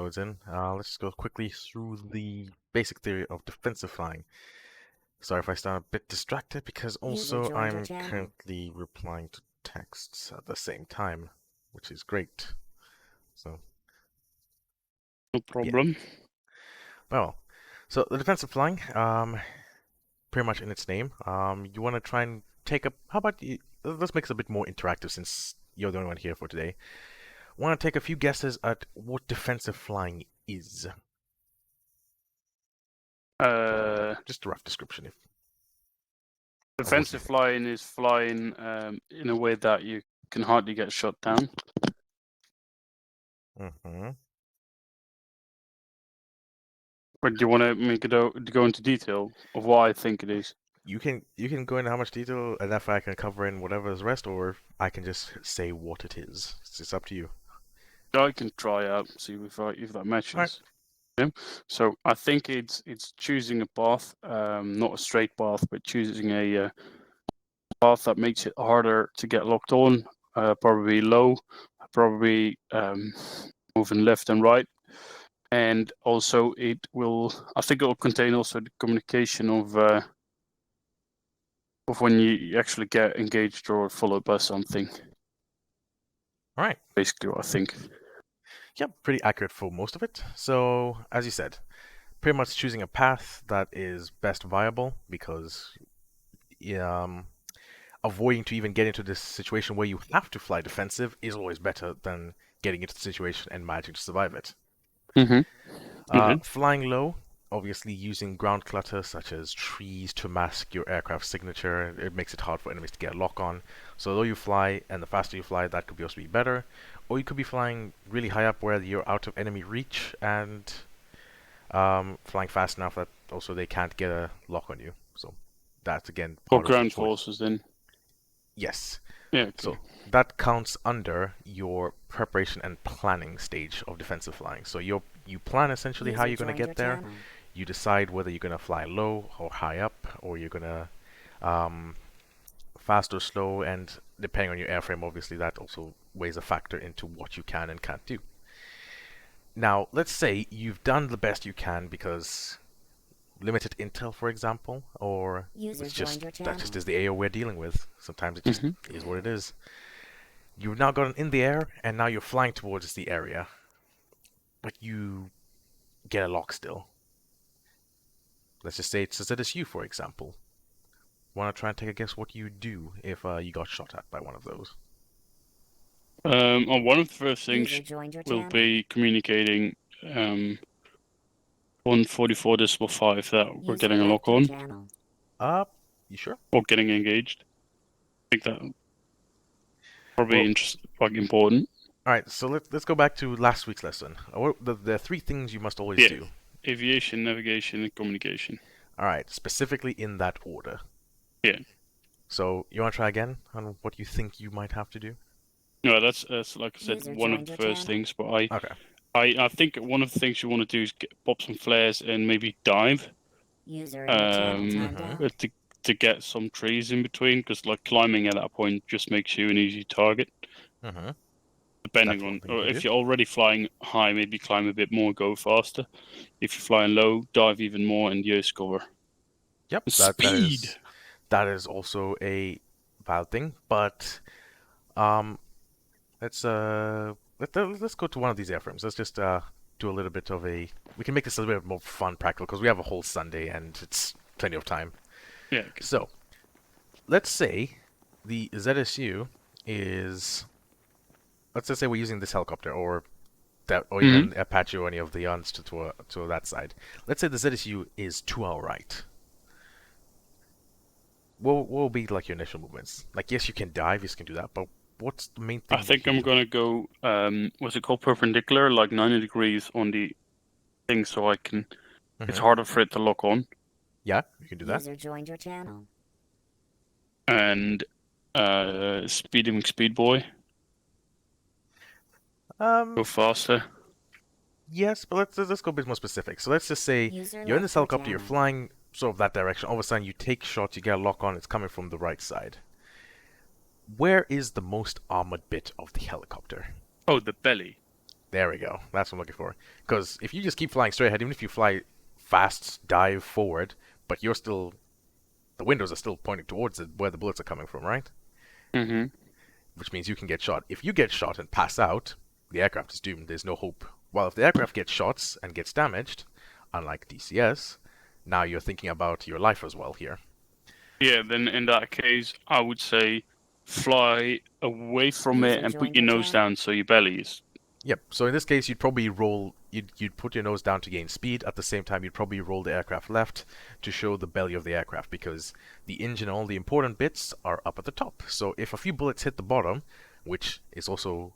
loads in, let's just go quickly through the basic theory of defensive flying. Sorry if I sound a bit distracted because also I'm currently replying to texts at the same time, which is great. So, no problem. Yeah. Well, so the defensive flying, pretty much in its name, you want to try and take a. How about let's make it a bit more interactive since you're the only one here for today. Want to take a few guesses at what defensive flying is? Just a rough description, if Defensive flying is flying in a way that you can hardly get shot down. Mm-hmm. But do you want me to go into detail of what I think it is? You can go into how much detail, and if I can cover in whatever is the rest, or I can just say what it is. It's up to you. I can try out, see if that matches. Right. Yeah. So I think it's choosing a path, not a straight path, but choosing a path that makes it harder to get locked on, probably low, probably moving left and right. And also I think it will contain also the communication of when you actually get engaged or followed by something. All right. Basically what I think. Yep, pretty accurate for most of it. So, as you said, pretty much choosing a path that is best viable because avoiding to even get into this situation where you have to fly defensive is always better than getting into the situation and managing to survive it. Flying low, obviously using ground clutter such as trees to mask your aircraft signature, it makes it hard for enemies to get a lock on. So the lower you fly and the faster you fly, that could also be better. Or you could be flying really high up where you're out of enemy reach and flying fast enough that also they can't get a lock on you. So that's again part of ground forces then. Yes. Yeah. Okay. So that counts under your preparation and planning stage of defensive flying. So you plan essentially how you're going to get there. You decide whether you're going to fly low or high up, or you're going to fast or slow, and depending on your airframe, obviously that also weighs a factor into what you can and can't do. Now, let's say you've done the best you can because limited intel, for example, or it's just that just is the AO we're dealing with. Sometimes it just is what it is. You've now gotten in the air, and now you're flying towards the area, but you get a lock still. Let's just say it's a ZSU, for example. Want to try and take a guess what you do if you got shot at by one of those? One of the first things will be communicating 144.5 that we're getting a lock on. You sure? Or getting engaged. I think that probably important. All right, so let's go back to last week's lesson. The three things you must always do: aviation, navigation, and communication. All right, specifically in that order. Yeah. So you want to try again on what you think you might have to do? No, that's like I said, one of the first things. But I think one of the things you want to do is pop some flares and maybe dive. To get some trees in between, because like climbing at that point just makes you an easy target. Depending on, or if you're already flying high, maybe climb a bit more, go faster. If you're flying low, dive even more and use cover. Yep, speed. That is also a valid thing, but let's go to one of these airframes. Let's just do a little bit of a. We can make this a little bit more fun, practical, because we have a whole Sunday and it's plenty of time. Yeah. Okay. So, let's say the ZSU is. Let's just say we're using this helicopter, or even Apache, or any of the UNs to that side. Let's say the ZSU is to our right. What will be like your initial movements? Like, yes, you can dive, yes, you can do that, but what's the main thing? I think I'm gonna go. What's it called? Perpendicular, like 90 degrees on the thing, so I can. It's harder for it to lock on. Yeah, you can do that. User joined your channel. And speed boy. Go faster. Yes, but let's go a bit more specific. So let's just say you're in this helicopter, you're flying sort of that direction. All of a sudden, you take shots, you get a lock on. It's coming from the right side. Where is the most armored bit of the helicopter? Oh, the belly. There we go. That's what I'm looking for. Because if you just keep flying straight ahead, even if you fly fast, dive forward, but you're still the windows are still pointing towards it, where the bullets are coming from, right? Mm-hmm. Which means you can get shot. If you get shot and pass out, the aircraft is doomed. There's no hope. While if the aircraft gets shots and gets damaged, unlike DCS, now you're thinking about your life as well here. Yeah, then in that case, I would say fly away from it and put your nose down so your belly is. Yep. So in this case, you'd probably roll. You'd put your nose down to gain speed. At the same time, you'd probably roll the aircraft left to show the belly of the aircraft because the engine and all the important bits are up at the top. So if a few bullets hit the bottom, which is also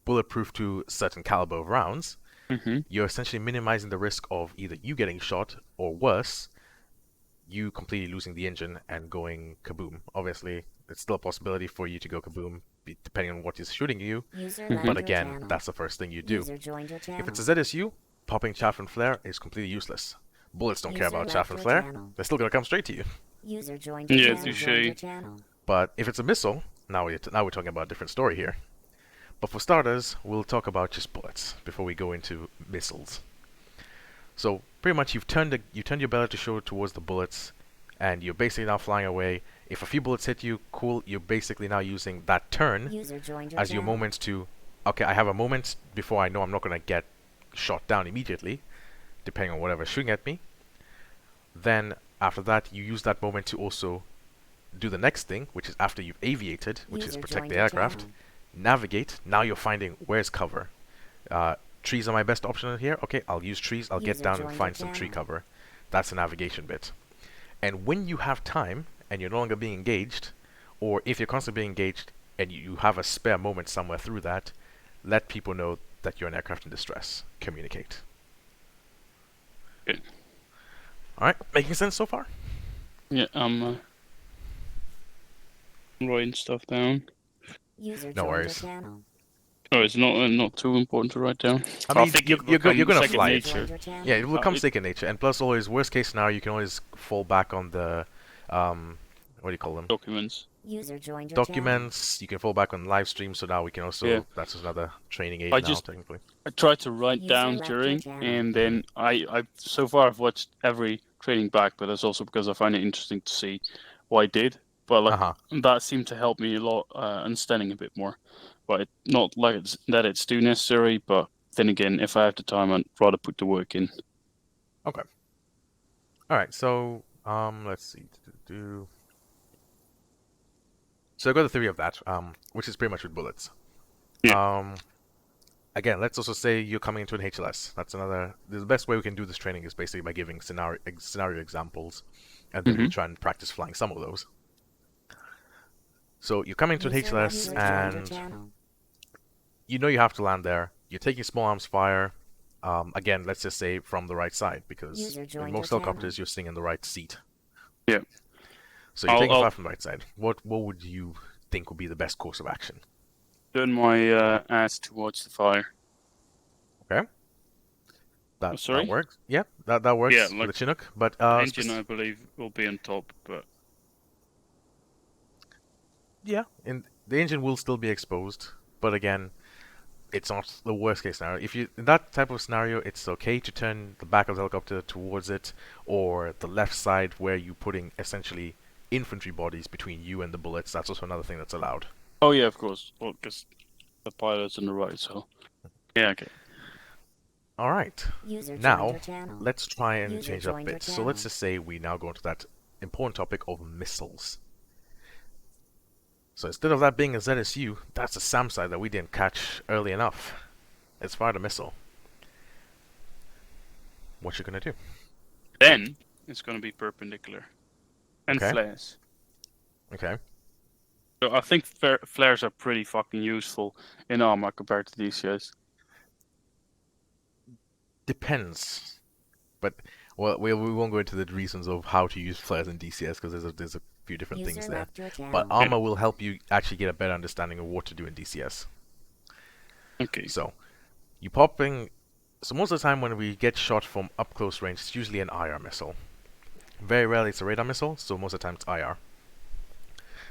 bulletproof to a certain caliber of rounds, you're essentially minimizing the risk of either you getting shot or worse, you completely losing the engine and going kaboom. Obviously, it's still a possibility for you to go kaboom depending on what is shooting you. But again, that's the first thing you do. If it's a ZSU, popping chaff and flare is completely useless. Bullets don't care about chaff and flare. They're still gonna come straight to you. Yeah, touche. But if it's a missile, now we're talking about a different story here. But for starters, we'll talk about just bullets before we go into missiles. So pretty much you've turned your belly to show towards the bullets, and you're basically now flying away. If a few bullets hit you, cool. You're basically now using that turn as your moment to, okay, I have a moment before I know I'm not gonna get shot down immediately, depending on whatever's shooting at me. Then after that, you use that moment to also do the next thing, which is after you've aviated, which is protect the aircraft, navigate. Now you're finding where's cover. Trees are my best option here. Okay, I'll use trees. I'll get down and find some tree cover. That's the navigation bit. And when you have time and you're no longer being engaged, or if you're constantly being engaged and you have a spare moment somewhere through that, let people know that you're an aircraft in distress. Communicate. Good. Alright, making sense so far? Yeah, I'm writing stuff down. No worries. Oh, it's not too important to write down. I mean, think you're gonna fly it. nature. Yeah, it will become second nature. And plus, always worst case scenario, you can always fall back on the what do you call them? Documents. Documents. You can fall back on live stream. So now we can also. Yeah. That's another training aid I now, just- technically. I try to write down during, and then I so far I've watched every training back, but that's also because I find it interesting to see what I did. But like that seemed to help me a lot, understanding a bit more. But not like it's too necessary. But then again, if I have the time, I'd rather put the work in. Okay. All right. So let's see. So I got the theory of that, which is pretty much with bullets. Yeah. Again, let's also say you're coming into an HLS. That's another. The best way we can do this training is basically by giving scenario examples, and then we'll try and practice flying some of those. So you're coming to an HLS, and you know you have to land there. You're taking small arms fire. Again, let's just say from the right side, because in most helicopters you're sitting in the right seat. Yeah. So you're taking fire from the right side. What would you think would be the best course of action? Turn my ass towards the fire. Okay. That works. Yeah, that works Yeah, with the Chinook. But engine, I believe, will be on top, but yeah, and the engine will still be exposed. But again, it's not the worst case scenario. If you in that type of scenario, it's okay to turn the back of the helicopter towards it, or the left side where you're putting essentially infantry bodies between you and the bullets. That's also another thing that's allowed. Oh yeah, of course. Well, because the pilot's on the right, so yeah, okay. All right. Now let's try and change up bits. So let's just say we now go into that important topic of missiles. So instead of that being a ZSU, that's a SAM site that we didn't catch early enough. It's fired a missile. What you gonna do? Then it's gonna be perpendicular and flares. Okay. So I think flares are pretty fucking useful in ARMA compared to DCS. Depends, but well, we won't go into the reasons of how to use flares in DCS because there's a few different things there. But ARMA will help you actually get a better understanding of what to do in DCS. Okay. So you popping. So most of the time when we get shot from up close range, it's usually an IR missile. Very rarely it's a radar missile, so most of the time it's IR.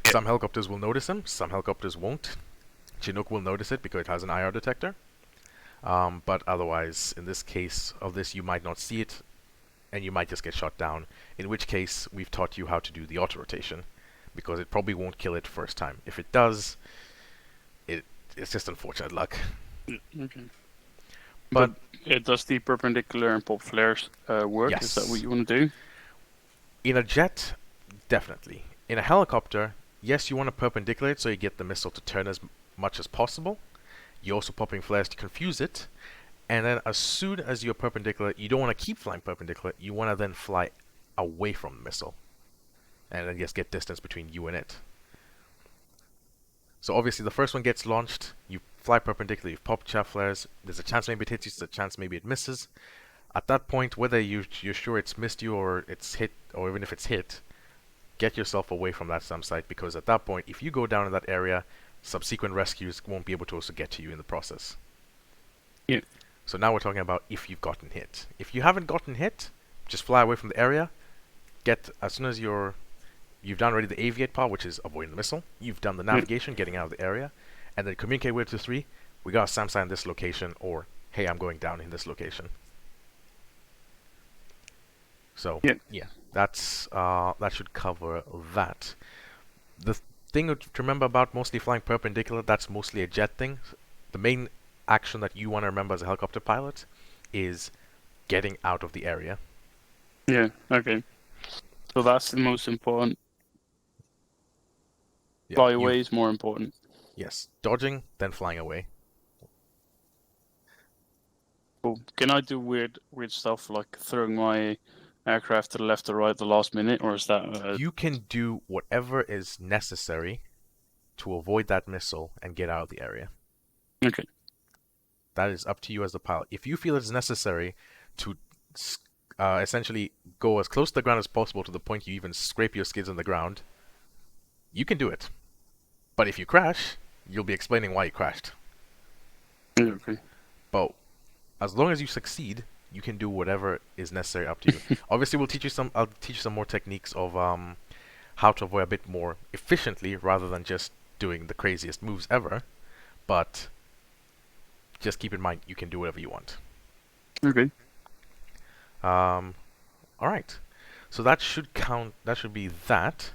Some helicopters will notice them, some helicopters won't. Chinook will notice it because it has an IR detector. But otherwise, in this case of this, you might not see it, and you might just get shot down. In which case, we've taught you how to do the auto rotation, because it probably won't kill it first time. If it does, it's just unfortunate luck. Okay. But does the perpendicular and pop flares work? yes. Is that what you want to do? In a jet, definitely. In a helicopter, yes, you want to perpendicular it so you get the missile to turn as much as possible. You're also popping flares to confuse it. And then as soon as you're perpendicular, you don't want to keep flying perpendicular. You want to then fly away from the missile. And then just get distance between you and it. So obviously the first one gets launched, you fly perpendicular, you pop chaff flares, there's a chance maybe it hits you, there's a chance maybe it misses. At that point, whether you're sure it's missed you or it's hit, or even if it's hit, get yourself away from that SAM site, because at that point, if you go down in that area, subsequent rescues won't be able to also get to you in the process. Yeah. So now we're talking about if you've gotten hit. If you haven't gotten hit, just fly away from the area. As soon as you've done already the aviate part, which is avoiding the missile. You've done the navigation, getting out of the area, and then communicate with 2-3. We got a SAM site in this location, or hey, I'm going down in this location. So yeah, that should cover that. The thing to remember about mostly flying perpendicular, that's mostly a jet thing. The main action that you want to remember as a helicopter pilot is getting out of the area. Yeah. Okay. So that's the most important. Yeah, Fly away is more important. Yes, dodging, then flying away. Cool. Can I do weird stuff like throwing my aircraft to the left or right at the last minute, or is that? You can do whatever is necessary to avoid that missile and get out of the area. Okay. That is up to you as the pilot. If you feel it's necessary to essentially go as close to the ground as possible to the point you even scrape your skids on the ground, you can do it. But if you crash, you'll be explaining why you crashed. Okay. But as long as you succeed, you can do whatever is necessary up to you. Obviously, I'll teach you some more techniques of how to avoid a bit more efficiently rather than just doing the craziest moves ever. But just keep in mind, you can do whatever you want. Okay. Alright. So that should count. That should be that.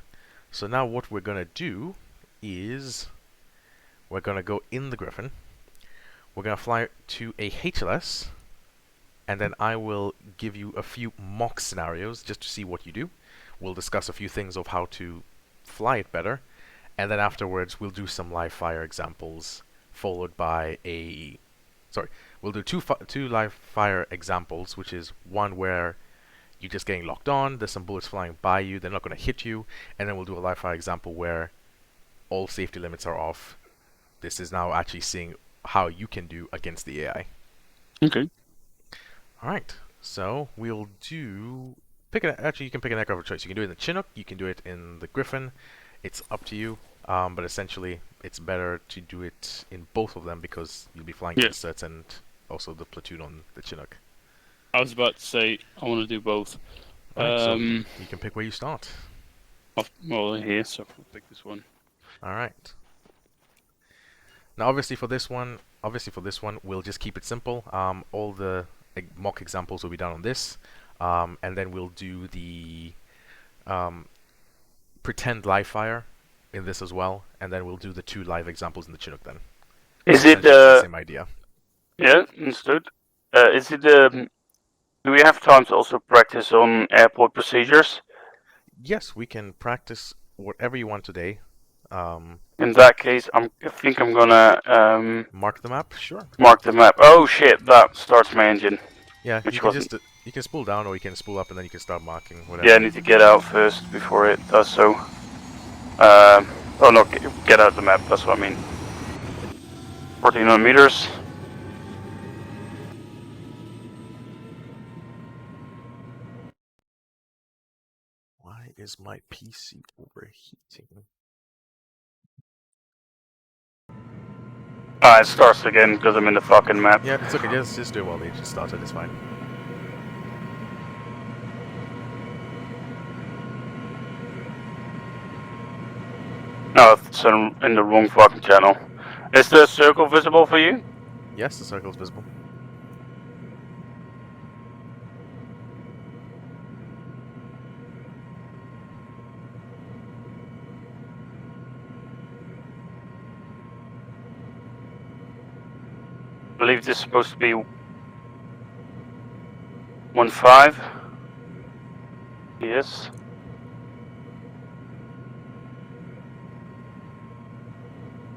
So now what we're going to do is we're going to go in the Griffin. We're going to fly to a HLS. And then I will give you a few mock scenarios just to see what you do. We'll discuss a few things of how to fly it better. And then afterwards, we'll do some live fire examples, followed by a... Sorry, we'll do two live fire examples, which is one where you're just getting locked on, there's some bullets flying by you, they're not going to hit you, and then we'll do a live fire example where all safety limits are off. This is now actually seeing how you can do against the AI. Okay. Alright, so we'll do... Actually, you can pick an aircraft of choice. You can do it in the Chinook, you can do it in the Griffin. It's up to you, but essentially it's better to do it in both of them because you'll be flying inserts and also the platoon on the Chinook. I was about to say I want to do both. Alright, so you can pick where you start. Well, here, so I'll pick this one. Alright. Now, obviously for this one, we'll just keep it simple. All the mock examples will be done on this, and then we'll do the pretend live fire in this as well, and then we'll do the two live examples in the Chinook then. Is it the same idea? Yeah, understood. Is it do we have time to also practice on airport procedures? Yes, we can practice whatever you want today. In that case, I think I'm gonna mark the map. Sure. Mark the map. Oh shit! That starts my engine. Yeah, you can just you can spool down or you can spool up and then you can start marking whatever. Yeah, I need to get out first before it does so. Oh no, get out the map. That's what I mean. 1400 meters. Why is my PC overheating? It starts again because I'm in the fucking map. Yeah, it's okay. Just do it while they just started. It's fine. No, it's in the wrong fucking channel. Is the circle visible for you? Yes, the circle's visible. believe this is supposed to be 1-5. Yes.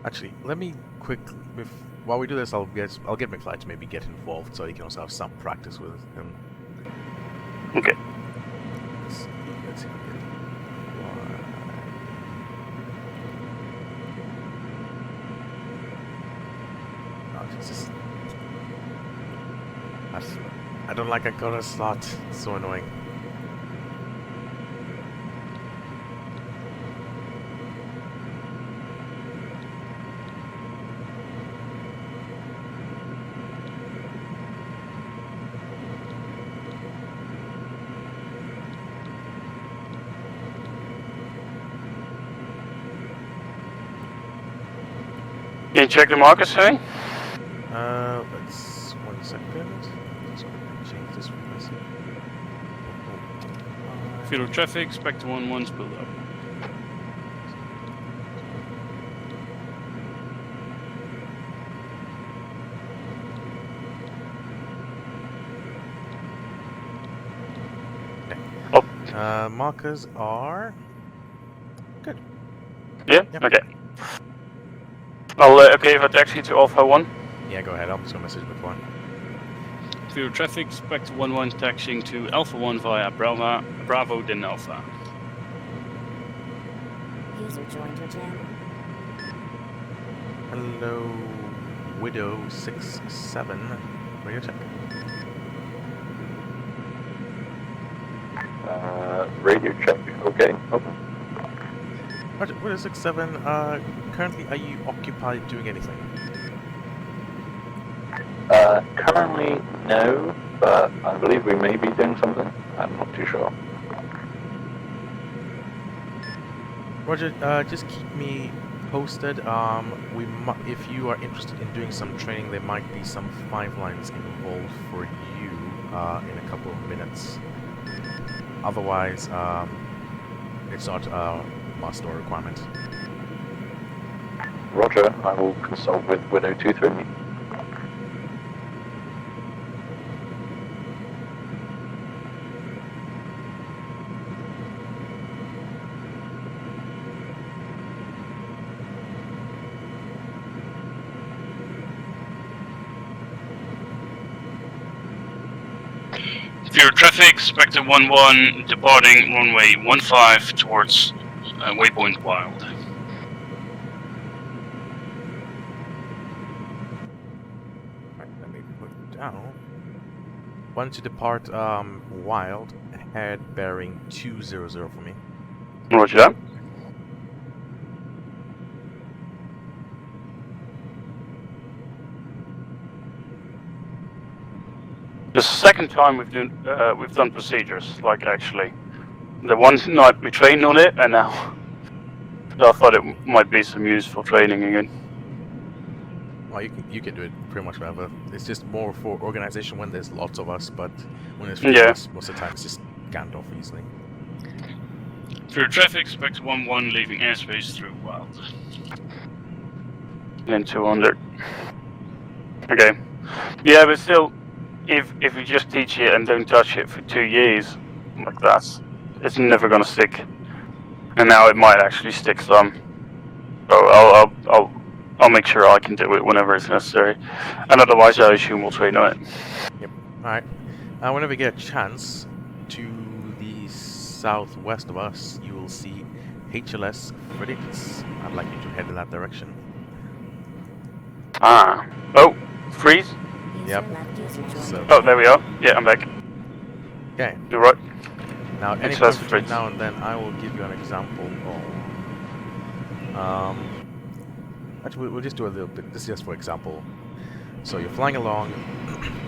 Actually, let me quickly. While we do this, I'll get McFly to maybe get involved so he can also have some practice with him. Okay. Let's see if we get Oh, Jesus. I don't like I got a slot. It's so annoying. Can you check the markers, Henry? Let's 1 second. Just quickly change this frequency. Field of traffic, Spectre 1-1's build up. Markers are good. Yeah? Yep. Okay. I'll, okay, if I taxi to Alpha 1. Yeah, go ahead. I'm just gonna message McFly. Field of traffic, Spectre 1-1 taxiing to Alpha 1 via Bravo, then Alpha. User joined your channel. Hello, Widow 67. Radio check. Radio check. Okay. Open. Roger, Widow 67. Currently, are you occupied doing anything? Currently, no, but I believe we may be doing something. I'm not too sure. Roger, just keep me posted. If you are interested in doing some training, there might be some 5 lines involved for you in a couple of minutes. Otherwise, it's not a must or requirement. Roger, I will consult with Widow 23. Field of traffic, Spectre 1-1 departing runway 15 towards waypoint Wild. Right, let me put it down. Once you depart Wild, head bearing 200 for me. Roger that. The second time we've done procedures, like actually. The one night we trained on it, and now I thought it might be some useful training again. Well, you can do it pretty much whenever. It's just more for organization when there's lots of us, but when it's few of us, most of the time it's just canned off easily. Field of traffic, Spectre 1-1 leaving airspace through Wild. Then 200. Okay. Yeah, but still, if you just teach it and don't touch it for 2 years, like that, it's never gonna stick. And now it might actually stick some. So I'll make sure I can do it whenever it's necessary. And otherwise, I assume we'll train on it. Yep. Alright. Whenever you get a chance, to the southwest of us, you will see HLS Frigates. I'd like you to head in that direction. Ah. Oh, freeze. Yep. So, Oh, there we are. Yeah, I'm back. okay. You're right. Now, any HLS point between Frigates. now and then, I will give you an example of. Actually, we'll just do a little bit. This is just for example. So you're flying along,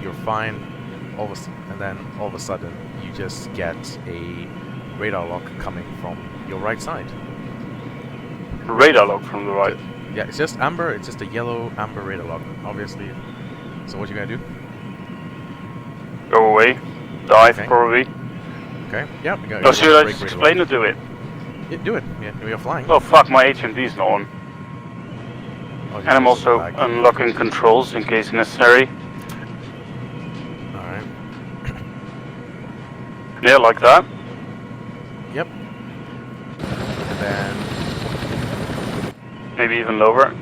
you're fine, and then all of a sudden you just get a radar lock coming from your right side. Radar lock from the right. Yeah, it's just amber. It's just a yellow amber radar lock, obviously. So what you gonna do? Go away. Dive, Okay. probably. Okay. Yep. You got. Oh, should I just explain or do it? Yeah, do it. Yeah, you're flying. Oh, fuck, my HMD's not on. Oh, And I'm just also lag. unlocking controls in case necessary. Alright. Yeah, like that. Yep. And then Maybe even lower.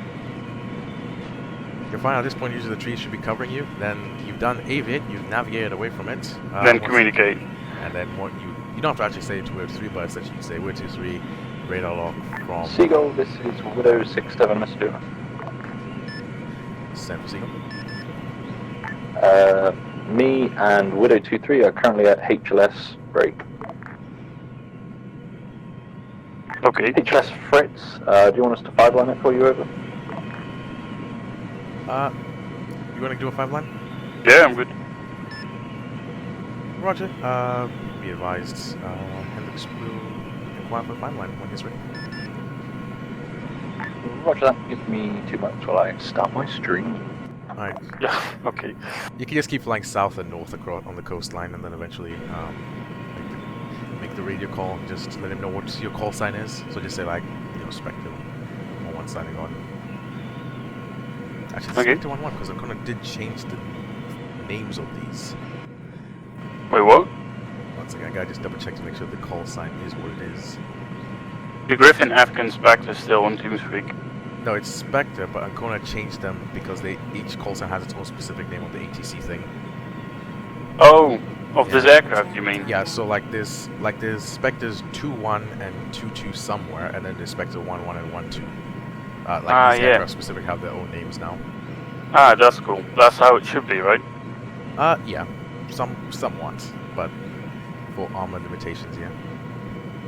you're fine at this point. Usually the trees should be covering you. Then you've done AVIT, you've navigated away from it. Then communicate. And then what you don't have to actually say it to Widow 3, but essentially you say Widow 3, radar lock from Seagull, this is Widow 67, Mr. Doomer. San Francisco. Me and Widow 23 are currently at HLS break. Okay. HLS Fritz, do you want us to 5-line it for you, over? You want to do a 5-line? Yeah, I'm good. Roger. Be advised, Hendrix will inquire for a 5-line when he's ready. Roger that, give me 2 minutes while I start my stream. Alright. Yeah, okay. You can just keep flying south and north across on the coastline, and then eventually make the radio call. Just let him know what your call sign is. So just say like, Spectre 1 signing on. Actually, it's Okay. Spectre 1 because Ancona did change the names of these. Wait, what? Once again, I gotta just double check to make sure the call sign is what it is. The Griffin Afghan Spectre is still on TeamSpeak. No, it's Spectre, but Ancona changed them because each call sign has its own specific name on the ATC thing. Oh, of this Yeah. aircraft, you mean? Yeah, so like there's Spectres 2-1 and 2-2 somewhere, and then there's Spectre 1-1 and 1-2. These yeah. aircraft specific have their own names now. Ah, that's cool. That's how it should be, right? Yeah, somewhat, but for ARMA limitations, yeah.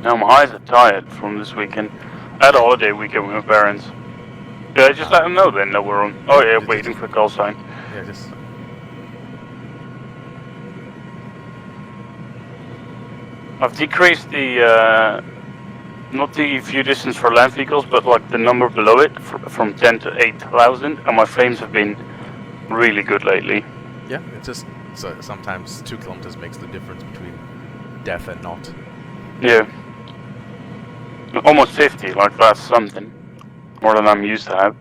Now my eyes are tired from this weekend. I had a holiday weekend with my parents. Did I just let them know then that we're on? Oh yeah, waiting for call sign. Yeah, just I've decreased the not the view distance for land vehicles, but like the number below it from 10 to 8,000, and my frames have been really good lately. yeah, it's just sometimes 2 kilometers makes the difference between death and not. Yeah, almost 50. Like that's something more than I'm used to have.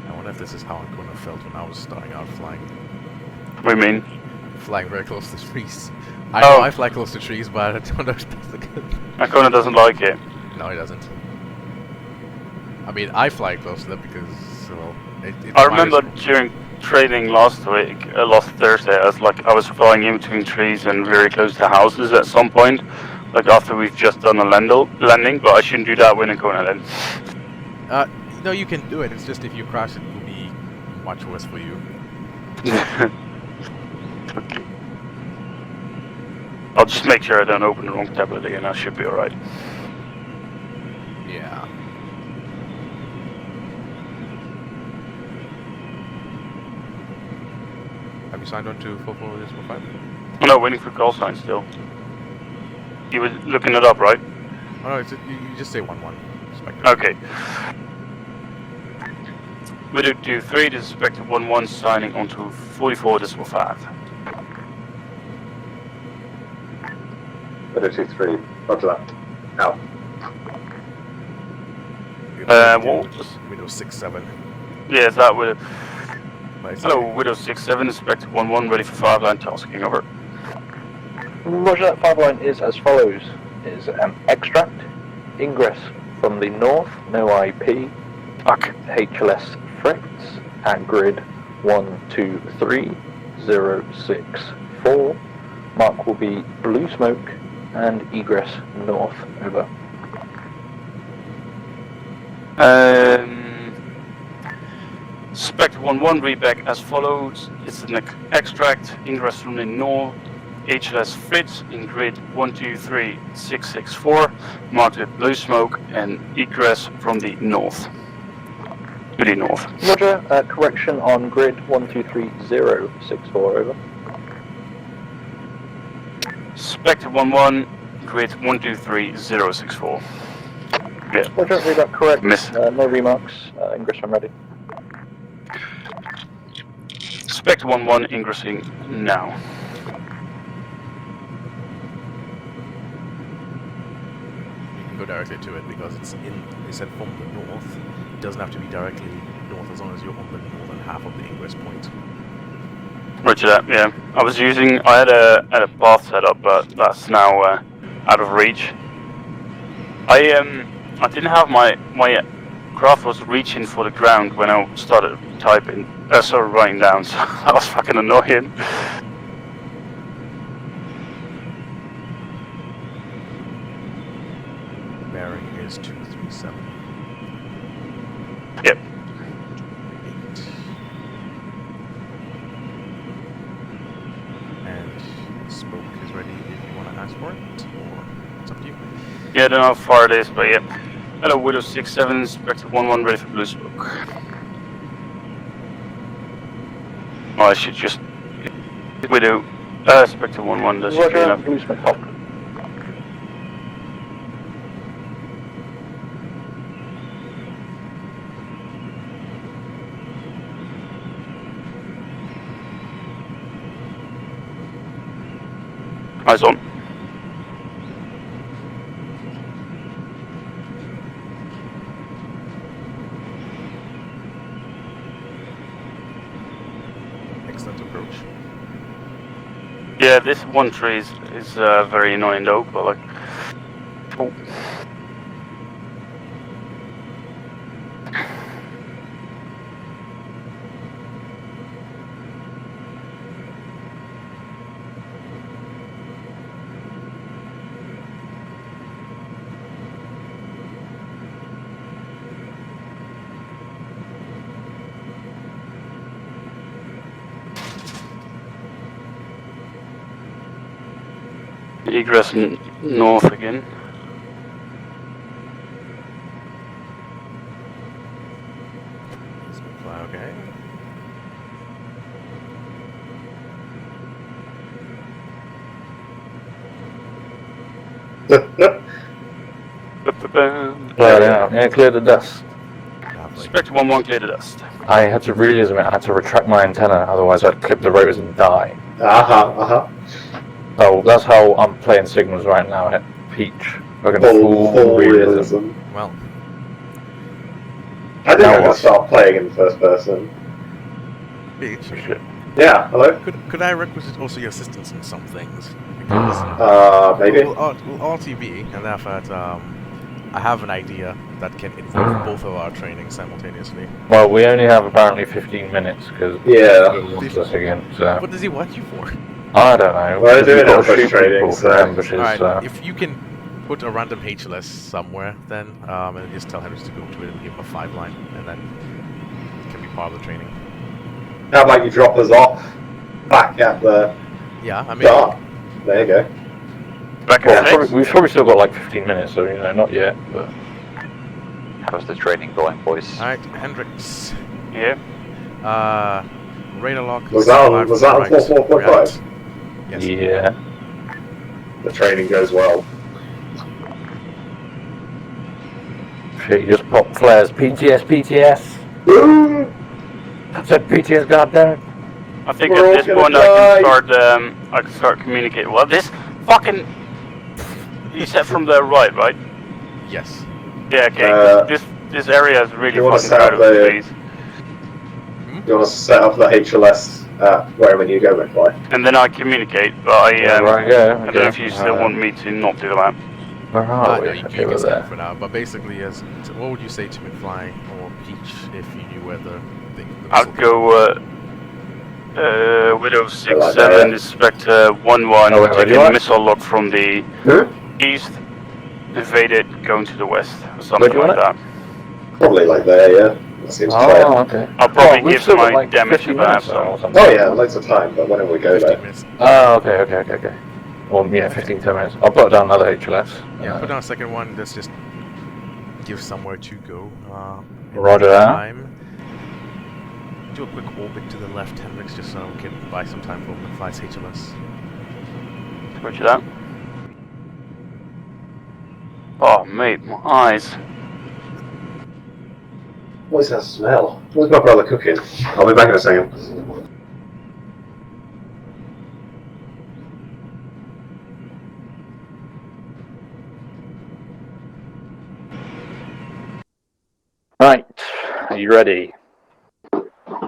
I wonder if this is how Ancona felt when I was starting out flying. What do you mean? Flying very close to trees. I know Oh. I fly close to trees, but I don't know if that's the good. Ancona doesn't like it. No, he doesn't. I mean, I fly close to them because, well, I remember during training last Thursday, I was flying in between trees and very close to houses at some point, like after we've just done a landing, but I shouldn't do that when Ancona then. No, you can do it. It's just if you crash, it will be much worse for you. Okay. I'll just make sure I don't open the wrong tablet again. I should be alright. Yeah. Have you signed on to 440.5? Oh no, waiting for call sign still. You were looking it up, right? Oh no, you just say 1-1. Spectre. Okay. Widow 23, this is Spectre 1-1 signing onto 44.5. Widow 23, roger that. Out. What? Windows 6-7. Yeah, that would. But Hello, Widow 67, Spectre 1-1, ready for 5-line tasking, over. Roger that, 5-line is as follows. Is extract, ingress from the north, no IP, Fuck. HLS Fritz at grid 123064. Mark will be blue smoke and egress north, over. Spectre 1-1, read back as follows. It's an extract, ingress from the north, HLS Fritz in grid 123664, marked with blue smoke, and egress from the north. To the north. Roger, correction on grid 123064, over. Spectre 1-1, grid 123064. Yeah. Roger, read that correct. Miss. No remarks, ingress when ready. Spectre 1-1, ingressing now. directly to it because it's said from the north. It doesn't have to be directly north as long as you're on the northern half of the ingress point. Roger that. Yeah, I had a path set up, but that's now out of reach. I didn't have my craft was reaching for the ground when I started writing down, so that was fucking annoying. Bearing is 237. Yep. 8. And smoke is ready if you want to ask for it, or it's up to you. Yeah, I don't know how far it is, but yeah. Hello, Widow 67, Spectre 11, ready for blue smoke. Oh, I should just Widow Spectre 11, that should be enough. Blue smoke top. Eyes on. Excellent approach. Yeah, this one tree is very annoying though, but like... Oh. Egress north again. Smoke fly, okay. Yeah, clear the dust. Lovely. Spectre 11, clear the dust. I had to realism it. I had to retract my antenna, otherwise I'd clip the rotors and die. So that's how I'm playing signals right now at Peach. We're going to full realism. Well, I think I'm going to start playing in first person. Beach, Yeah, hello? could I requisite also your assistance in some things? Because Maybe. we'll RTV, and therefore I have an idea that can involve both of our training simultaneously. Well, we only have apparently 15 minutes because Yeah. he wants us again. So What does he want you for? I don't know. Well, they're doing We've got ambush to shoot training, people so- for ambushes. Alright, if you can put a random HLS somewhere, then and just tell Henry to go to it and give him a 5-line, and then it can be part of the training. How about you drop us off back at the Yeah, I mean, dart? There you go. Back Well, at six. we've probably still got like 15 minutes, so not yet. But How's the training going, boys? alright, Hendrix. Yeah. Radar lock. Was that on- survive was from that on right. 4.5? Yes. yeah, The training goes well. shit, you just pop flares. PTS. Boom! I said PTS, goddammit. I think We're all at this gonna point die. I can start communicating. Well, this fucking... You said from the right, right? Yes. Yeah, okay. This area is really you wanna fucking set up crowded, the- please. You want to set up the HLS wherever you go, McFly? And then I communicate, but I Right, yeah. don't know if you still want me to not do that. Where are we? No, you Okay, can we're stay there. for now. But basically, what would you say to McFly or Peach if you knew where the I'll missile go Widow 6-7, like that. Inspector 1-1, Oh, wait, taking you a what? missile lock from the east, evade it, going to the west, or something Where'd you like want that. Probably like there, yeah. That seems fair. Oh, okay. I'll probably we've give still my got like damage 50 to that, minutes so- or something. Oh yeah, loads of time, but whenever we go 15 there. minutes. Oh, okay. Well, yeah, 15 minutes. I'll put down another HLS. Yeah, put down a second one. Let's just give somewhere to go. In Roger the that. meantime, do a quick orbit to the left, Hendrix, just so we can buy some time for McFly's HLS. Roger that. Oh, mate, my eyes. What's that smell? Where's my brother cooking? I'll be back in a second. are you ready?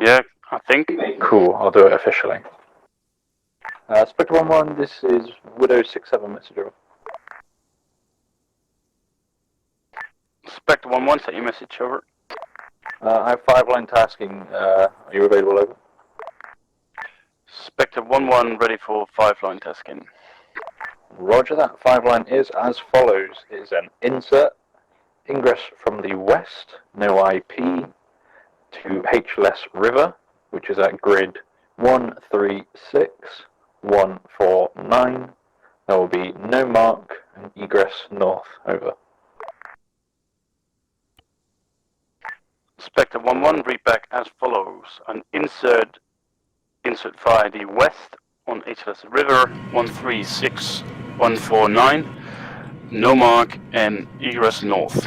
Yeah, I think. Cool, I'll do it officially. Spectre 1-1, this is Widow 6-7 message over. Spectre 1-1, set your message over. I have 5-line tasking. Are you available over? Spectre 1-1, ready for 5-line tasking. Roger that. 5-line is as follows. Is an insert, ingress from the west, no IP, to HLS River, which is at grid 136149. There will be no mark and egress north, over. Spectre 1-1, read back as follows. An insert via the west on HLS River 136149. No mark and egress north.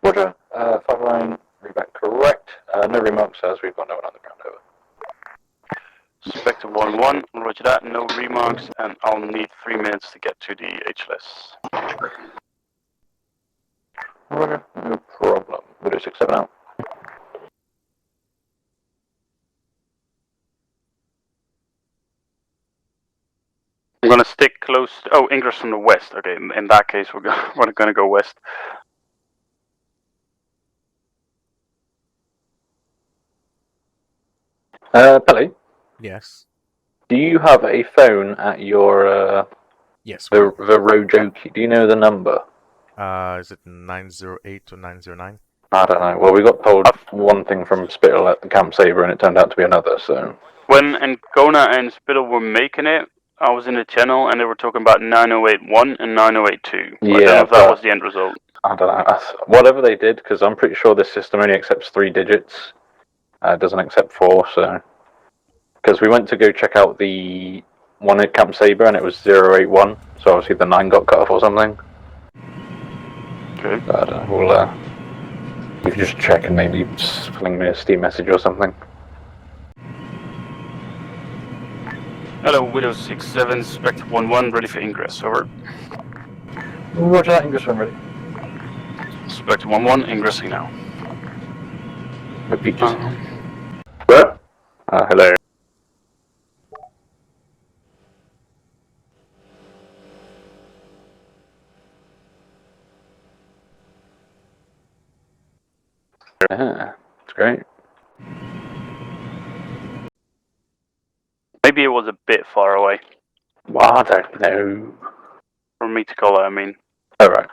Roger. 5-line, read back correct. No remarks as we've got no one on the ground, over. Spectre 1-1, roger that, no remarks, and I'll need 3 minutes to get to the HLS. Roger, no problem. Widow 6-7 out. I'm gonna stick close. Oh, ingress from the west. Okay, in that case, we're gonna go west. Pelly, Yes. do you have a phone at your, Yes. the Rojoki? Do you know the number? Is it 908 or 909? I don't know. Well, we got told one thing from Spittle at the Camp Sabre, and it turned out to be another, so... When Ancona and Spittle were making it, I was in the channel and they were talking about 9081 and 9082. Yeah, I don't know if that was the end result. I don't know. Whatever they did, because I'm pretty sure this system only accepts 3 digits. It doesn't accept 4, so... Because we went to go check out the one at Camp Sabre, and it was 081, so obviously the 9 got cut off or something. Okay. I don't know. We'll, you can just check and maybe fling me a Steam message or something. Hello, Widow 6-7, Spectre 1-1, ready for ingress, over. Roger that, English one ready. Spectre 1-1, ingressing now. Repeat. Hello. That's great. Maybe it was a bit far away. Well, I don't know. For me to call it, I mean. Alright.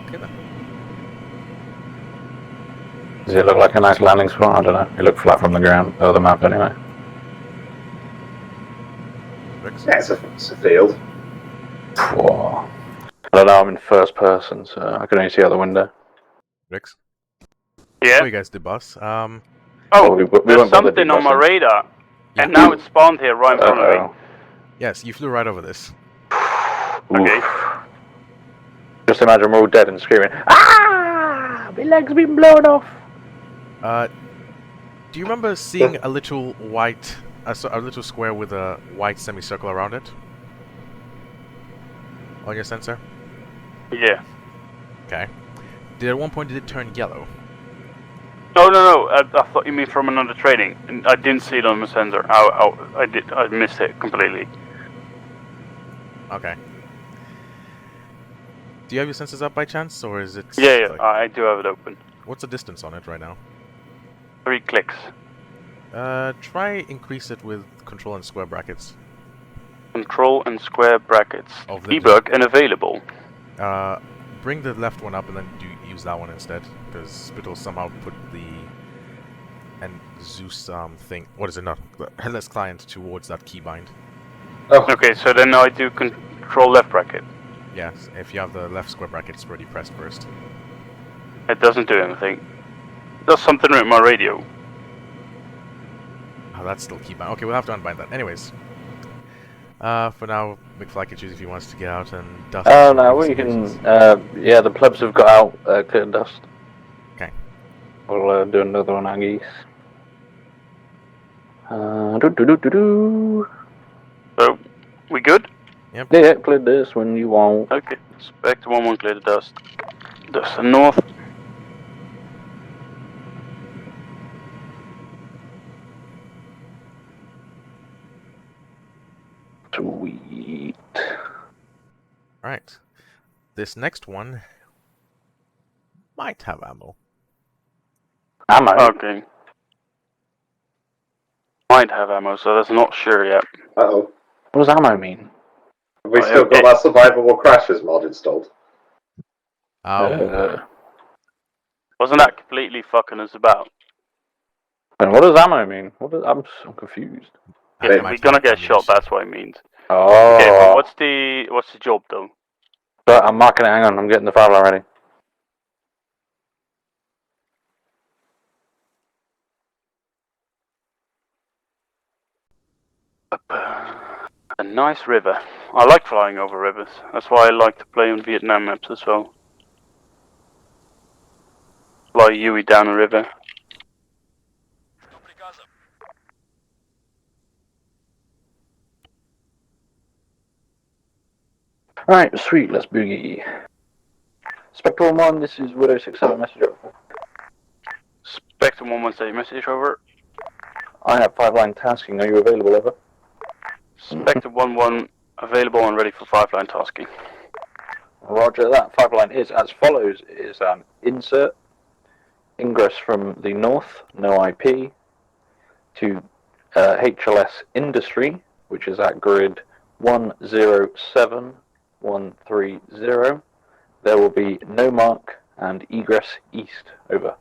Okay then. Does it look like a nice landing spot? I don't know. It looked flat from the ground, or the map anyway. Rex? Yeah, it's a field. Whoa. I don't know, I'm in first person, so I can only see out the window. Rex? Yeah? Before you guys debus, Oh, we there's won't bother something on my debussing. radar. Yeah. And now it's spawned here right in front of me. yes, you flew right over this. Okay. Just imagine we're all dead and screaming, "Ah! My leg's been blown off!" Do you remember seeing a little white, a little square with a white semicircle around it? On your sensor? Yeah. Okay. Did at one point did it turn yellow? Oh, no. I thought you mean from another training. And I didn't see it on my sensor. I missed it completely. Okay. Do you have your sensors up by chance, or is it... Yeah, like, I do have it open. what's the distance on it right now? 3 clicks. Try increase it with control and square brackets. Control and square brackets. Of the Debug and available. Bring the left one up and then use that one instead, because it'll somehow put the and Zeus thing. What is it? Not the headless client towards that keybind. Oh, Okay, so then I do control left bracket. Yes, if you have the left square bracket, it's already pressed first. It doesn't do anything. It does something with my radio. Oh, that's still keybind. Okay, we'll have to unbind that. Anyways. For now, McFly can choose if he wants to get out and dust. Oh some no, we investigations. can. Yeah, the plebs have got out, clear dust. Okay. We'll do another one, Aggies. Do. So, we good? Yeah, clear this when you want. Okay, Spectre 1-1, clear the dust. Dust and north. Sweet. Alright. This next one might have ammo. Ammo. Okay. Might have ammo, so that's not sure yet. uh-oh. What does ammo mean? Have we still got that survivable crashes mod installed? Oh, Wasn't that completely fucking us about? And what does ammo mean? I'm confused. I Yeah, might we're gonna have get shot, ammunition. that's what it means. Oh. Okay, but what's the job though? But I'm marking it. Hang on, I'm getting the file ready. A nice river. I like flying over rivers. That's why I like to play on Vietnam maps as well. Fly Yui down a river. Alright, sweet, let's boogie. Spectral 1, this is Widow 67 message over. Spectre 1-1 message over. I have 5-line tasking, are you available, over? Spectre 1-1 available and ready for 5-line tasking. Roger that. 5-line is as follows: is insert, ingress from the north, no IP, to HLS industry, which is at grid 107130. There will be no mark and egress east, over.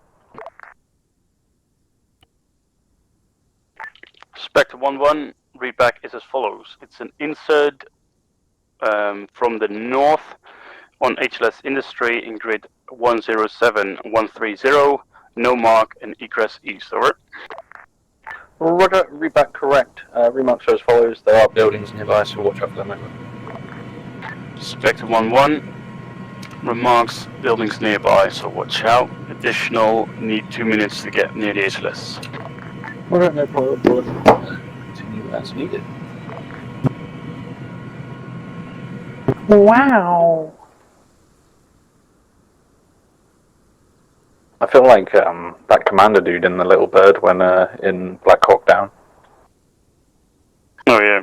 Spectre 1-1, read back is as follows. It's an insert from the north on HLS industry in grid 107130, no mark and egress east, over. Roger, read back correct. Remarks are as follows: there are buildings nearby, so watch out for them, over. Spectre 1-1, remarks buildings nearby, so watch out. Additional, need 2 minutes to get near the HLS. Alright, no problem. Continue as needed. Wow. I feel like that commander dude in the Little Bird when in Black Hawk Down. Oh yeah.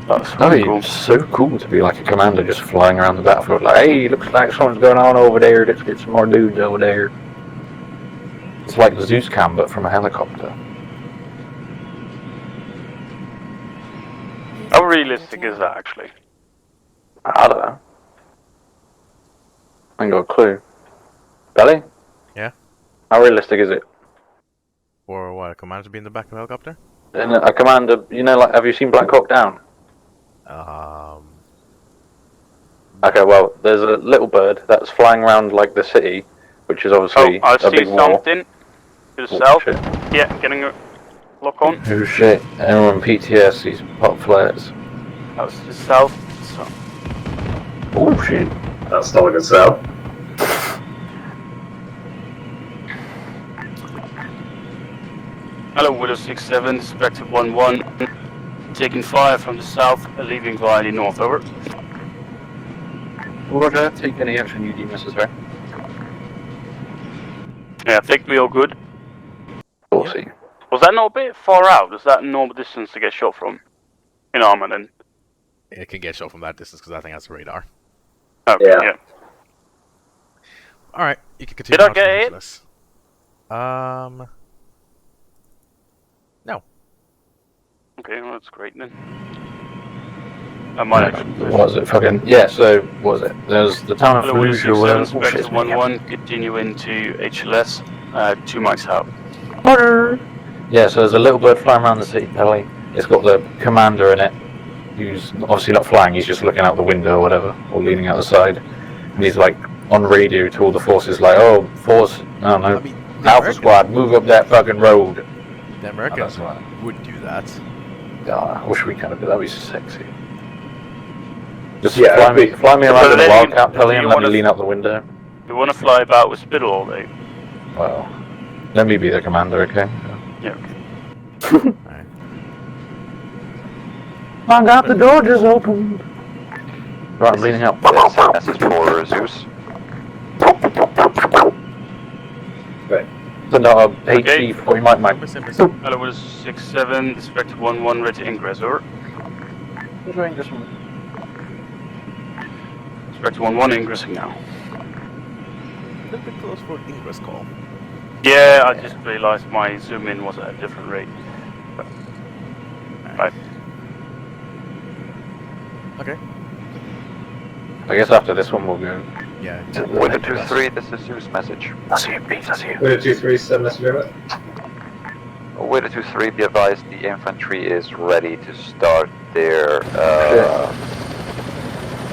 That's Oh, really cool. it's so cool to be like a commander just flying around the battlefield like, hey, looks like something's going on over there, let's get some more dudes over there. It's like Zeus Cam, but from a helicopter. How realistic is that actually? I don't know. I ain't got a clue. Belly? Yeah? How realistic is it? Or what, a commander to be in the back of a helicopter? And a commander, you know, like, have you seen Black Hawk Down? Okay, well, there's a little bird that's flying around like the city, which is obviously I a see big war. something to the south. Shit. Yeah, getting a lock on. Oh shit, anyone PTS, these pop flares. That's the south. So. Oh shit. That's not a good sell. Hello, Widow 67, Spectre 1-1. Taking fire from the south, leaving via the north, over. Roger, take any action you deem necessary. Yeah, I think we all good. We'll see. Was that not a bit far out? Is that a normal distance to get shot from? In ARMA then? It can get shot from that distance because I think that's radar. Okay, Yeah. yeah. Alright, you can continue. Did I on get to hit? HLS. No. Okay, well, that's great then. I might actually. What was it? Fucking. Yeah, so, what was it? There's the town of Hello, Widow Fallujah or 67, whatever. Spectre 1-1, continue into HLS, 2 mics out. Yeah, so there's a little bird flying around the seat belly. It's got the commander in it, who's obviously not flying, he's just looking out the window or whatever, or leaning out the side. And he's like on radio to all the forces, like, oh, force, I don't know, I mean, Alpha Squad, move up that fucking road. The Americans would do that. God, I wish we kind of did that. Would be sexy. Just Yeah, fly me around in the then Wildcat Pelly do and you let me wanna- lean out the window. You want to fly about with Spittle all day? Well, let me be the commander, okay? Yeah. Alright. My God, the door just opened. Right, I'm leaning out. There's a message for Zeus. Send out a HE for Mike. Hello, was 6-7, Spectre 1-1, ready to ingress, over. Spectre 1-1, ingressing now. A little bit close for an ingress call. Yeah, I just realized my zoom in was at a different rate. Right. Okay. I guess after this one we'll go. Yeah. Winter 2-3, this is Zeus message. I see you, Pete, I see you. Winner 2-3, send message over. Winter 2-3, be advised the infantry is ready to start their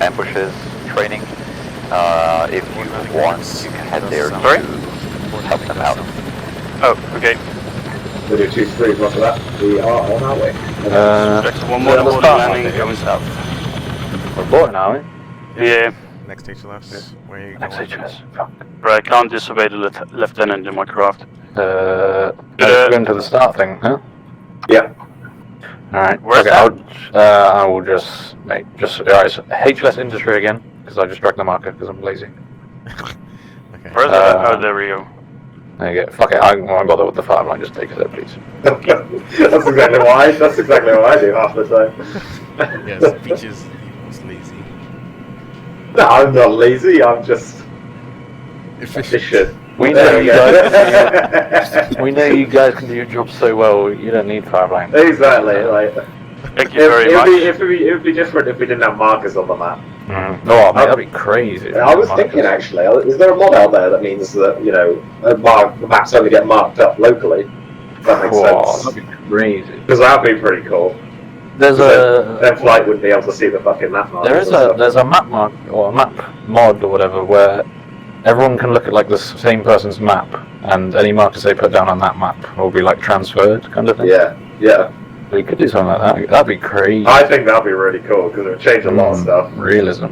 ambushes training. If you want, you can head there to help them out. Oh, okay. Winner 2-3, roger that. We are on our way. Spectre 1-1, aboard landing, going south. We're boarding, are we? Yeah, Next HLS. Where are you Next going? HMS. Fuck. but I can't disobey the lieutenant in my craft. We're going to the start thing, huh? Yeah. Alright. Where's Okay, I will just, mate, alright, so HLS industry again, because I just dragged the marker, because I'm lazy. Okay. Where's that? Oh, there we go. There you go. Fuck it, I won't bother with the fire line, just take it there, please. That's exactly why. That's exactly what I do half the time. Yes, Peach is lazy. No, I'm not lazy. I'm just Efficient. efficient. We know There you we go. guys. We know you guys can do your job so well. You don't need fire line. Exactly. Like, Thank you very much. it would be different if we didn't have markers on the map. Oh, mate, that'd be crazy. if I you was had thinking markers. actually, is there a mod out there that means that the maps only get marked up locally? If that makes Oh, sense. that'd be crazy. Because that'd be pretty cool. There's Then flight wouldn't be able to see the fucking map markers. there's a map mark or a map mod or whatever where everyone can look at like the same person's map and any markers they put down on that map will be like transferred kind of thing. Yeah. We could do something like that. That'd be crazy. I think that'd be really cool because it would change a lot of stuff. Realism.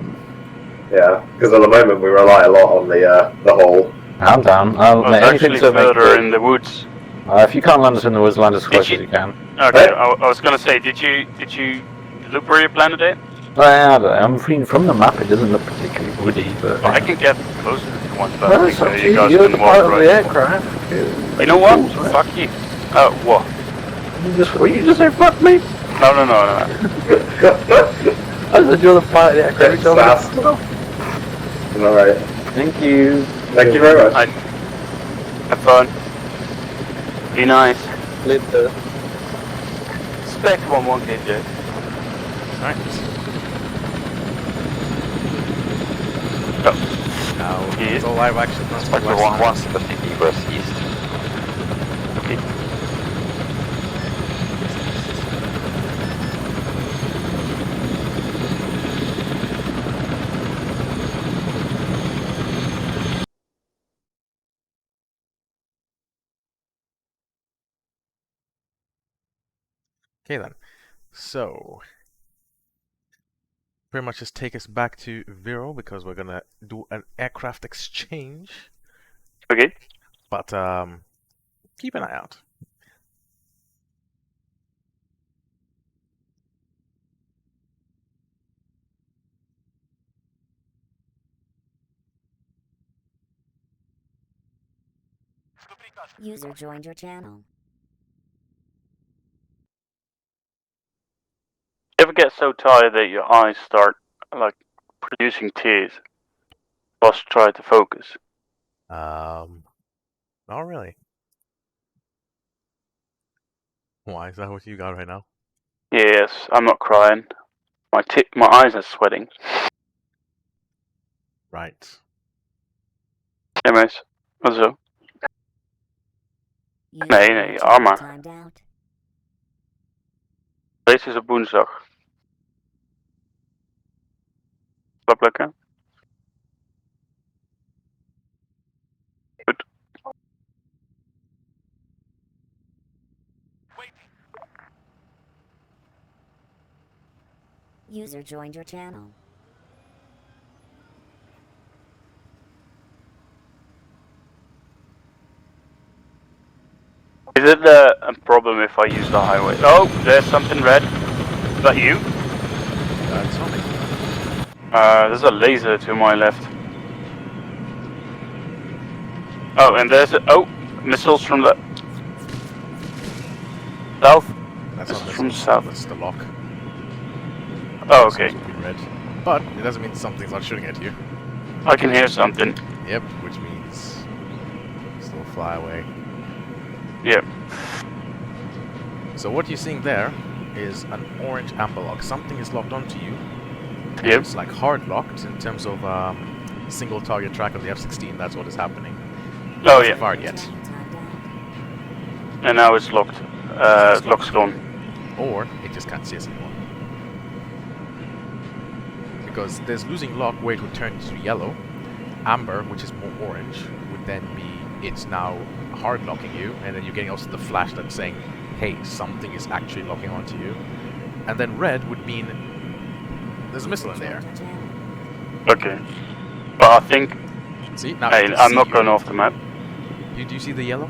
Yeah, because at the moment we rely a lot on the whole. I'm down. Well, Mate, anything actually to make further it. in the woods. If you can't land us in the woods, land as close you- as you can. Okay, I was gonna say, did you look where you planted it? I don't know. I'm from the map. It doesn't look particularly woody, but I can get closer if you want, but well, I it's think up to you you. guys You're can the walk part of the right. aircraft. You know what? Rules, right? Fuck you. What? You just say fuck me? No. I said you're the part of the aircraft. It's fast. Alright. Thank you. Thank you very much. Have fun. Be nice. Later. Spec 1-1 KJ. Alright. Oh. Now, Yeah. it's all live action. Not Spectre live 1-1, action. lifting egress east. Okay. Okay then. So, pretty much just take us back to Vero because we're gonna do an aircraft exchange. Okay. But keep an eye out. User joined your channel. You ever get so tired that your eyes start like producing tears? Just try to focus. Not really. Why is that what you got right now? Yes, I'm not crying. My eyes are sweating. Right. Anyways, also. Nee, ARMA. Timed out. Deze is op woensdag. Dat lukken? Goed. User joined your channel. Is it a problem if I use the highway? Oh, there's something red. Is that you? That's not me. There's a laser to my left. Oh, and there's missiles from the south. That's not This is from missiles, south. That's the lock. Oh, okay. Missiles would be red. But it doesn't mean something's not shooting at you. I can hear something. Yep, which means still fly away. Yep. So what you're seeing there is an orange amber lock. Something is locked onto you. Yep. It's like hard locked in terms of single target track on the F-16. That's what is happening. Oh, It hasn't yeah. fired yet. Channel timed out. And now it's locked. Lock's gone. Or it just can't see us anymore. Because there's losing lock where it would turn to yellow. Amber, which is more orange, would then be it's now hard locking you, and then you're getting also the flash that's saying, hey, something is actually locking onto you. And then red would mean there's a missile in there. Joined your channel. Okay. But I think See? Now hey, you can I'm see not you. going off the map. Do you see the yellow?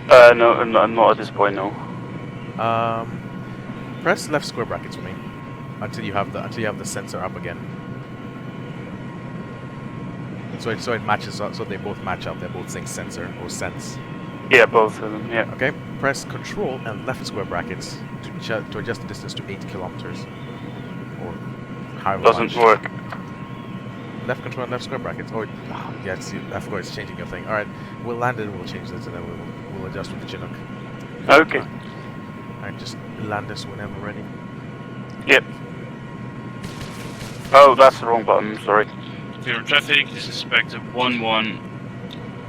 No, not at this point, no. Press left square brackets for me until you have the sensor up again. So it matches up. So they both match up. They're both saying sensor or sense. Yeah, both of them, yeah. Okay. Press Control and left square brackets to adjust the distance to 8 kilometers, or however Doesn't much. work. Left control and left square brackets. Oh, yeah. I forgot it's changing your thing. All right. We'll land it. We'll change this, and then we'll adjust with the Chinook. Okay. Alright, just land this whenever ready. Yep. Oh, that's the wrong button, sorry. Zero traffic, this is Spectre 1-1,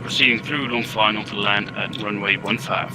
proceeding through long final to land at runway 15.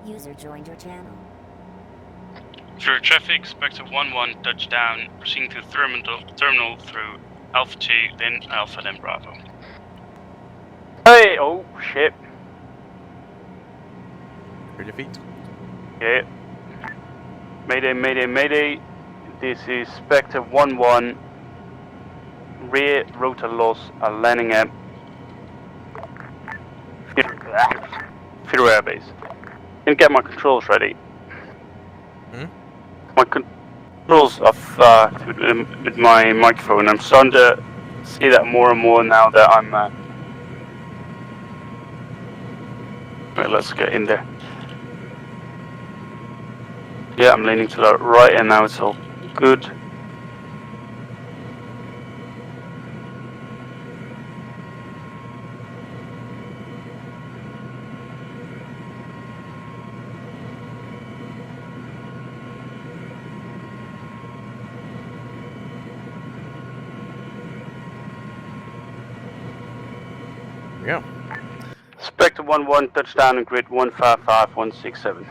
User joined your channel. Zero traffic, Spectre 1-1, touchdown, proceeding to terminal through Alpha 2, then Alpha, then Bravo. Hey, oh shit. Heard your feet. Yeah. Mayday, mayday, mayday. This is Spectre 1-1. Rear rotor loss, landing at Fiddle Airbase. Didn't get my controls ready. Hmm? My controls are fucked with my microphone. I'm starting to see that more and more now that I'm. Right, let's get in there. Yeah, I'm leaning to the right, and now it's all good. Here we go. Spectre 1-1, touchdown in grid 155167.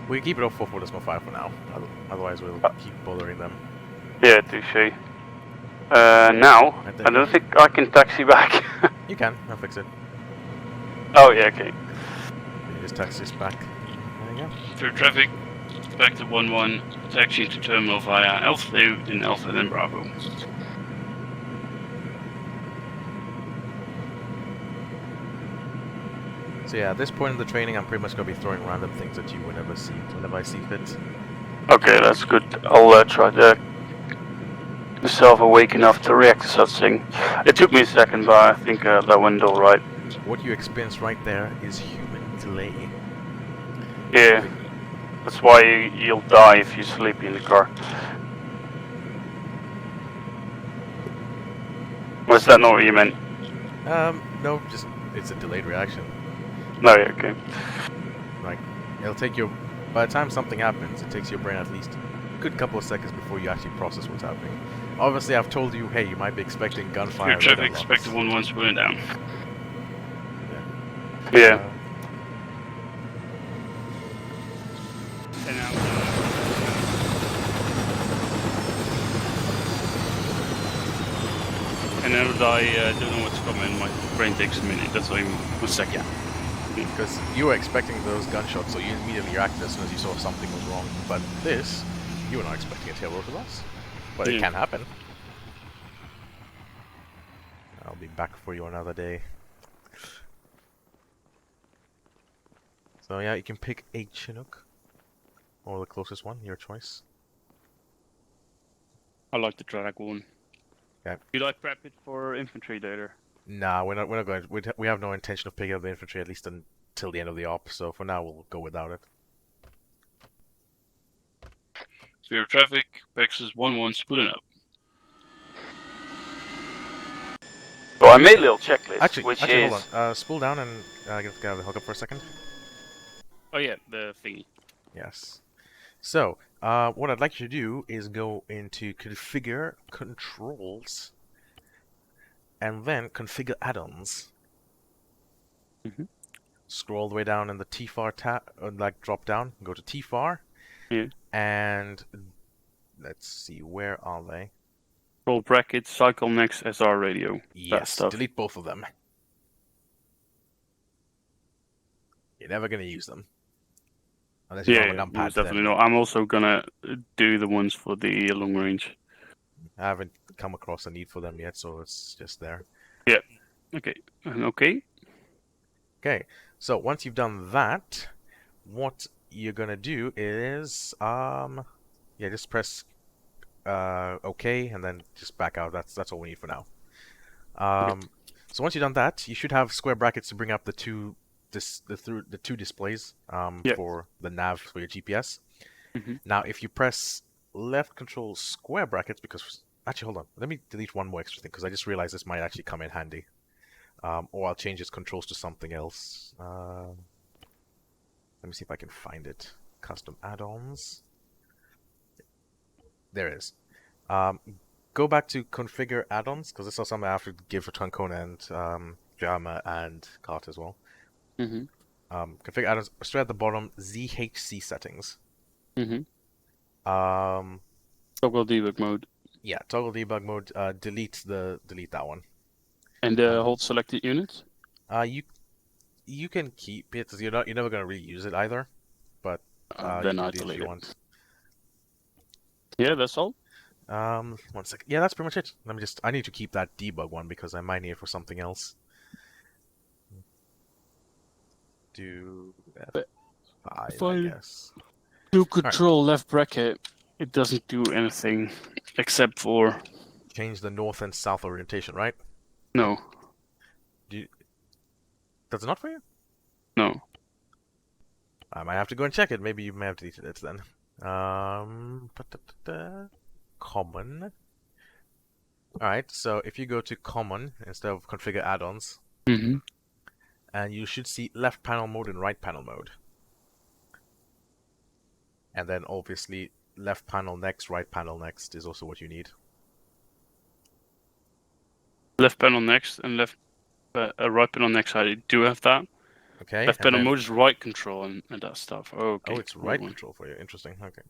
We keep it off for 4.5 for now. Otherwise, we'll keep bothering them. Yeah, touche. Now, I don't think I can taxi back. You can. I'll fix it. Oh, yeah, okay. You just taxi us back. There you go. Zero traffic, Spectre 1-1, taxiing to terminal via Alpha 2, then Alpha, then Bravo. So yeah, at this point in the training, I'm pretty much gonna be throwing random things at you whenever I see fit. Okay, that's good. I'll try to make myself awake enough to react to such thing. It took me a second, but I think that went all right. What you experience right there is human delay. Yeah, that's why you'll die if you sleep in the car. Was that not what you meant? No, just it's a delayed reaction. No, yeah, okay. Like, it'll take you. By the time something happens, it takes your brain at least a good couple of seconds before you actually process what's happening. Obviously, I've told you, hey, you might be expecting gunfire. Your traffic expected 1-1 pulling down. Yeah. And now, and now that I don't know what's coming, my brain takes a minute. That's why I'm 1 second. Because you were expecting those gunshots, so you immediately reacted as soon as you saw something was wrong. But this, you were not expecting a tail rotor loss. But it can happen. I'll be back for you another day. So yeah, you can pick a Chinook. Or the closest one, your choice. I like the track one. Okay. Should I prep it for infantry later? Nah, we're not going. We have no intention of picking up the infantry at least until the end of the op. So for now, we'll go without it. So your traffic, Pex's 1-1 splitting up. So I made a little checklist, Actually, which hold is... on. Spool down and get out of the hookup for a second. Oh yeah, the thingy. Yes. So, what I'd like you to do is go into Configure Controls, and then Configure Add-ons. Scroll all the way down in the TFAR tab, like drop down, go to TFAR, and let's see, where are they? Roll brackets, cycle next, SR radio. Yes, delete both of them. You're never going to use them. Unless you have a numpad. Definitely not. I'm also gonna do the ones for the long range. I haven't come across a need for them yet, so it's just there. Yeah. Okay. Okay. Okay. So once you've done that, what you're gonna do is just press OK and then just back out. That's all we need for now. So once you've done that, you should have square brackets to bring up the two displays for the nav for your GPS. Now, if you press left control square brackets, because actually, hold on, let me delete one more extra thing because I just realized this might actually come in handy. Or I'll change its controls to something else. Let me see if I can find it. Custom add-ons. There it is. Go back to configure add-ons because this is something I have to give for Trancona and ARMA and Cart as well. Configure add-ons straight at the bottom. ZHC settings. Toggle debug mode. Yeah, toggle debug mode. Delete that one. And hold selected units. You can keep it. You're never gonna really use it either. But then I delete it. Yeah, that's all. 1 second. Yeah, that's pretty much it. I need to keep that debug one because I might need it for something else. Do F5, I guess. Do control left bracket. It doesn't do anything except for change the north and south orientation, right? No. Does it not for you? No. I might have to go and check it. Maybe you may have deleted it then. Common. Alright, so if you go to common instead of configure add-ons, and you should see left panel mode and right panel mode. And then obviously left panel next, right panel next is also what you need. Left panel next and right panel next. I do have that. Okay. Left panel mode is right control and that stuff. Okay. Oh, it's right control for you. Interesting. Okay.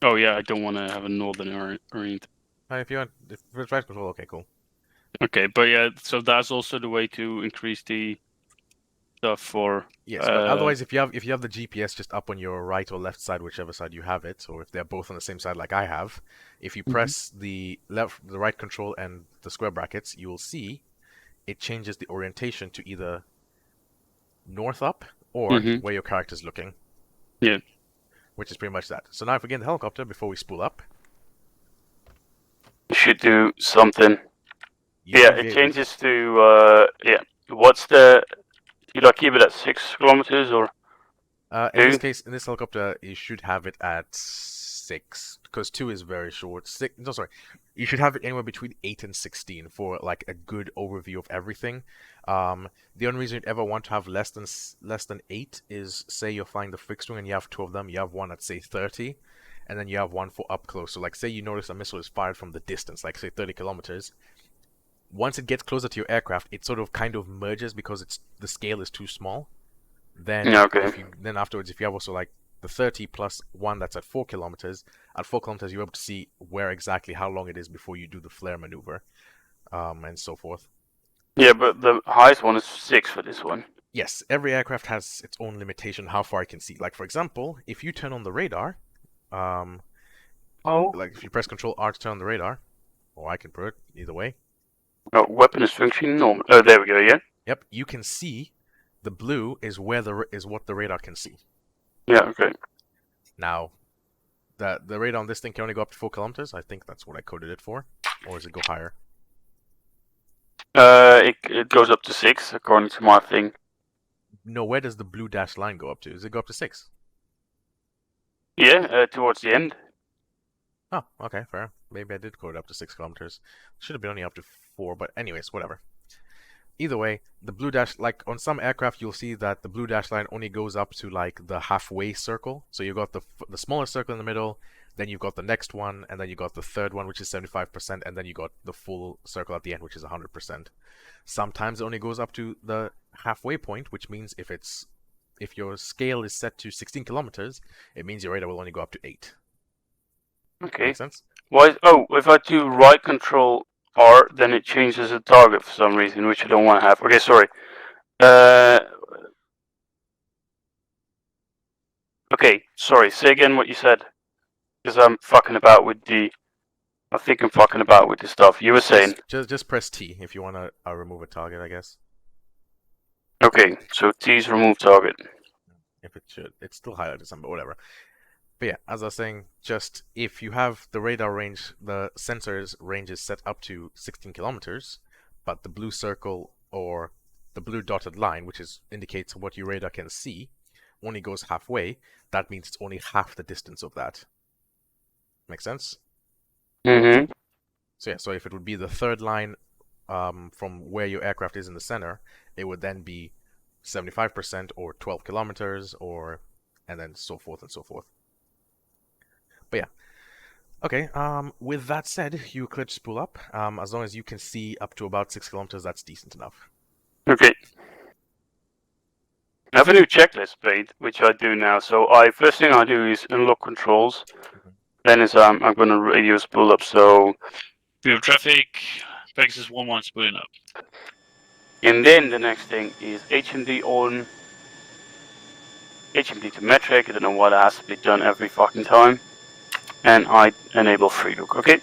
Oh yeah, I don't want to have a northern orient. If it's right control, okay, cool. Okay, but yeah, so that's also the way to increase the stuff for. Yes, but otherwise, if you have the GPS just up on your right or left side, whichever side you have it, or if they're both on the same side like I have, if you press the right control and the square brackets, you will see it changes the orientation to either north up, or Mhm. where your character's looking. Yeah. Which is pretty much that. So now if we get in the helicopter, before we spool up, You should do something. you Yeah, should be it able changes to yeah. What's the? You like keep it at 6 kilometers or? in this Two? case, in this helicopter, you should have it at 6, because 2 is very short. 6, no, sorry. You should have it anywhere between 8 and 16 for like a good overview of everything. The only reason you'd ever want to have less than 8 is, say you're flying the fixed wing and you have 2 of them. You have one at say 30, and then you have one for up close. So like say you notice a missile is fired from the distance, like say 30 kilometers. Once it gets closer to your aircraft, it sort of kind of merges because the scale is too small. Then Yeah, okay. then afterwards, if you have also like the 30 plus one that's at 4 kilometers, at 4 kilometers you're able to see where exactly how long it is before you do the flare maneuver, and so forth. Yeah, but the highest one is 6 for this one. Yes, every aircraft has its own limitation how far it can see. Like for example, if you turn on the radar, like if you press Control R to turn on the radar, or I can put it either way. Oh, weapon is functioning normal. Oh, there we go. Yeah. Yep, you can see the blue is where is what the radar can see. Yeah. Okay. Now, the radar on this thing can only go up to 4 kilometers. I think that's what I coded it for. Or does it go higher? It goes up to 6 according to my thing. No, where does the blue dashed line go up to? Does it go up to 6? Yeah, towards the end. Oh, okay, fair. Maybe I did code it up to 6 kilometers. Should have been only up to 4, but anyways, whatever. Either way, the blue dash, like on some aircraft, you'll see that the blue dash line only goes up to like the halfway circle. So you've got the smaller circle in the middle, then you've got the next one, and then you got the third one, which is 75%, and then you got the full circle at the end, which is 100%. Sometimes it only goes up to the halfway point, which means if your scale is set to 16 kilometers, it means your radar will only go up to 8. Okay. Make sense? Why? Oh, if I do right Control R, then it changes the target for some reason, which I don't want to have. Okay, sorry. Okay, sorry. Say again what you said, because I'm fucking about with the. I think I'm fucking about with the stuff you were saying. Just press T if you want to remove a target, I guess. Okay, so T's remove target. If it should, it's still highlighted some, but whatever. But yeah, as I was saying, just if you have the radar range, the sensor's range is set up to 16 kilometers, but the blue circle or the blue dotted line, which indicates what your radar can see, only goes halfway, that means it's only half the distance of that. Make sense? Mm-hmm. So yeah, so if it would be the third line from where your aircraft is in the center, it would then be 75% or 12 kilometers, and then so forth and so forth. But yeah. Okay, with that said, you could spool up. As long as you can see up to about 6 kilometers, that's decent enough. Okay. I have a new checklist made, which I do now. So first thing I do is unlock controls. Then is I'm going to radio spool up. So We have traffic. Pegasus 1-1 spooling up. and then the next thing is HMD on. HMD to metric. I don't know why that has to be done every fucking time. And I enable free look. Okay.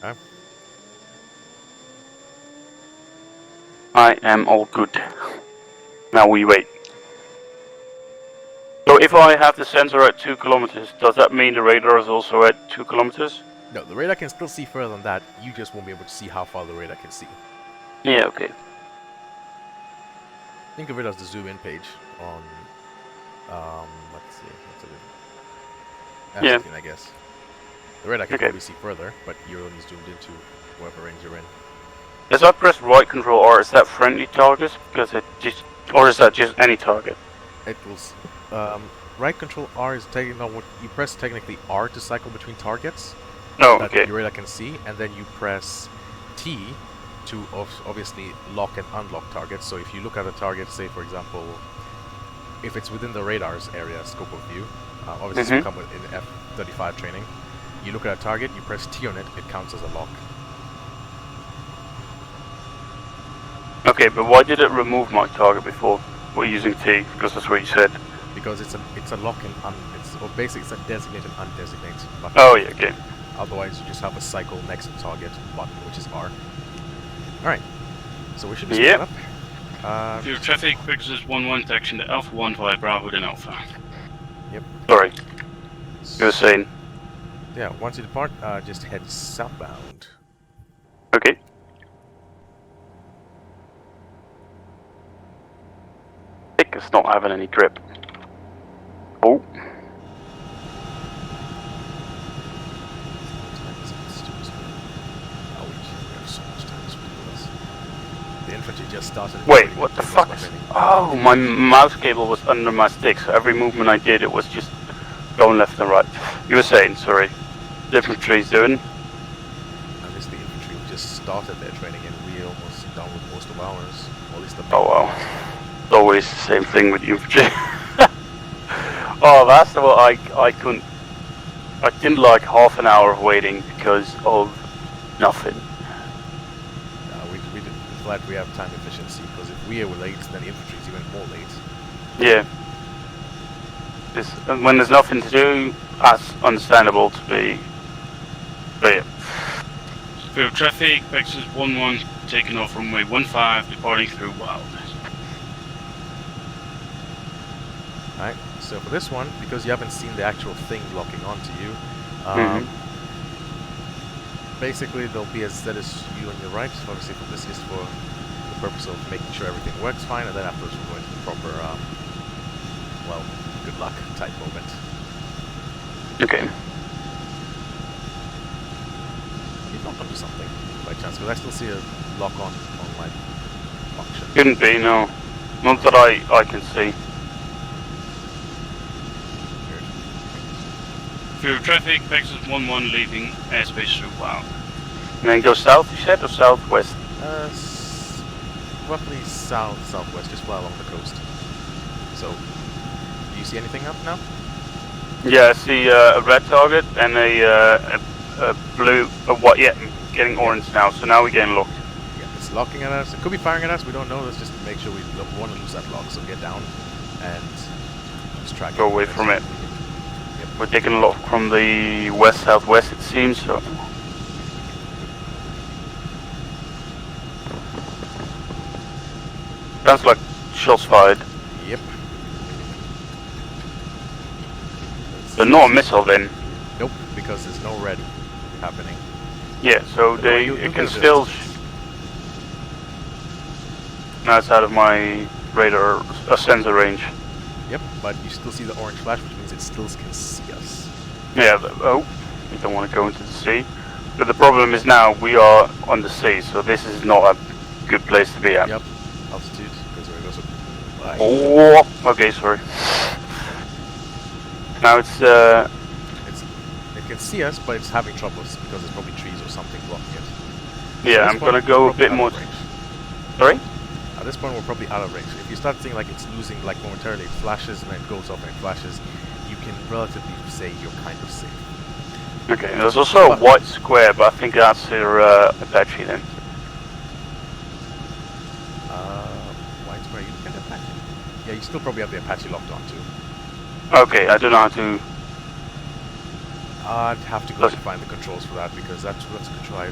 Okay. I am all good. Now we wait. So if I have the sensor at 2 kilometers, does that mean the radar is also at 2 kilometers? No, the radar can still see further than that. You just won't be able to see how far the radar can see. Yeah, okay. Think of it as the zoom in page on, let's see, what's it? Yeah. F16, I guess. The radar can Okay. probably see further, but you're only zoomed into whatever range you're in. As I press right Control R, is that friendly targets? Because it just, or is that just any target? It will, right Control R is taking on what you press technically R to cycle between targets Oh, that okay. your radar can see, and then you press T to obviously lock and unlock targets. So if you look at a target, say for example, if it's within the radar's area scope of view, obviously this will come in F-35 training. You look at a target, you press T on it, it counts as a lock. Okay, but why did it remove my target before we're using T? Because that's what you said. Because it's a lock and basically it's a designated and undesignated button. Oh, yeah, okay. Otherwise, you just have a cycle next to target button, which is R. Alright, so we should be Yep. up. Field traffic, Pegasus 1-1, taxiing to Alpha 1-5 Bravo, then Alpha. Sorry, you were saying. Yeah, once you depart, just head southbound. Okay. It's not having any grip. Oh. The infantry just started. Wait, what the fuck? Oh, my mouse cable was under my stick, so every movement I did, it was just going left and right. You were saying, sorry. The infantry's doing? At least the infantry just started their training and we almost done with most of ours. Or at least the Oh wow. It's always the same thing with the infantry. Oh, that's the one I couldn't. I didn't like half an hour of waiting because of nothing. We're glad we have time efficiency, because if we were late, then the infantry is even more late. Yeah. And when there's nothing to do, that's understandable to be. But yeah. Field traffic, Pegasus 1-1, taking off runway 15, departing through Wild. Alright, so for this one, because you haven't seen the actual thing locking onto you, basically there'll be a ZSU on your right. Obviously, for this is for the purpose of making sure everything works fine, and then afterwards we'll go into the proper, well, good luck type moment. Okay. You lock onto something by chance, because I still see a lock on my function. Couldn't be, no. Not that I can see. Field traffic, Pegasus 1-1, leaving airspace through Wild. And then go south, you said, or southwest? Roughly southwest, just fly along the coast. So, do you see anything up now? Yeah, I see a red target and a blue, what? Yeah, getting orange now. So now we're getting locked. Yeah, it's locking at us. It could be firing at us. We don't know. Let's just make sure we don't want to lose that lock. So get down and just track. Go away from it. Yep. We're taking a lock from the west-southwest, it seems. So. Sounds like shots fired. Yep. But not a missile then. Nope, because there's no red happening. Yeah, so it can still. Now it's out of my radar sensor range. Yep, but you still see the orange flash, which means it still can see us. Yeah. We don't want to go into the sea. But the problem is now we are on the sea, so this is not a good place to be at. Yep. Altitude, because we're also. Oh, okay, sorry. Now it can see us, but it's having troubles because there's probably trees or something blocking it. Yeah, I'm gonna go a bit more. Sorry? At this point, we're probably out of range. If you start seeing like it's losing, like momentarily, it flashes and then it goes off and it flashes, you can relatively say you're kind of safe. Okay, there's also a white square, but I think that's your Apache then. White square, you can Apache. Yeah, you still probably have the Apache locked on too. Okay, I don't know how to. I'd have to go to find the controls for that because that's a control I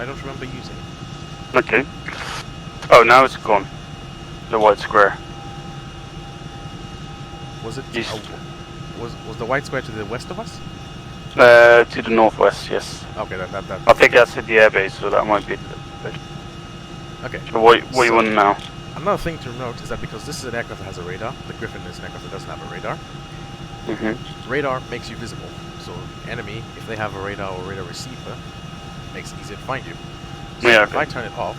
don't remember using. Okay. Oh, now it's gone. The white square. Was it? East. Was the white square to the west of us? To the northwest, yes. Okay, that. I think that's at the airbase, so that might be. Okay. So what do you want now? Another thing to note is that because this is an aircraft that has a radar, the Griffin is an aircraft that doesn't have a radar. Radar makes you visible. So enemy, if they have a radar or radar receiver, makes it easier to find you. So Yeah, if I turn it off,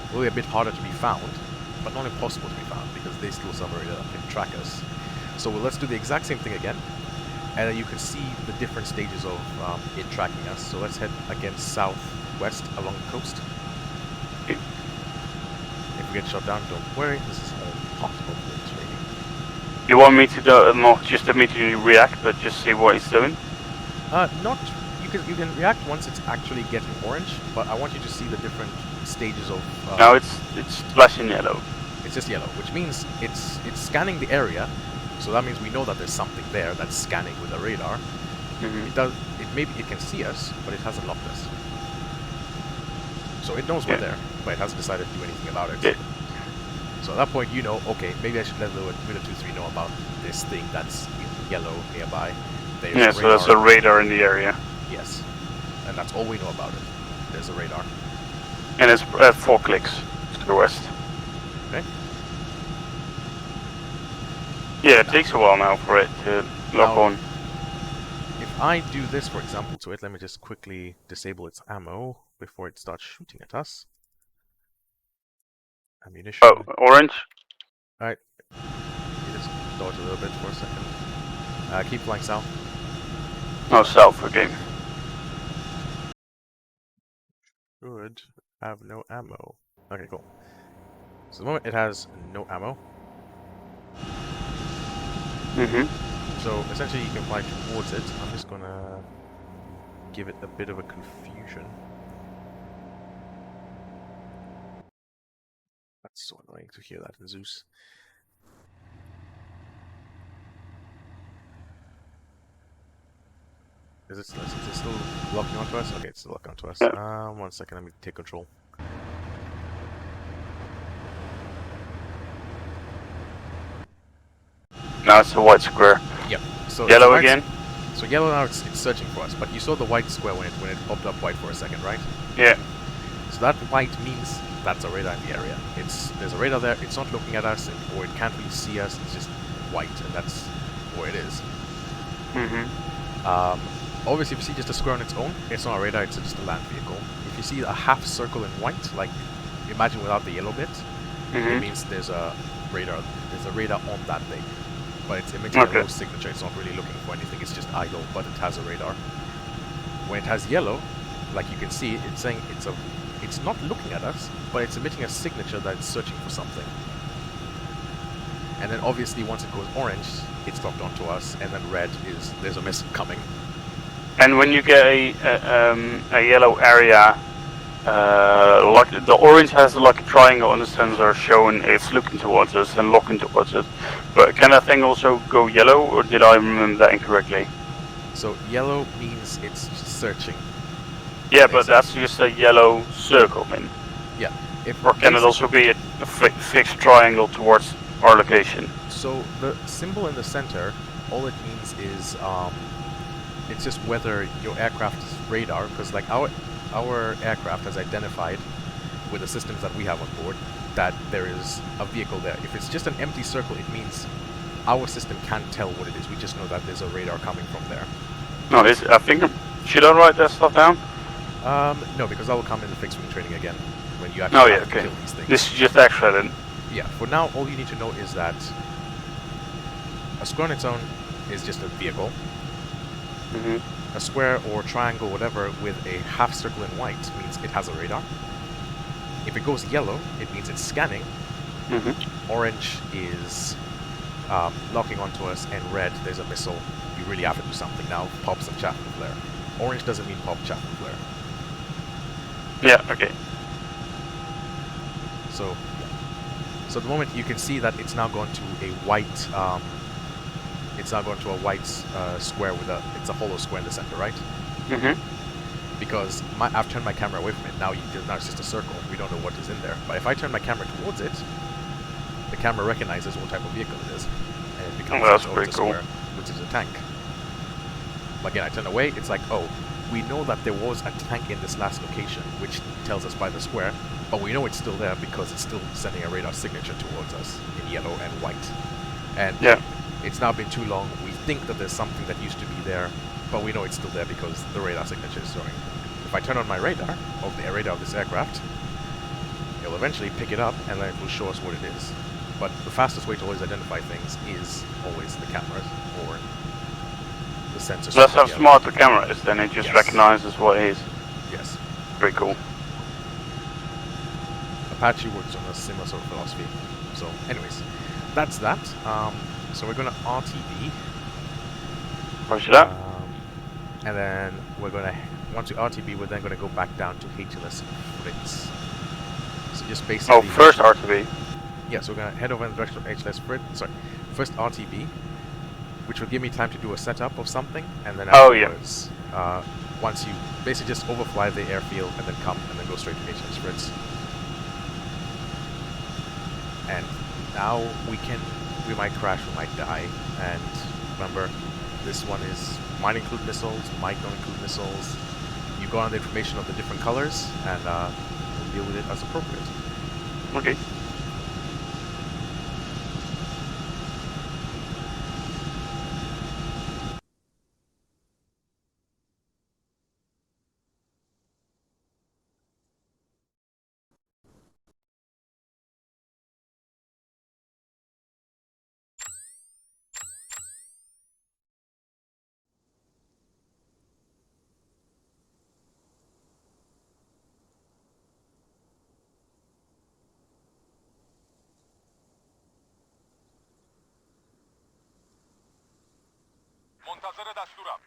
it will be a bit harder to be found, but not impossible to be found because they still have a radar that can track us. So let's do the exact same thing again, and then you can see the different stages of it tracking us. So let's head again southwest along the coast. If we get shot down, don't worry, this is all possible for the training. You want me to do, not just immediately react, but just see what he's doing? You can react once it's actually getting orange, but I want you to see the different stages of. Now it's flashing yellow. It's just yellow, which means it's scanning the area. So that means we know that there's something there that's scanning with the radar. Maybe it can see us, but it hasn't locked us. So it knows we're there, but it hasn't decided to do anything about it. So at that point, you know, okay, maybe I should let the Window 2-3 know about this thing that's in yellow nearby. There's Yeah, a so that's a radar in the area. Yes, and that's all we know about it. There's a radar. And it's at 4 clicks to the west. Okay. Yeah, it takes a while now for it to lock on. If I do this, for example, to it, let me just quickly disable its ammo before it starts shooting at us. Ammunition. Oh, orange? Alright. You just dodge a little bit for a second. Keep flying south. Oh, south, okay. Should have no ammo. Okay, cool. So the moment it has no ammo. So essentially you can fly towards it. I'm just gonna give it a bit of a confusion. That's so annoying to hear that in Zeus. Is it still locking onto us? Okay, it's still locking onto us. Yeah. 1 second, let me take control. Now it's a white square. Yep. So Yellow again? So yellow now it's searching for us, but you saw the white square when it popped up white for a second, right? Yeah. So that white means that's a radar in the area. There's a radar there, it's not looking at us, or it can't really see us, it's just white, and that's where it is. Obviously, if you see just a square on its own, it's not a radar, it's just a land vehicle. If you see a half circle in white, like imagine without the yellow bit, it means there's a radar. There's a radar on that thing, but it's emitting a low signature. It's not really looking for anything. It's just idle, but it has a radar. When it has yellow, like you can see, it's saying it's not looking at us, but it's emitting a signature that it's searching for something. And then obviously once it goes orange, it's locked onto us, and then red is there's a missile coming. And when you get a yellow area, like the orange has like a triangle on the sensor showing it's looking towards us and locking towards us. But can that thing also go yellow, or did I remember that incorrectly? So yellow means it's searching. Yeah, but that's just a yellow circle, man. Yeah. Or can it also be a fixed triangle towards our location? So the symbol in the center, all it means is it's just whether your aircraft's radar, because like our aircraft has identified with the systems that we have on board that there is a vehicle there. If it's just an empty circle, it means our system can't tell what it is. We just know that there's a radar coming from there. No, I think should I write that stuff down? No, because that will come in the fixed wing training again when you actually have to kill these things. This is just extra then. Yeah. For now, all you need to know is that a square on its own is just a vehicle. A square or triangle, whatever, with a half circle in white means it has a radar. If it goes yellow, it means it's scanning. Orange is locking onto us, and red, there's a missile. You really have to do something now. Pops and chaff and flare. Orange doesn't mean pop, chaff, and flare. Yeah, okay. So the moment you can see that it's now gone to a white square with it's a hollow square in the center, right? Because I've turned my camera away from it. Now it's just a circle. We don't know what is in there. But if I turn my camera towards it, the camera recognizes what type of vehicle it is, and it becomes that's a pretty cool. square, which is a tank. But again, I turn away. It's like, oh, we know that there was a tank in this last location, which tells us by the square. But we know it's still there because it's still sending a radar signature towards us in yellow and white. And it's now been too long. We think that there's something that used to be there, but we know it's still there because the radar signature is showing. If I turn on my radar, of the radar of this aircraft, it'll eventually pick it up and then it will show us what it is. But the fastest way to always identify things is always the cameras or the sensors. That's how smart the camera is, then it just recognizes what it is. Yes. Very cool. Apache works on a similar sort of philosophy. So, anyways, that's that. So we're going to RTB. Roger that. And then we're going to, once we RTB, we're then going to go back down to HLS Fritz. So just basically... Oh, first RTB. Yeah, so we're going to head over in the direction of HLS Fritz. Sorry, first RTB, which will give me time to do a setup of something, and then afterwards, once you basically just overfly the airfield and then come and then go straight to HLS Fritz. And now we might crash, we might die. And remember, this one might include missiles, might not include missiles. You go on the information of the different colors and we'll deal with it as appropriate. Okay. منتظر دستورم.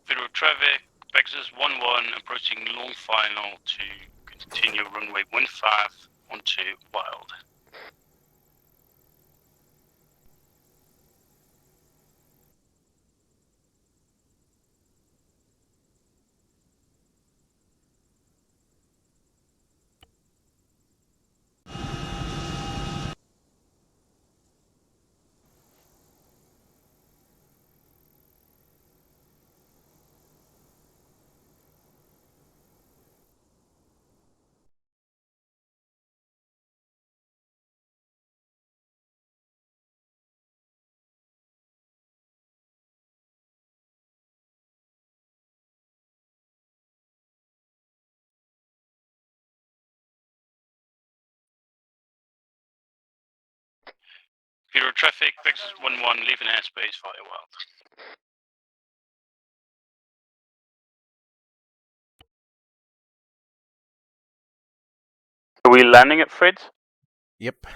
Federal traffic, Texas 11 approaching long final to continue runway 15 onto Wild. Federal traffic, Texas 11 leaving airspace via Wild. Are we landing at Fritz? Yep.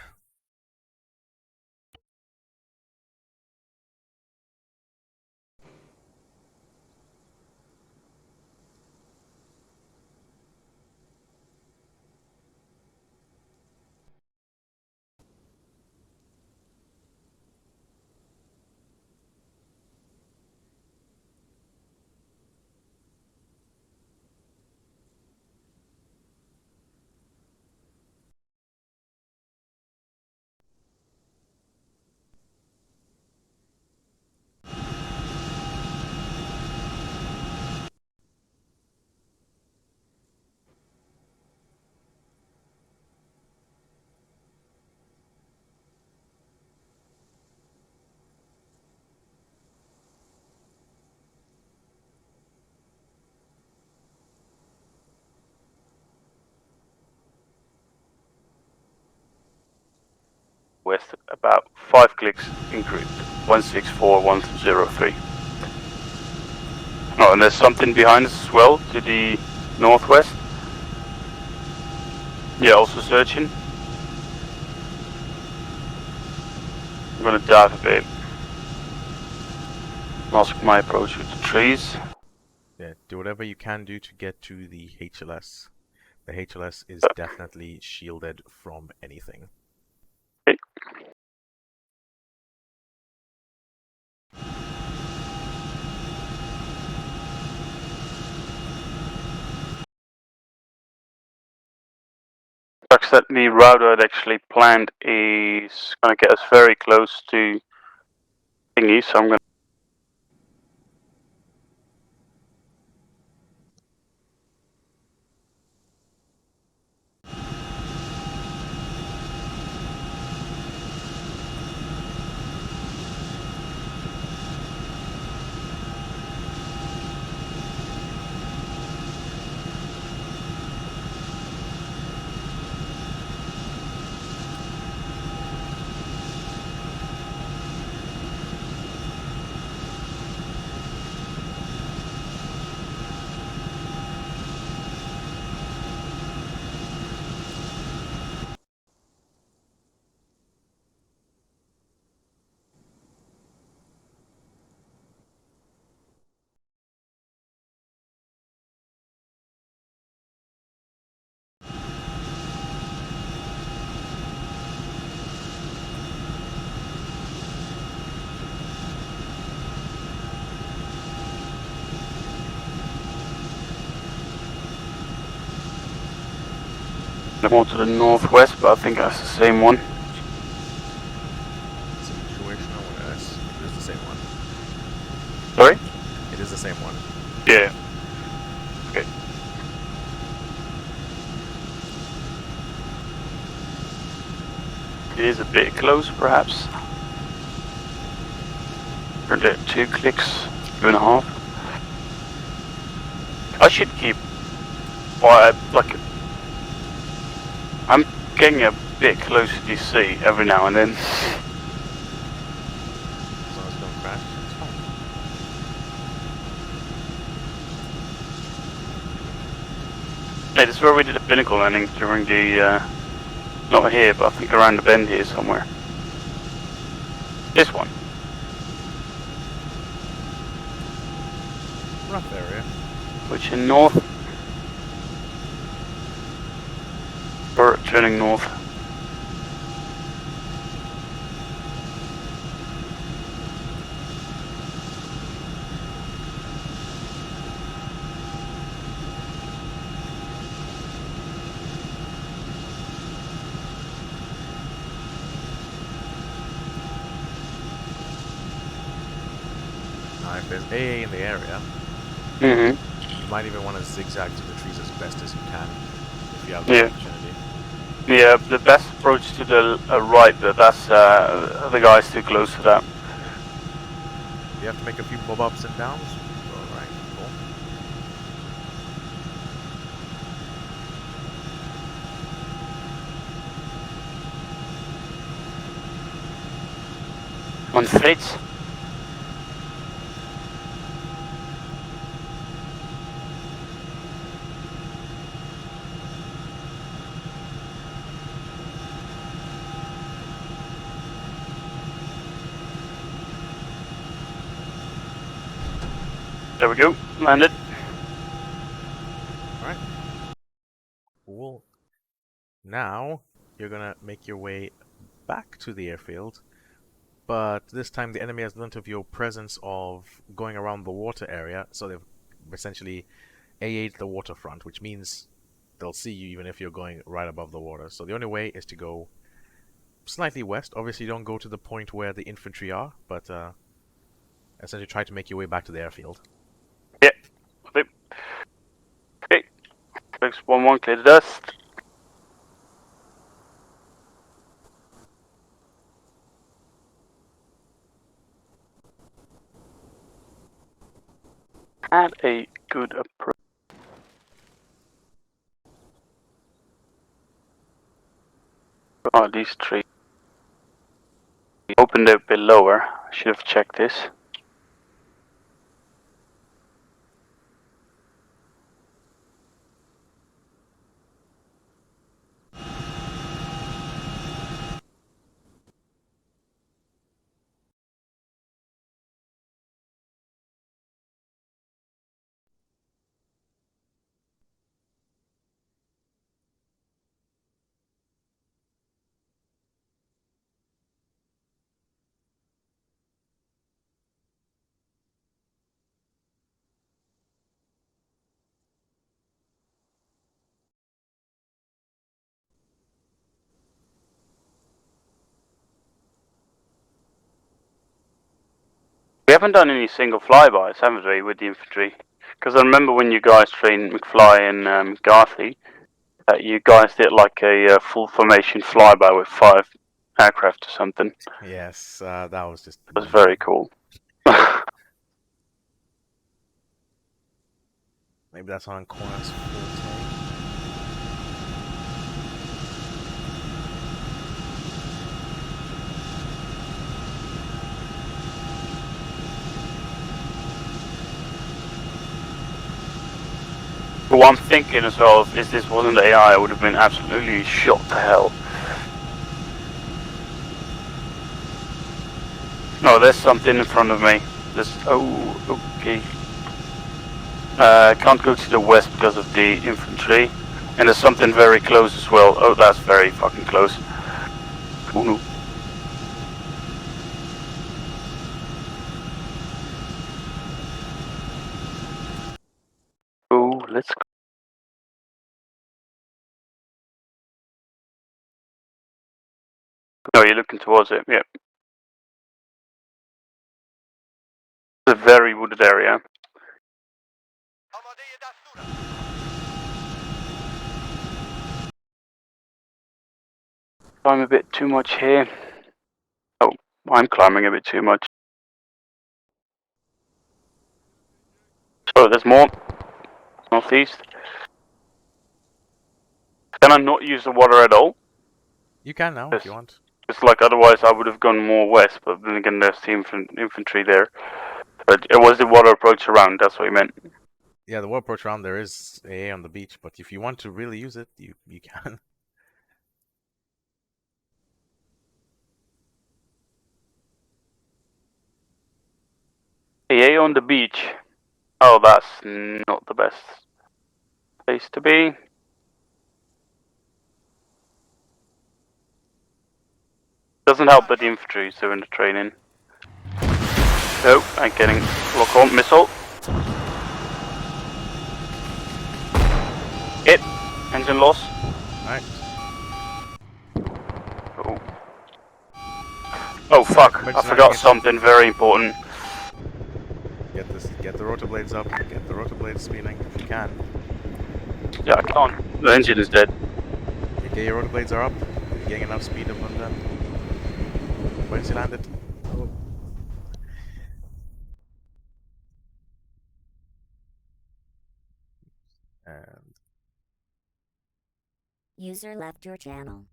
West about 5 clicks in group 164103. Oh, and there's something behind us as well to the northwest. Yeah, also searching. I'm gonna dive a bit. Mask my approach with the trees. Yeah, do whatever you can do to get to the HLS. The HLS is definitely shielded from anything. Okay. Sucks that the route I'd actually planned is gonna get us very close to thingy, so I'm gonna. more to the northwest, but I think that's the same one. Situational awareness. It is the same one. Sorry? It is the same one. Yeah. Okay. It is a bit close, perhaps. Or there, 2 clicks, 2.5. I should keep. Well, I'm getting a bit close to DC every now and then. As long as you don't crash, it's fine. Yeah, this is where we did a pinnacle landing during the. Not here, but I think around the bend here somewhere. This one. Rough area. Which in north? Or turning north? Now, if there's AA in the area, Mm-hmm. you might even want to zigzag through the trees as best as you can if you have the Yeah. opportunity. Yeah, the best approach to the right, but that's the guy's too close to that. You have to make a few bob ups and downs. Alright, cool. On Fritz. There we go, landed. Alright. Cool. Now, you're gonna make your way back to the airfield, but this time the enemy has learnt of your presence of going around the water area, so they've essentially AA'd the waterfront, which means they'll see you even if you're going right above the water. So the only way is to go slightly west. Obviously, don't go to the point where the infantry are, but essentially try to make your way back to the airfield. Yeah. Okay. 611, clear the dust. Had a good approach. Oh, these 3. Opened a bit lower. I should have checked this. We haven't done any single flybys, haven't we, with the infantry? Because I remember when you guys trained McFly and Garthy, that you guys did like a full formation flyby with 5 aircraft or something. Yes, that was just... It was very cool. Maybe that's on Corner's forte. But what I'm thinking as well, if this wasn't AI, I would have been absolutely shot to hell. Oh, there's something in front of me. There's... Oh, okay. Can't go to the west because of the infantry. And there's something very close as well. Oh, that's very fucking close. Oh no. Oh, let's go. No, you're looking towards it. Yeah. It's a very wooded area. Climb a bit too much here. Oh, I'm climbing a bit too much. Oh, there's more. Northeast. Can I not use the water at all? You can now if you want. It's like otherwise I would have gone more west, but then again there's the infantry there. But it was the water approach around, that's what he meant. Yeah, the water approach around there is AA on the beach, but if you want to really use it, you can. AA on the beach. Oh, that's not the best place to be. Doesn't help that the infantry is doing the training. No, I'm getting lock on missile. Hit. Engine loss. Alright. Oh. Oh fuck, I forgot something very important. Get the rotor blades up, get the rotor blades spinning if you can. Yeah, I can't. The engine is dead. Okay, your rotor blades are up. You're getting enough speed up on them. Where's he landed? Oh. And User left your channel.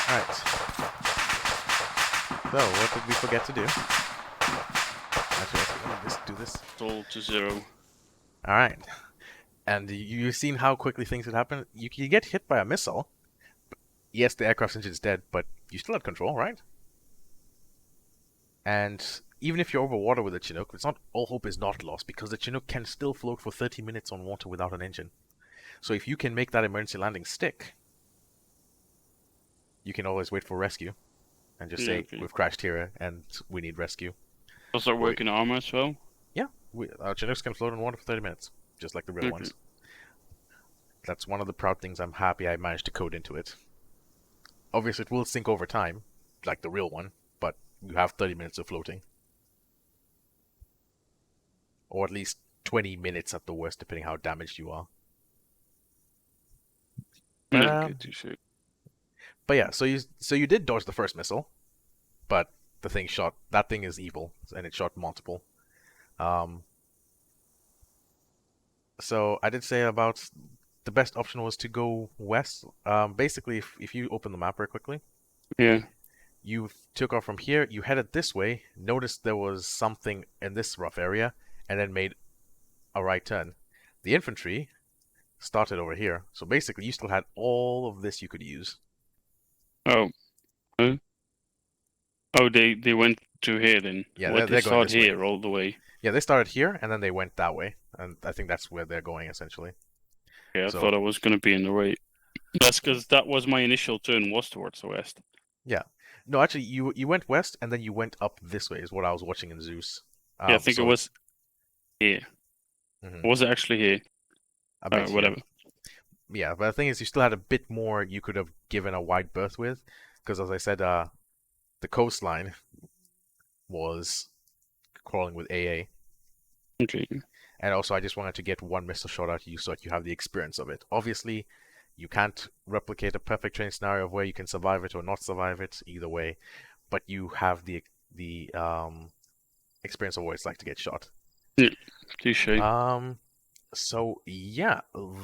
alright. So, what did we forget to do? Actually, let me just do this. All to 0. Alright. And you've seen how quickly things could happen. You get hit by a missile. Yes, the aircraft engine is dead, but you still have control, right? And even if you're over water with a Chinook, it's not all hope is not lost, because the Chinook can still float for 30 minutes on water without an engine. So if you can make that emergency landing stick, you can always wait for rescue and just say, okay. we've crashed here and we need rescue. Does that work in ARMA as well? Yeah, our Chinooks can float on water for 30 minutes, just like the real ones. That's one of the proud things I'm happy I managed to code into it. Obviously, it will sink over time, like the real one, but you have 30 minutes of floating. Or at least 20 minutes at the worst, depending how damaged you are. But, but yeah, so you did dodge the first missile, but the thing shot. That thing is evil, and it shot multiple. So I did say about the best option was to go west. Basically, if you open the map very quickly, yeah, you took off from here. You headed this way. Noticed there was something in this rough area, and then made a right turn. The infantry started over here, so basically you still had all of this you could use. Oh. Oh, they went to here then. Yeah, what, they're they going start this way. here all the way. Yeah, they started here and then they went that way, and I think that's where they're going essentially. Yeah, I thought I was gonna be in the right. That's because that was my initial turn, was towards the west. Yeah, no, actually, you went west and then you went up this way is what I was watching in Zeus. Yeah, I think it was here. Was it actually here? I bet whatever. Yeah, but the thing is, you still had a bit more you could have given a wide berth with, because as I said, the coastline was crawling with AA. Okay. And also, I just wanted to get one missile shot at you so that you have the experience of it. Obviously, you can't replicate a perfect training scenario of where you can survive it or not survive it, either way, but you have the experience of what it's like to get shot. Yeah, cliche. So yeah,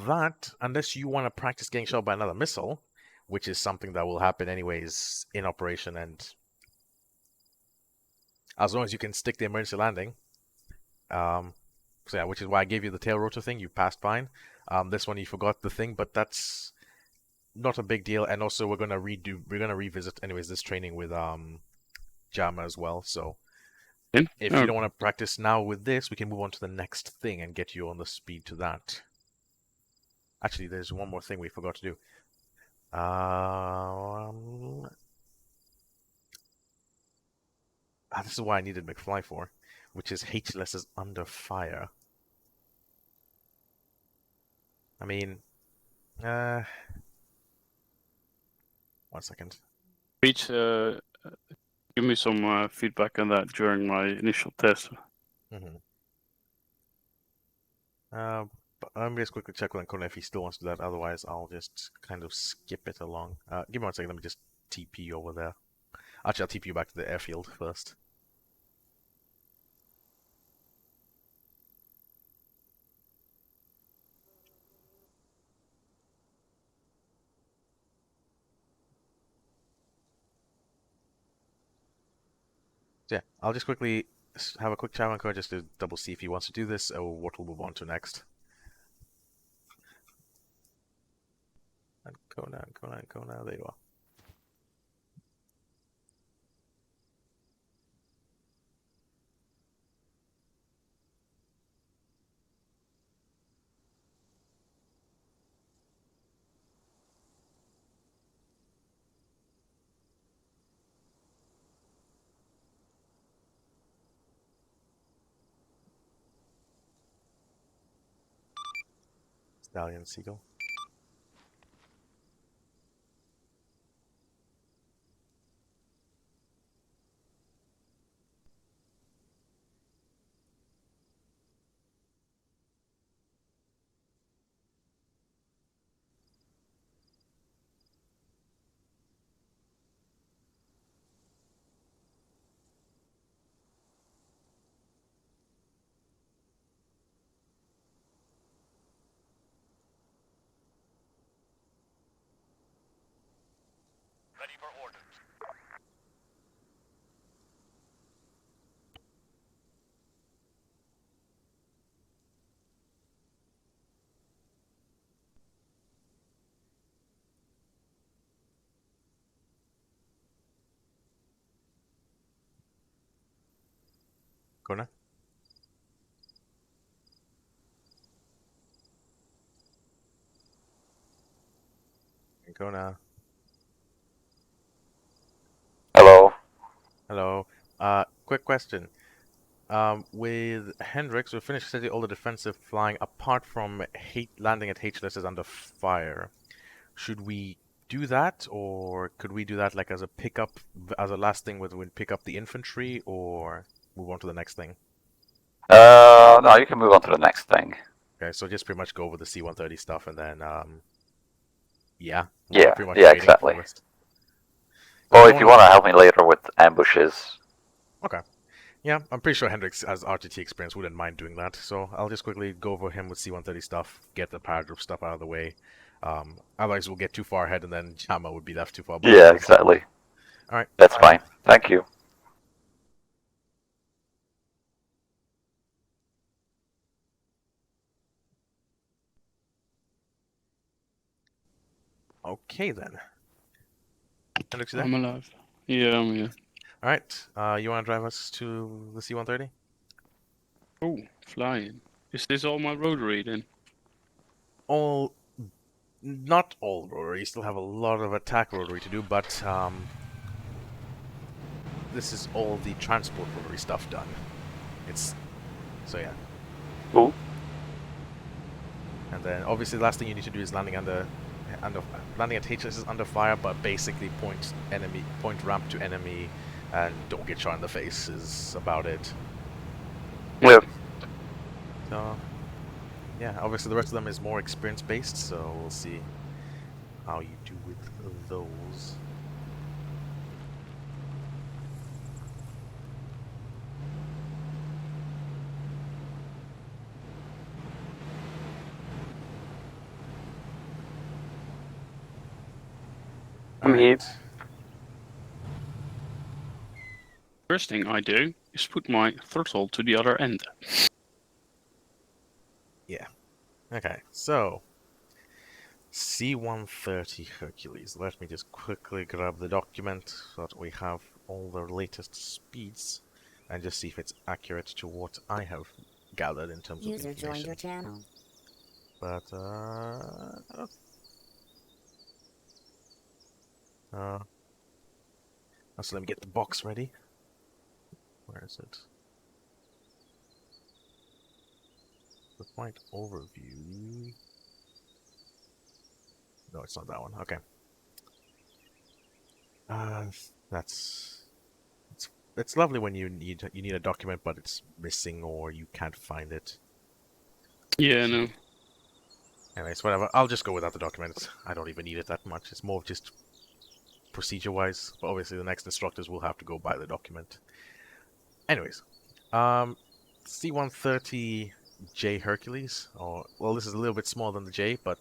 that, unless you want to practice getting shot by another missile, which is something that will happen anyways in operation, and as long as you can stick the emergency landing, so yeah, which is why I gave you the tail rotor thing. You passed fine. This one you forgot the thing, but that's not a big deal. And also we're gonna revisit anyways this training with JAMA as well. So if you don't want to practice now with this, we can move on to the next thing and get you on the speed to that. Actually, there's one more thing we forgot to do. This is why I needed McFly for, which is HLS is under fire. I mean, 1 second. Reach, give me some feedback on that during my initial test. Mm-hmm. But I'm just quickly check with Ancona if he still wants to do that. Otherwise, I'll just kind of skip it along. Give me 1 second. Let me just TP over there. Actually, I'll TP you back to the airfield first. So yeah, I'll just quickly have a quick chat with Ancona just to double see if he wants to do this or what we'll move on to next. Ancona, there you are. Stallion Seagull. Ready for orders. Ancona? Ancona. Hello. Hello. Quick question. With Hendrix, we finished setting all the defensive flying apart from landing at HLS is under fire. Should we do that, or could we do that like as a pickup, as a last thing when we pick up the infantry, or move on to the next thing? No, you can move on to the next thing. Okay, so just pretty much go over the C130 stuff and then, yeah. Yeah, pretty much yeah, waiting exactly. for the rest. Or if you want to help me later with ambushes. Okay. Yeah, I'm pretty sure Hendrix has RTT experience, wouldn't mind doing that. So I'll just quickly go over him with C130 stuff, get the paragraph stuff out of the way. Otherwise we'll get too far ahead and then Jama would be left too far behind. Yeah, exactly. Alright. That's fine. Thank you. Okay then. Hendrix, you there? I'm alive. Yeah, I'm here. Alright, you want to drive us to the C130? Oh, flying. Is this all my rotary then? Not all rotary, you still have a lot of attack rotary to do, but this is all the transport rotary stuff done. So yeah. Cool. And then obviously the last thing you need to do is landing landing at HLS is under fire, but basically point ramp to enemy and don't get shot in the face is about it. Yeah. So yeah, obviously the rest of them is more experience based, so we'll see how you do with those. I'm here. Alright. First thing I do is put my throttle to the other end. Yeah. Okay, so C130 Hercules. Let me just quickly grab the document so that we have all the latest speeds and just see if it's accurate to what I have gathered in terms of User joined information. your channel. but so let me get the box ready. Where is it? The flight overview. No, it's not that one. Okay. That's it's lovely when you need a document, but it's missing or you can't find it. Yeah, no. Anyways, whatever. I'll just go without the document. I don't even need it that much. It's more of just procedure-wise. But obviously, the next instructors will have to go by the document. Anyways, C130 J Hercules, or well, this is a little bit smaller than the J, but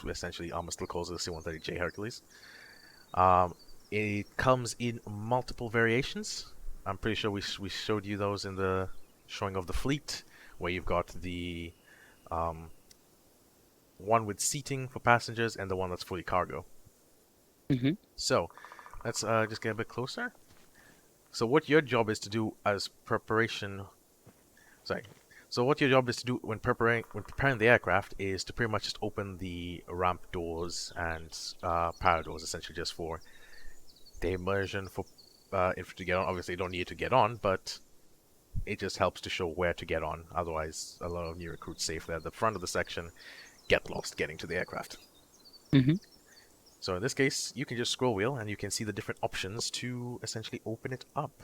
essentially, ARMA still calls it the C130 J Hercules. It comes in multiple variations. I'm pretty sure we showed you those in the showing of the fleet, where you've got the one with seating for passengers and the one that's fully cargo. Mm-hmm. So, let's just get a bit closer. So what your job is to do as preparation... Sorry. So what your job is to do when preparing the aircraft is to pretty much just open the ramp doors and power doors, essentially just for the immersion for if to get on. Obviously, you don't need to get on, but it just helps to show where to get on. Otherwise, a lot of new recruits safely at the front of the section get lost getting to the aircraft. Mm-hmm. So in this case, you can just scroll wheel and you can see the different options to essentially open it up.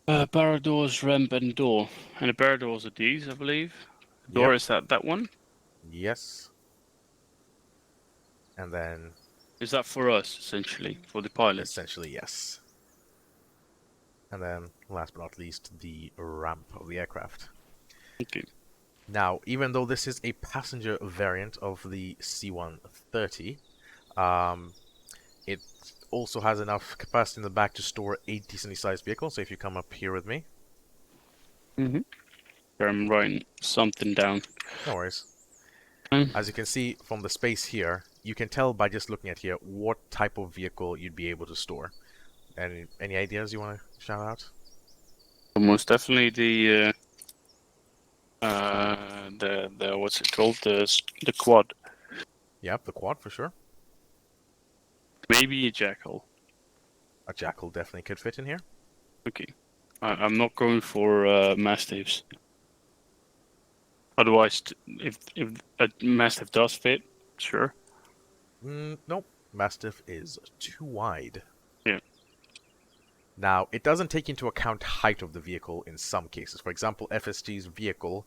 Barrow doors, ramp, and door. And the barrow doors are these, I believe. The door is that one. Yes. And then Is that for us, essentially, for the pilots? essentially yes. And then last but not least, the ramp of the aircraft. Okay. Now, even though this is a passenger variant of the C130, it also has enough capacity in the back to store a decently sized vehicle. So if you come up here with me. Mm-hmm. I'm writing something down. No worries. As you can see from the space here, you can tell by just looking at here what type of vehicle you'd be able to store. Any ideas you want to shout out? Most definitely the what's it called? The quad. Yep, the quad for sure. Maybe a jackal. A jackal definitely could fit in here. Okay. I'm not going for mastiffs. Otherwise, if a mastiff does fit, sure. Nope. Mastiff is too wide. Yeah. Now, it doesn't take into account height of the vehicle in some cases. For example, FSG's vehicle,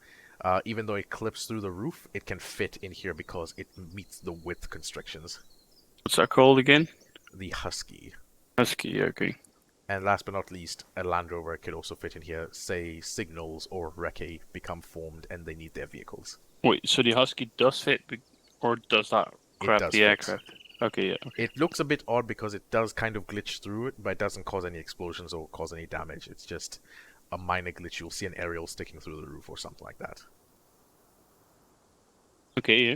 even though it clips through the roof, it can fit in here because it meets the width constrictions. What's that called again? The Husky. Husky, okay. And last but not least, a Land Rover could also fit in here. Say Signals or Recce become formed and they need their vehicles. Wait, so the Husky does fit, or does that crap does the fit. aircraft? Okay, yeah. Okay. It looks a bit odd because it does kind of glitch through it, but it doesn't cause any explosions or cause any damage. It's just a minor glitch. You'll see an aerial sticking through the roof or something like that. Okay, yeah.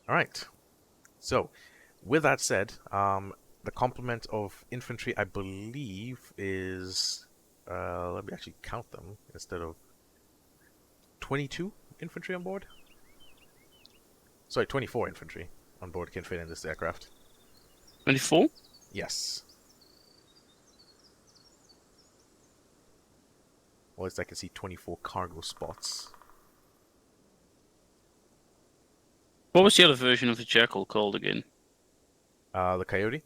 Alright. So, with that said, the complement of infantry, I believe, is... let me actually count them instead of... 22 infantry on board? Sorry, 24 infantry on board can fit in this aircraft. 24? Yes. Well, at least I can see 24 cargo spots. What was the other version of the jackal called again? The Coyote?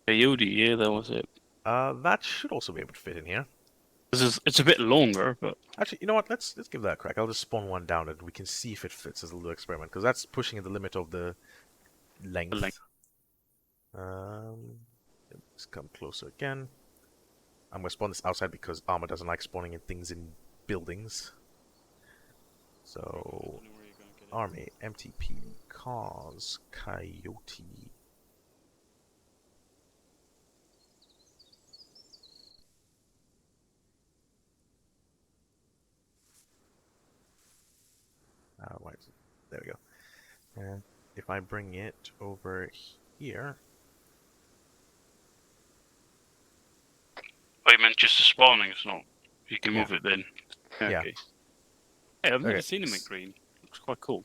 Coyote, yeah, that was it. That should also be able to fit in here. It's a bit longer, but Actually, you know what? Let's give that a crack. I'll just spawn one down and we can see if it fits as a little experiment, because that's pushing the limit of the length. Let's come closer again. I'm gonna spawn this outside because ARMA doesn't like spawning in things in buildings. So, Army, MTP, Cars, Coyote. Right, there we go. And if I bring it over here... I meant just the spawning, it's not. You can move it then. Yeah. Okay. Hey, I've never Okay. seen him in green. Looks quite cool.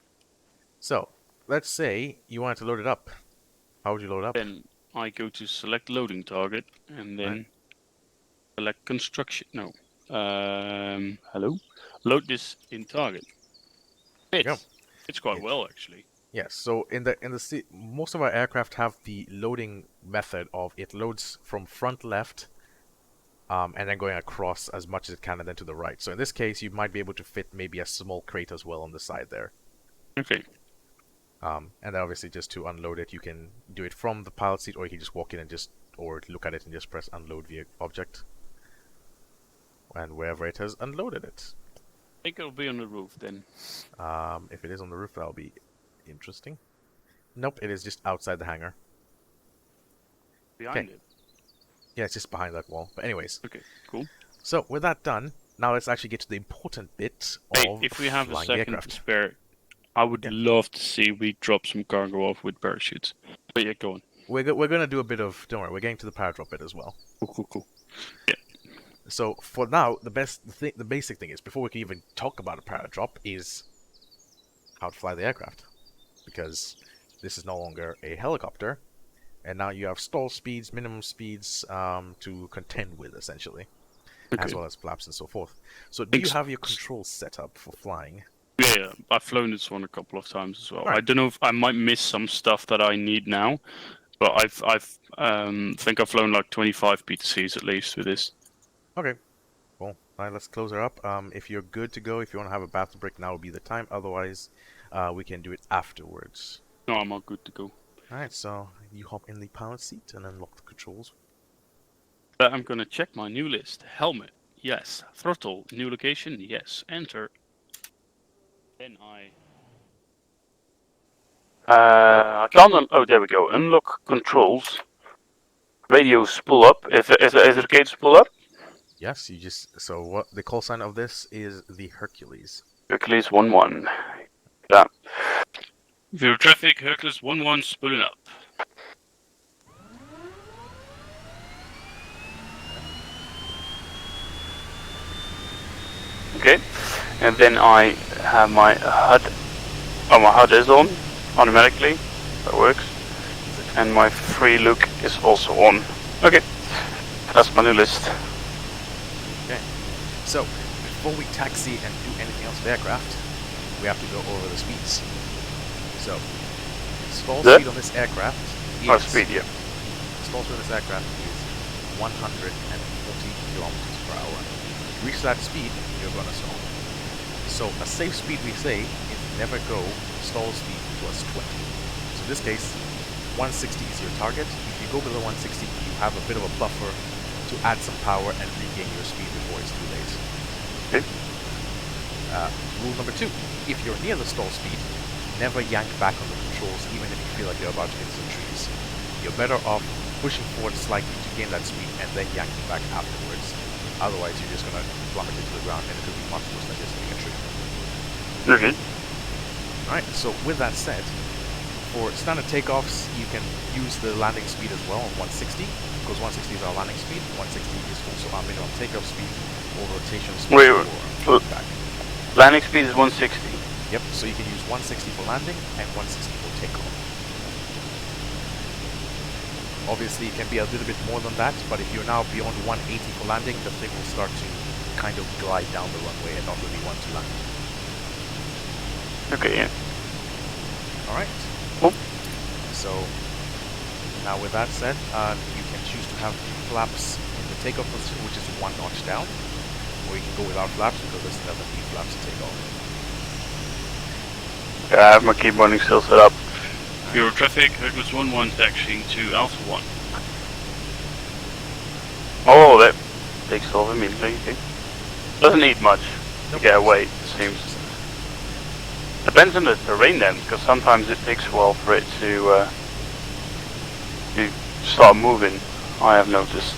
So, let's say you wanted to load it up. How would you load up? Then I go to select loading target and then select construction. No. Hello? Load this in target. There you go. It's quite Yeah. well actually. Yes. So most of our aircraft have the loading method of it loads from front left, and then going across as much as it can, and then to the right. So in this case, you might be able to fit maybe a small crate as well on the side there. Okay. And then obviously just to unload it, you can do it from the pilot seat, or you can just walk in and or look at it and just press unload via object. And wherever it has unloaded it. I think it'll be on the roof then. If it is on the roof, that'll be interesting. Nope, it is just outside the hangar. Behind it. Yeah, it's just behind that wall. But anyways. Okay, cool. So with that done, now let's actually get to the important bit of if we have a flying the second aircraft. to spare, I would love to see we drop some cargo off with parachutes. But yeah, go on. We're gonna do a bit of. Don't worry, we're getting to the paradrop bit as well. Cool. Yeah. So for now, the basic thing is, before we can even talk about a paradrop, is how to fly the aircraft, because this is no longer a helicopter, and now you have stall speeds, minimum speeds to contend with essentially, as well as flaps and so forth. So do you have your controls set up for flying? Yeah, I've flown this one a couple of times as well. Right. I don't know if I might miss some stuff that I need now, but I've think I've flown like 25 PTCs at least with this. Okay. Well, alright, let's close her up. If you're good to go, if you want to have a bathroom break, now would be the time. Otherwise, we can do it afterwards. No, I'm all good to go. Alright, so you hop in the pilot seat and unlock the controls. I'm gonna check my new list. Helmet, yes. Throttle, new location, yes. Enter. Then I can't. Oh, there we go. Unlock controls. Radios pull up. Is it okay to pull up? Yes, so what the call sign of this is the Hercules. Hercules 1-1. Yeah. view traffic, Hercules 1-1 spooling up. Okay. And then I have my HUD. Oh, my HUD is on automatically. That works. And my free look is also on. Okay. That's my new list. Okay. So before we taxi and do anything else with the aircraft, we have to go over the speeds. So stall speed on this aircraft is Speed, yeah. stall speed on this aircraft is 140 kilometers per hour. To reach that speed, you're gonna stall. So a safe speed, we say, is never go stall speed plus 20. So in this case, 160 is your target. If you go below 160, you have a bit of a buffer to add some power and regain your speed before it's too late. Okay. Rule number 2, if you're near the stall speed, never yank back on the controls even if you feel like you're about to hit some trees. You're better off pushing forward slightly to gain that speed and then yanking back afterwards. Otherwise, you're just going to plummet into the ground and it could be much worse than just hitting a tree. Okay. Alright, so with that said, for standard takeoffs, you can use the landing speed as well, 160, because 160 is our landing speed. 160 is also our minimum takeoff speed or rotation speed for back. Landing speed is 160. Yep, so you can use 160 for landing and 160 for takeoff. Obviously, it can be a little bit more than that, but if you're now beyond 180 for landing, the thing will start to kind of glide down the runway and not really want to land. Okay, yeah. Alright. Cool. So, now with that said, you can choose to have flaps in the takeoff position, which is 1 notch down, or you can go without flaps because there's never need flaps to take off. Yeah, I have my keep running still set up. Bureau traffic, Hercules 1-1 taxiing to Alpha 1. Oh, that takes off immediately. Okay. Doesn't need much to get away, it seems. Depends on the terrain then, because sometimes it takes a while for it to start moving, I have noticed.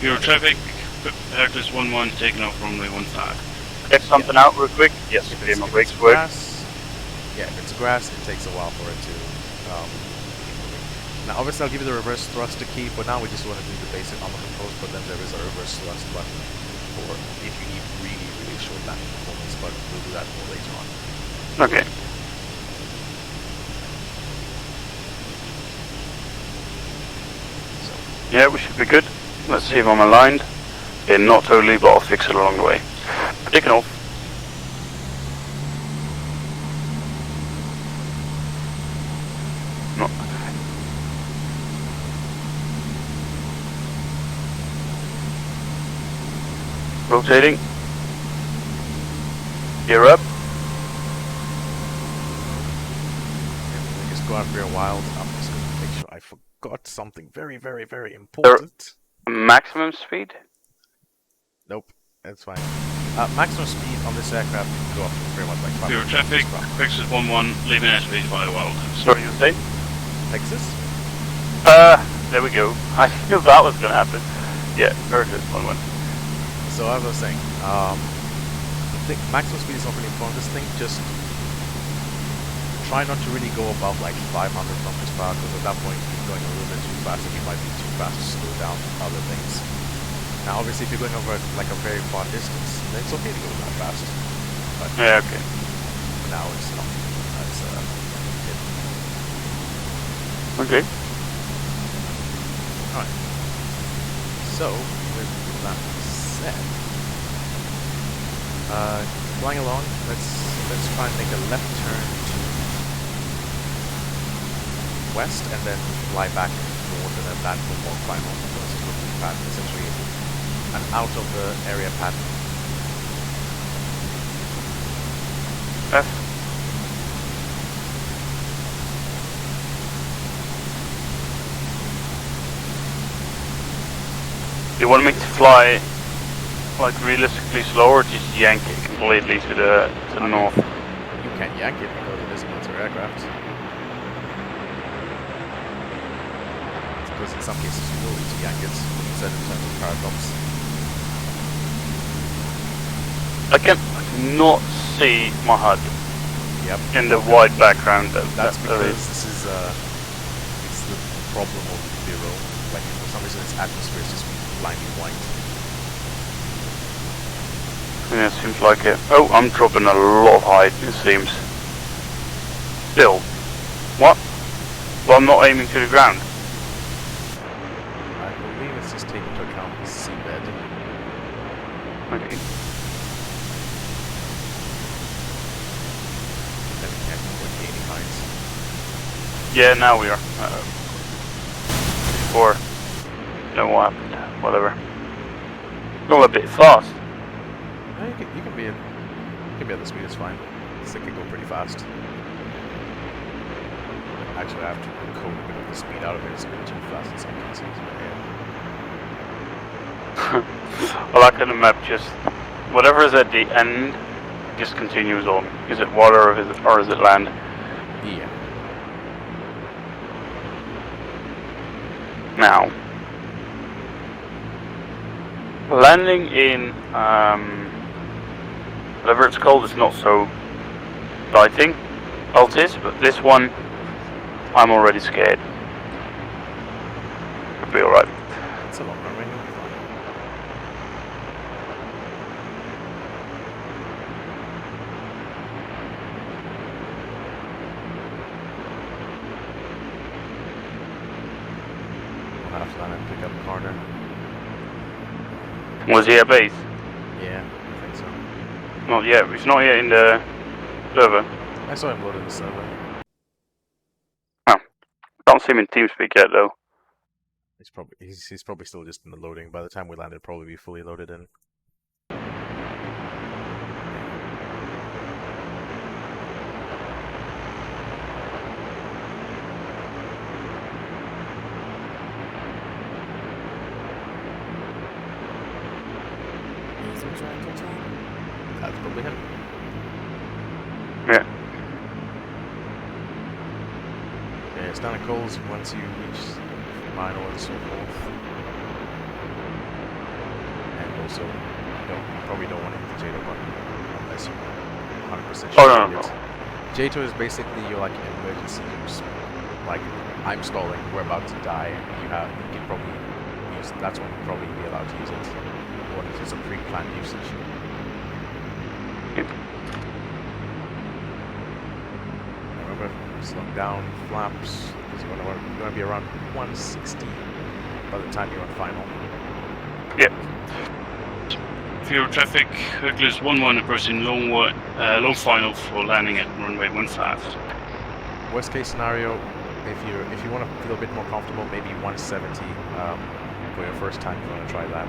Bureau traffic, Hercules 1-1 taking off runway 15. Get something out real quick? Yes, okay, my brakes work. Grass, yeah, if it's grass, it takes a while for it to keep moving. Now obviously I'll give you the reverse thruster key, but now we just want to do the basic armor controls, but then there is a reverse thrust button for if you need really, really short landing performance, but we'll do that more later on. Okay. So, Yeah, we should be good. Let's see if I'm aligned. Yeah, not totally, but I'll fix it along the way. Taking off. No. Rotating. Gear up. we just go out real wild. I'm just going to make sure I forgot something very, very, very important. Maximum speed. Nope, that's fine. Maximum speed on this aircraft can go up to pretty much like 500 Zero traffic, Texas 11, leaving airspace via wild. Sorry, you say? Texas? There we go. I knew that was gonna happen. Yeah, Texas 11. So as I was saying, I think maximum speed is not really important. This thing just try not to really go above like 500 kilometers per hour, because at that point you're going a little bit too fast and you might be too fast to slow down other things. Now obviously if you're going over like a very far distance, then it's okay to go that fast. But Yeah, okay. now it's not. That's Okay. Alright. So, with that said, flying along, let's try and make a left turn to west and then fly back north and then land for more final pattern, essentially an out of the area pattern. F. You want me to fly like realistically slow or just yank it completely to the north? You can't yank it because it is a military aircraft. Because in some cases you will need to yank it, instead in terms of paradox. I cannot see my HUD Yep. in the white background. That's because this is it's the problem of Vero. Like for some reason its atmosphere is just blindly white. Yeah, seems like it. Oh, I'm dropping a lot of height, it seems. Still. What? Well, I'm not aiming to the ground. I believe it's just taking into account the seabed. Okay. Then we can't quite gaining heights. Yeah, now we are. Before. Don't know what happened. Whatever. Going a bit fast. No, you can be at the speed, it's fine. This thing can go pretty fast. Actually, I have to code a bit of the speed out of it. It's going too fast in some cases. I like how the map just whatever is at the end just continues on. Is it water or is it land? Yeah. Now landing in whatever it's called is not so exciting. Altis, but this one I'm already scared. It'll be alright. It's a long runway, you'll be fine. We'll have to land and pick up a corner. Was he at base? Yeah, I think so. Not yet. He's not yet in the server. I saw him load in the server. Can't see him in TeamSpeak yet though. He's probably still just in the loading. By the time we land, it'll probably be fully loaded in. User joined your channel. That's probably him. Yeah. Yeah, it's down at Coles once you reach final and so forth. And also, you probably don't want to hit the JATO button unless you're 100% sure. Oh no. JATO is basically your like emergency use. Like I'm stalling, we're about to die, you can probably use, that's when you'll probably be allowed to use it. Or if it's a pre-planned usage. Yep. Remember, slowing down flaps, because you're going to be around 160 by the time you're on final. Yep. Fuel traffic, Hercules 11 approaching long final for landing at runway 15. Worst case scenario, if you want to feel a bit more comfortable, maybe 170 for your first time if you want to try that.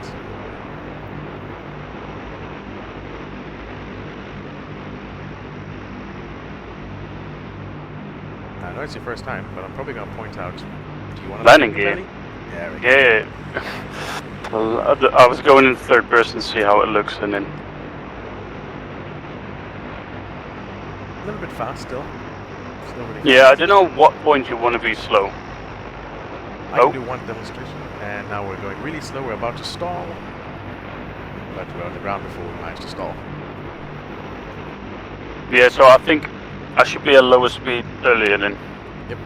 I know it's your first time, but I'm probably going to point out, do you want to Landing gear? Yeah, we go. Yeah. Well, I was going in third person to see how it looks, and then A little bit fast still. Still really yeah, I fast. don't know what point you want to be slow. I can do one demonstration, and now we're going really slow. We're about to stall, but we're on the ground before we manage to stall. Yeah, so I think I should be at lower speed earlier then. Yep.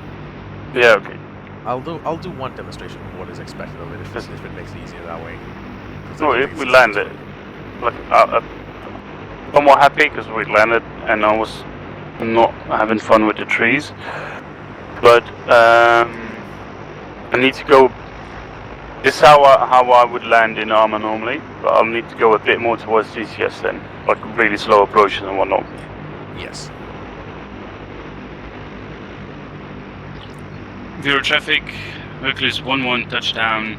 Yeah, okay. I'll do one demonstration of what is expected of it if it makes it easier that way. 'Cause I No, don't if think we it's- landed, like I'm more happy because we landed and I was not having fun with the trees. But I need to go. This is how I would land in ARMA normally, but I'll need to go a bit more towards DCS then, like really slow approaches and whatnot. Yes. Fuel traffic, Hercules 11 touchdown,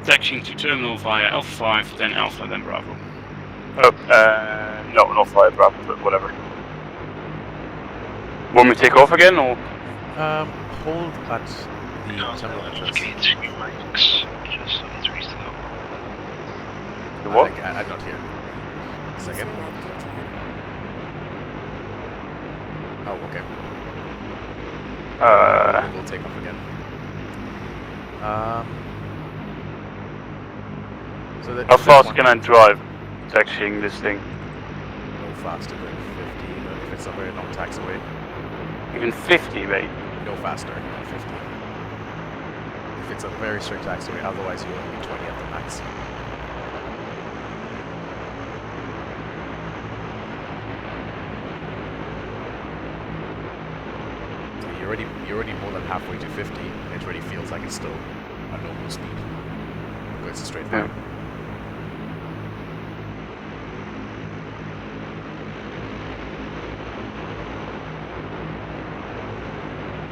taxiing to terminal via Alpha 5, then Alpha, then Bravo. Oh, no, not fire Bravo, but whatever. Want me to take off again or? Hold at the terminal entrance. The what? I'm not here. A second. Oh, okay. We'll take off again. So that How fast can I drive taxiing this thing? Go faster than 50, but if it's a very long taxiway, Even 50, mate. go faster than 50. If it's a very strict taxiway, otherwise you will be 20 at the max. You're already more than halfway to 50. It already feels like it's still a normal speed. But it's a straight line.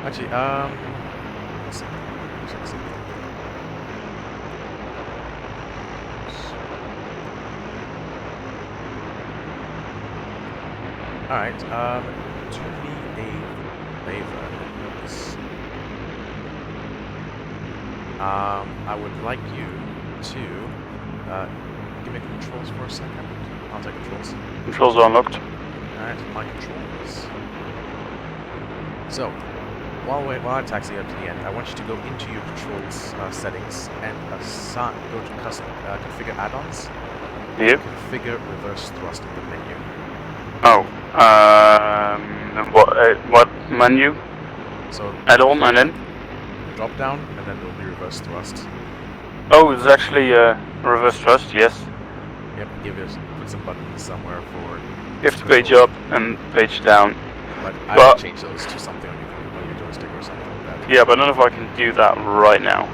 Actually, let's see. Check something. Alright, do me a favor. I would like you to give me controls for a second. I'll take controls. Controls are unlocked. Alright, my controls. So, while I taxi up to the end, I want you to go into your controls settings and go to custom configure add-ons. Yep. Configure reverse thrust in the menu. Oh, what menu? So Add-on and then? drop down, and then there'll be reverse thrust. Oh, it's actually reverse thrust, yes. Yep, put some buttons somewhere for. You have to page up and page down. But I But- would change those to something on your joystick or something like that. Yeah, but I don't know if I can do that right now.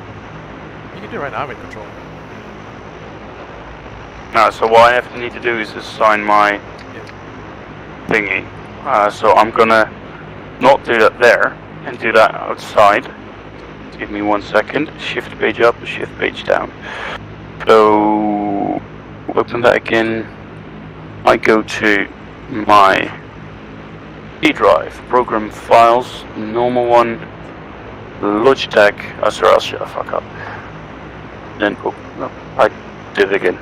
You can do it right now. I'm in control. No, so what I have to need to do is assign my thingy. So I'm gonna not do that there and do that outside. Give me 1 second. Shift page up, shift page down. So open that again. I go to my E drive, program files, normal one, Logitech. Oh, sorry, I'll shut the fuck up. Then no, I did it again.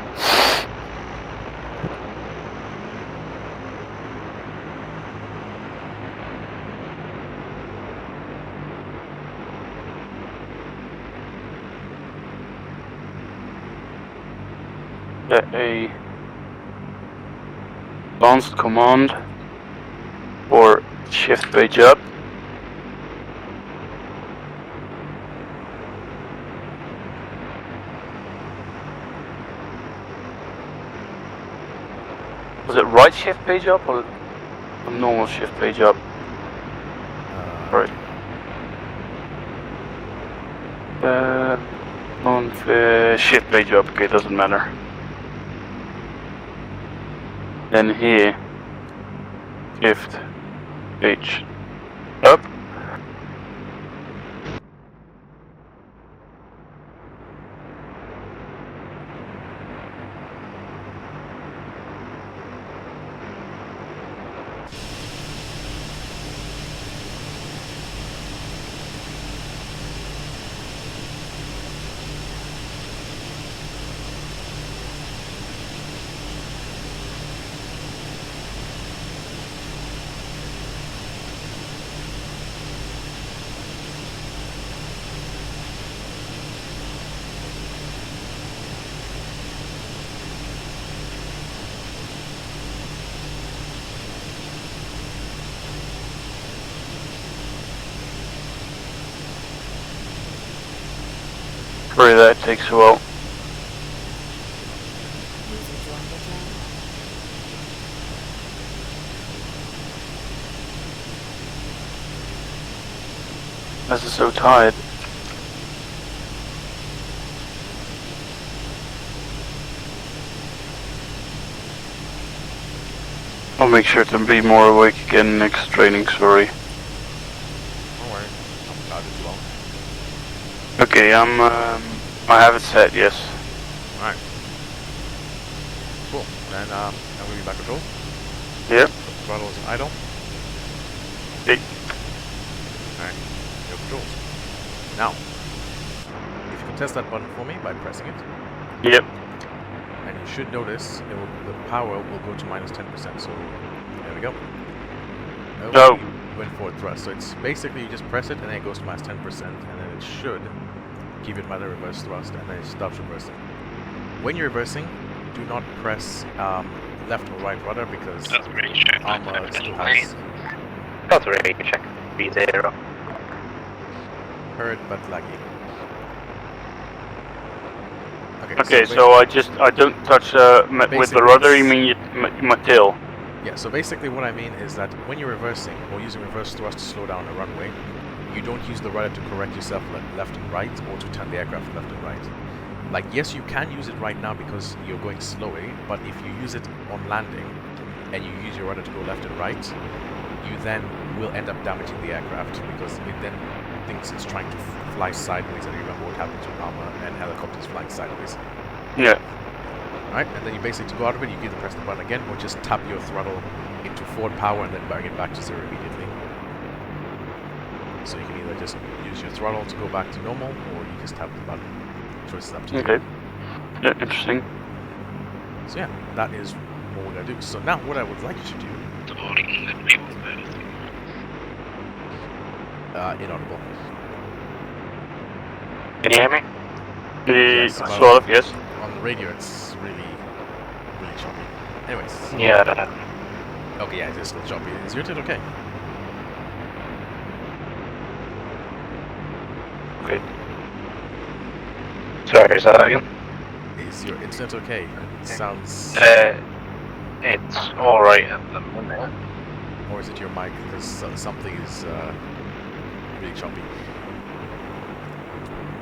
A advanced command or shift page up. right shift page up or the normal shift page up? Right. On the shift page up, okay, doesn't matter. Then here, shift page up. Sorry, that takes a while. User joined your channel. This is so tired. I'll make sure to be more awake again next training, sorry. Don't worry, I'm tired as well. Okay, I have it set, yes. Alright. Cool. Then we'll be back control. Yep. Throttle is idle. Okay. Alright. No controls. Now, if you can test that button for me by pressing it, Yep. and you should notice the power will go to minus 10%. So there we go. Oh. You went forward thrust. So it's basically you just press it and then it goes to minus 10%, and then it should keep it by the reverse thrust, and then it stops reversing. When you're reversing, do not press left or right rudder because That's range check. ARMA still has That's a range check. B0. heard but laggy. Okay, so I don't touch with the basically rudder. You it's- mean my tail? Yeah, so basically what I mean is that when you're reversing or using reverse thrust to slow down a runway, you don't use the rudder to correct yourself left and right or to turn the aircraft left and right. Like, yes, you can use it right now because you're going slowly, but if you use it on landing and you use your rudder to go left and right, you then will end up damaging the aircraft because it then thinks it's trying to fly sideways, and you remember what happened to ARMA and helicopters flying sideways. Yeah. Right, and then you basically go out of it, you either press the button again or just tap your throttle into forward power and then bring it back to zero immediately. So you can either just use your throttle to go back to normal, or you just tap the button. Choice is up to you. Okay. Yeah, interesting. So yeah, that is what we're gonna do. So now what I would like you to do, inaudible. Can you hear me? Yes, well- Sort of, yes. On the radio it's really choppy. Anyways. Yeah. Okay, yeah, it is still choppy. Is your internet okay? Okay. Sorry, is that again? Is your internet okay? It sounds... It's alright at the moment. Or is it your mic? Because something is really choppy.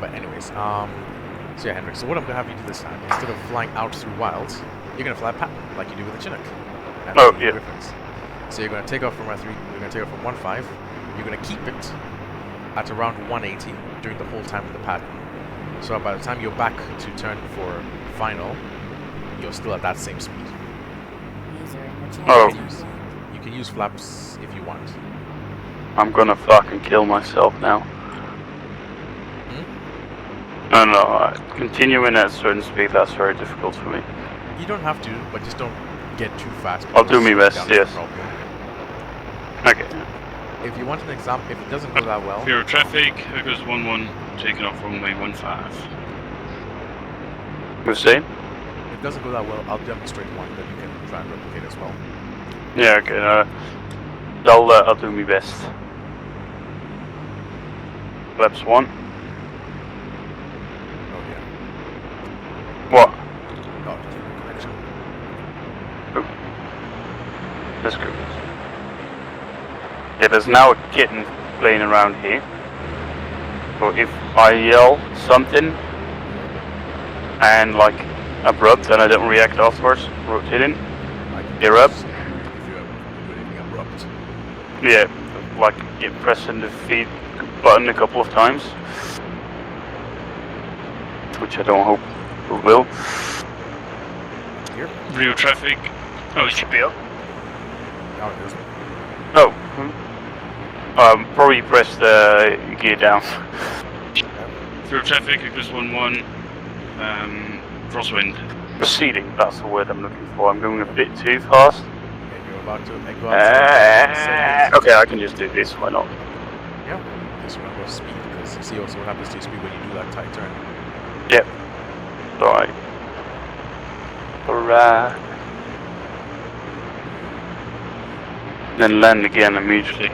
But anyways, so yeah, Henrik, so what I'm going to have you do this time, instead of flying out through wilds, you're going to fly pattern, like you do with the Chinook. And Oh, that's the yeah. difference. So you're going to take off from R3, you're going to take off from 1.5, you're going to keep it at around 180 during the whole time of the pattern. So by the time you're back to turn for final, you're still at that same speed. User in your channel. Oh. joined. You can use flaps if you want. I'm gonna fucking kill myself now. No, continuing at a certain speed, that's very difficult for me. You don't have to, but just don't get too fast. I'll do because my best, that's the yes. problem. Okay. If you want an example, if it doesn't go that well, Fear of traffic, Hercules 11, taking off runway 15. You saying? if it doesn't go that well, I'll demonstrate one that you can try and replicate as well. Yeah, okay. I'll do my best. Flaps 1. Oh yeah. What? Oh, just a connection. That's good. Yeah, there's now a kitten playing around here. So if I yell something and like abrupt and I don't react afterwards, rotating, you're up. If you ever do anything abrupt. Yeah, like you're pressing the feed button a couple of times, which I don't hope it will. Here. Real traffic. Oh, it should be up. No, it isn't. Oh, probably press the gear down. Real traffic, Hercules 1-1. Crosswind. Proceeding, that's the word I'm looking for. I'm going a bit too fast. And you're about to go out. Okay, I can just do this, why not? Yeah. Just remember speed, because you see also what happens to your speed when you do that tight turn. Yep. Alright. Alright. Then land again immediately.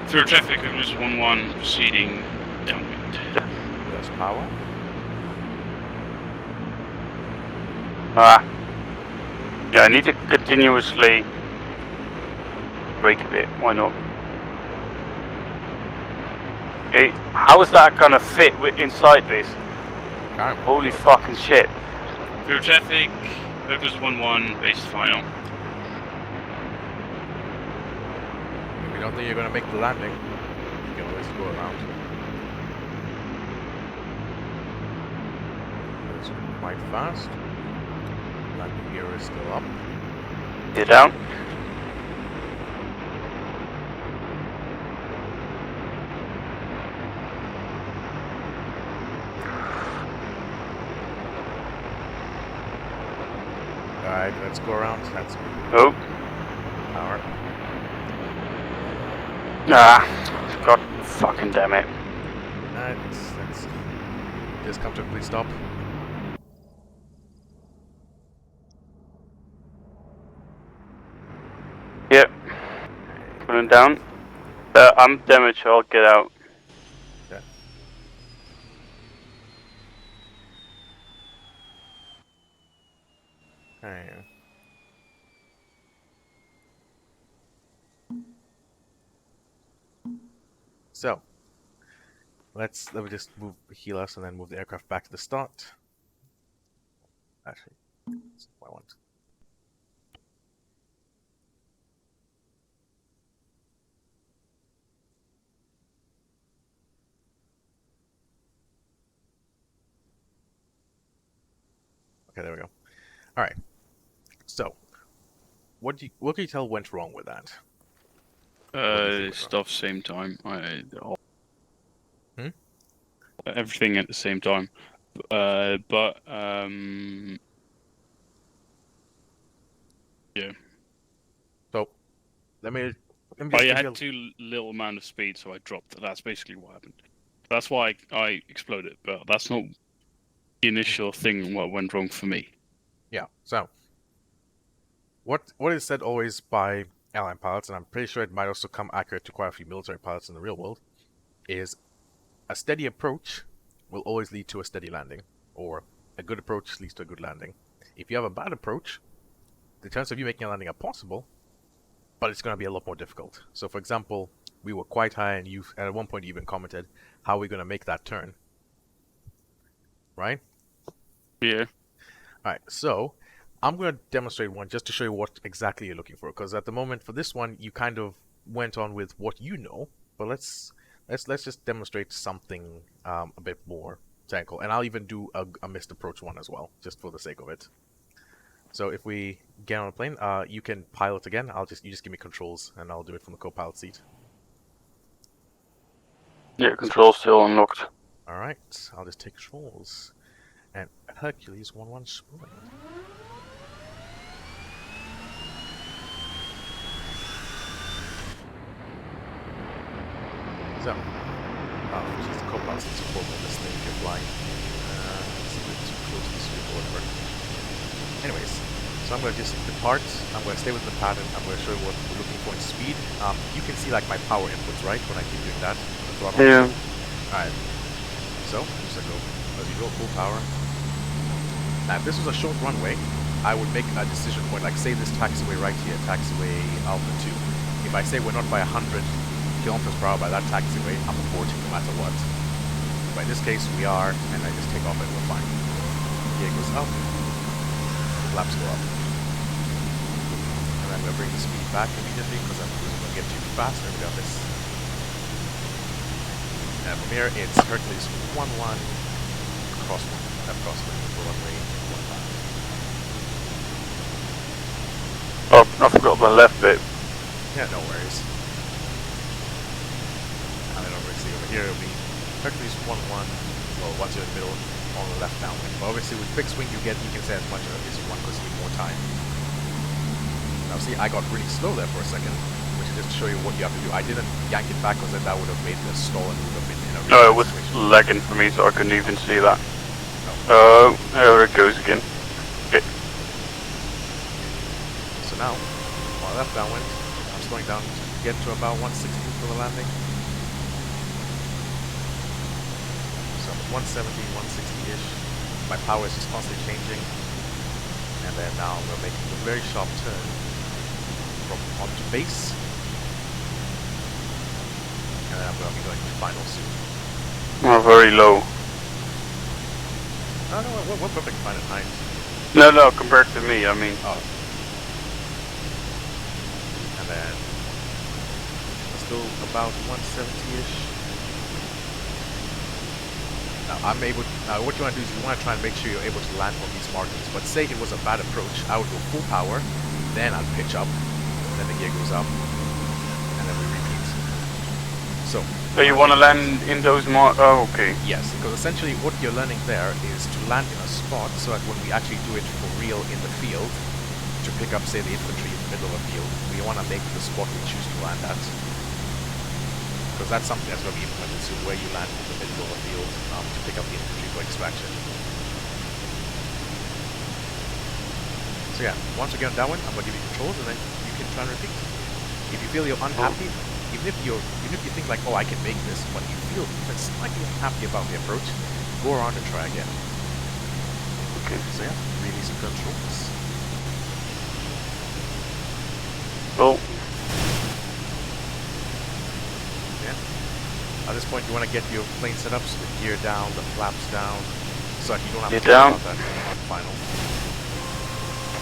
Through traffic, Hercules 1-1. Proceeding downwind. There's power. Yeah, I need to continuously brake a bit, why not? Okay, how is that gonna fit inside this? Holy fucking shit. Through traffic, Hercules 1-1. Base final. If you don't think you're gonna make the landing, you can always go around. It's quite fast. Landing gear is still up. Get down. Alright, let's go around. That's Oh. power. God fucking damn it. Let's just come to a complete stop. Yep. Pulling down. I'm damaged, so I'll get out. Okay. Okay. So, let me just heal us and then move the aircraft back to the start. Actually, that's what I want. Okay, there we go. All right. So, what can you tell went wrong with that? Stuff same time. Hmm? Everything at the same time. Yeah. So, let me I just give you had too little amount of speed, so I dropped. That's basically what happened. That's why I exploded, but that's not the initial thing what went wrong for me. Yeah. So, what is said always by airline pilots, and I'm pretty sure it might also come accurate to quite a few military pilots in the real world, is a steady approach will always lead to a steady landing, or a good approach leads to a good landing. If you have a bad approach, the chance of you making a landing are possible, but it's going to be a lot more difficult. So, for example, we were quite high, and at one point you even commented, how are we going to make that turn? Right? Yeah. Alright, so I'm going to demonstrate one just to show you what exactly you're looking for, because at the moment for this one you kind of went on with what you know, but let's just demonstrate something a bit more technical, and I'll even do a missed approach one as well, just for the sake of it. So if we get on a plane, you can pilot again. You just give me controls, and I'll do it from the co-pilot seat. Yeah, controls still unlocked. All right, I'll just take controls, and Hercules 1-1 spring. So, just the co-pilot seat support on this thing if you're flying. It's a bit too close to the street or whatever. Anyways, so I'm going to just depart. I'm going to stay with the pattern. I'm going to show you what we're looking for in speed. You can see like my power inputs, right? When I keep doing that. On the throttle. Yeah. Alright. So, just go as you go, full power. Now, if this was a short runway, I would make a decision point, like say this taxiway right here, taxiway Alpha 2. If I say we're not by 100 kilometers per hour by that taxiway, I'm aborting no matter what. But in this case, we are, and I just take off and we're fine. Gear goes up, flaps go up. And I'm going to bring the speed back immediately because I'm going to get too fast. There we go, this. And from here, it's Hercules 11, crosswind, runway 15. Oh, I forgot the left bit. Yeah, no worries. And then obviously over here it'll be Hercules 11, well, once you're in the middle, on the left downwind. But obviously with fixed wing you can say as much as you want because you need more time. Now see, I got really slow there for a second, which is just to show you what you have to do. I didn't yank it back because then that would have made the stall and would have been in a No, really it was situation. lagging for me, so I couldn't even see that. No. Oh, there it goes again. Okay. So now, on the left downwind, I'm slowing down to get to about 160 for the landing. So 170, 160-ish. My power is just constantly changing. And then now we're making a very sharp turn from onto base. And then I'm going to be going to final soon. Oh, very low. Oh no, we're perfectly fine at height. No, compared to me, I mean. Oh. And then let's go about 170-ish. Now I'm able. What you want to do is you want to try and make sure you're able to land on these markings. But say it was a bad approach, I would go full power, then I'll pitch up, then the gear goes up, and then we repeat. So you want to land in those oh, okay. yes, because essentially what you're learning there is to land in a spot so that when we actually do it for real in the field, to pick up, say, the infantry in the middle of a field, we want to make the spot we choose to land at. Because that's something that's going to be implemented soon, where you land in the middle of a field to pick up the infantry for extraction. So yeah, once again downwind, I'm going to give you controls and then you can try and repeat. If you feel you're unhappy, even if you think like, oh, I can make this, but you feel even slightly unhappy about the approach, go around and try again. Okay. So yeah, release the controls. Well, At this point, you want to get your plane set up, so the gear down, the flaps down, so that you don't have Gear to worry down. about that on final.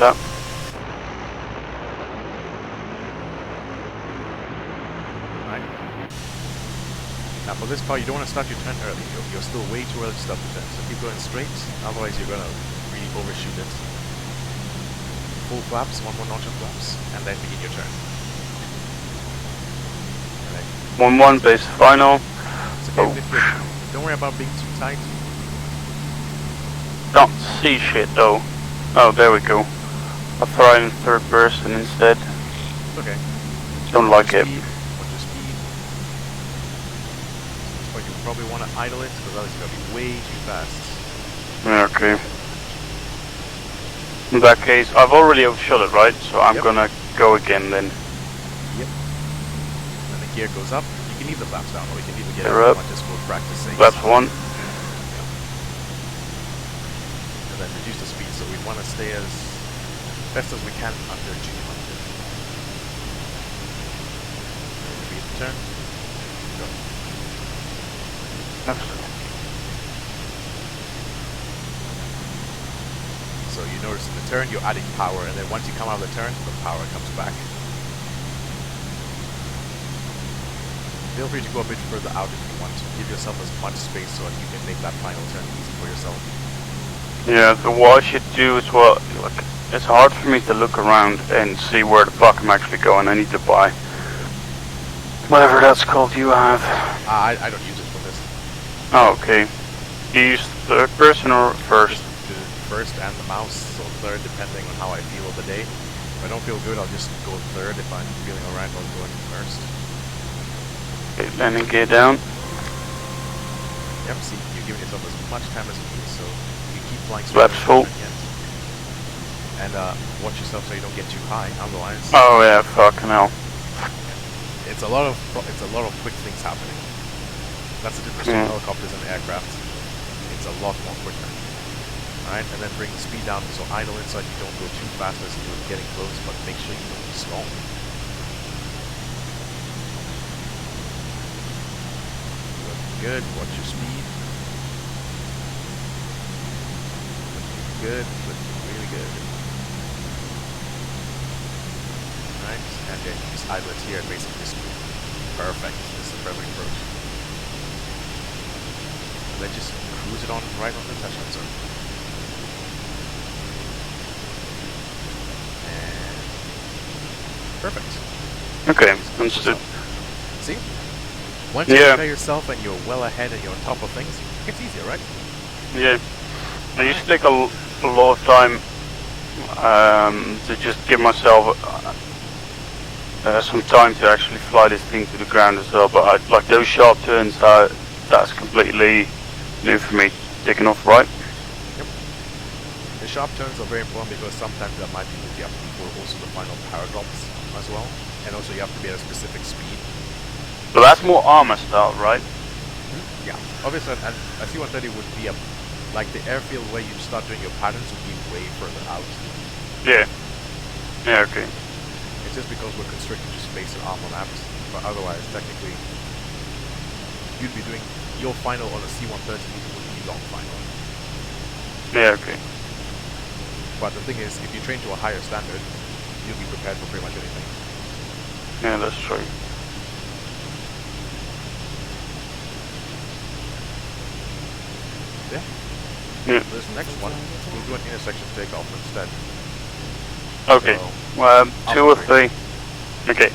that. Right. Now for this part, you don't want to start your turn early. You're still way too early to start the turn. So keep going straight, otherwise you're going to really overshoot it. Full flaps, one more notch of flaps, and then begin your turn. 1-1 base final. So don't worry about being too tight. Don't see shit though. Oh, there we go. I'll try in third person instead. Okay. Don't like it. Watch your speed. But you probably want to idle it because otherwise it's going to be way too fast. Okay. In that case, I've already overshot it, right? So I'm gonna go again then. Yep. And the gear goes up. You can leave the flaps down, or you can leave the gear They're up up. just for practice sake. That's one. And then reduce the speed, so we want to stay as best as we can under 200. Repeat the turn. Go. So you notice in the turn you're adding power, and then once you come out of the turn, the power comes back. Feel free to go a bit further out if you want to. Give yourself as much space so that you can make that final turn easy for yourself. Yeah, so what I should do is, well, like, it's hard for me to look around and see where the fuck I'm actually going. I need to buy whatever that's called you have. I don't use it for this. Oh, okay. You use third person or first? The first and the mouse, so third depending on how I feel of the day. If I don't feel good, I'll just go third. If I'm feeling alright, I'll go in first. Okay, landing gear down. Yep, see, you're giving yourself as much time as you need, so you keep flying Flaps full. And watch yourself so you don't get too high, otherwise Oh yeah, fucking hell. it's a lot of quick things happening. That's the difference between helicopters and aircraft. It's a lot more quicker. Alright, and then bring the speed down, so idle inside, you don't go too fast as you're getting close, but make sure you don't stall. Good, watch your speed. Looking good, looking really good. Alright, and then you just idle it here and basically just perfect. This is the perfect approach. And then just cruise it on right on the touchdown zone. And perfect. Okay, understood. See? Once you Yeah. prepare yourself and you're well ahead and you're on top of things, it's easier, right? Yeah. I used to take a lot of time to just give myself some time to actually fly this thing to the ground as well. But like those sharp turns, that's completely new for me. Taking off right. Yep. The sharp turns are very important because sometimes that might be what you have for also the final power drops as well. And also you have to be at a specific speed. But that's more ARMA style, right? Yeah. Obviously, a C130 would be like the airfield where you start doing your patterns would be way further out. Yeah. Yeah, okay. It's just because we're constricted to space and ARMA maps. But otherwise, technically, you'd be doing your final on a C130 would be long final. Yeah, okay. But the thing is, if you train to a higher standard, you'll be prepared for pretty much anything. Yeah, that's true. Yeah. This next one, we'll do an intersection takeoff instead. Okay. So, 2 or 3. Okay.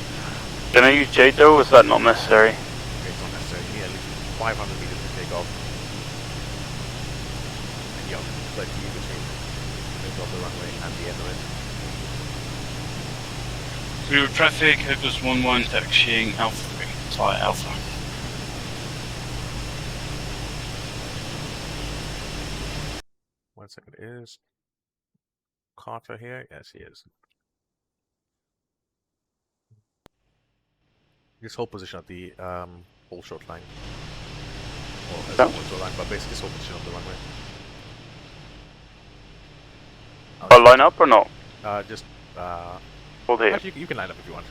Can I use J though, or is that not necessary? okay, it's not necessary. You need at least 500 meters to take off. And yeah, like in between the middle of the runway and the end of it. Clear traffic, Hercules 11 taxiing Alpha 3. Fly Alpha. One second, is Carter here? Yes, he is. Just hold position at the whole short line. Well, as a short line, but basically just hold position of the runway. I'll line up or no? Just Hold here. actually, you can line up if you want.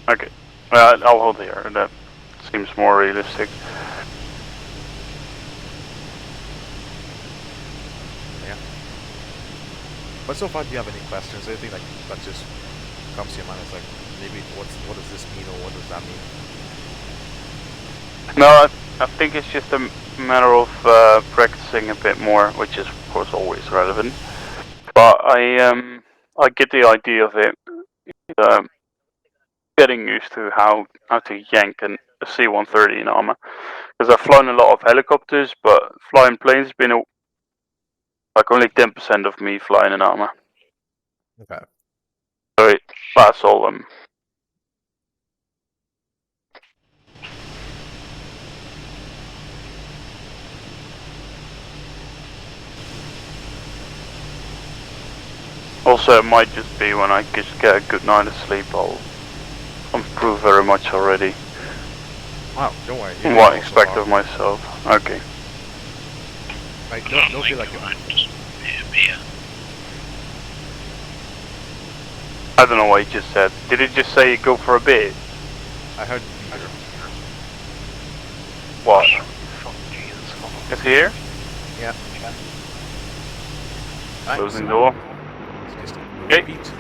Okay. I'll hold here. That seems more realistic. Yeah. But so far, do you have any questions? Anything that just comes to your mind? It's like maybe what does this mean or what does that mean? No, I think it's just a matter of practicing a bit more, which is of course always relevant. But I get the idea of it. Getting used to how to yank a C130 in ARMA, because I've flown a lot of helicopters, but flying planes has been like only 10% of me flying in ARMA. Okay. So that's all. Also, it might just be when I just get a good night of sleep, I'll improve very much already. Wow, don't worry. What I expect of myself. Okay. Right, don't feel like you're. I don't know what he just said. Did he just say go for a bit? I heard. What? Is he here? Yeah. Right, Closing door. just Okay. repeat.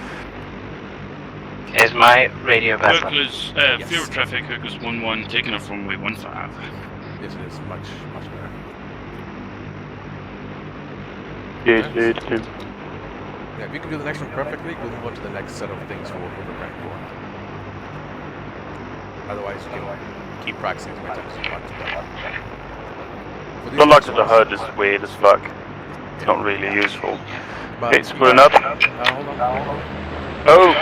Is my radio better? Hercules, Yes. field traffic, Hercules 11 taking off runway 15. Yes, it is much better. Yes. Yeah, if you can do the next one perfectly, we'll move on to the next set of things we're preparing for. Otherwise, you can keep practicing as many times as you want to go. The lock of the HUD is weird as fuck. It's not really useful. But, It's pulling up. hold on. Oh!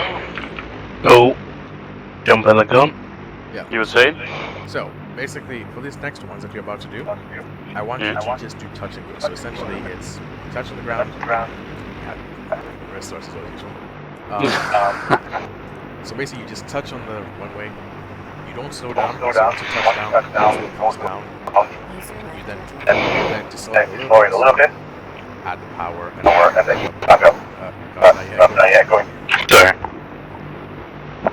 Oh, jumping the gun. Yeah. You were saying? So, basically, for these next ones that you're about to do, I want you to just do touch and go. So essentially, it's touch on the ground. Rest starts as usual. So basically, you just touch on the runway. You don't slow down. So once you touch down, the wheel comes down. You then decelerate a little bit. add the power, and then you back up. God, not yet going. Sorry.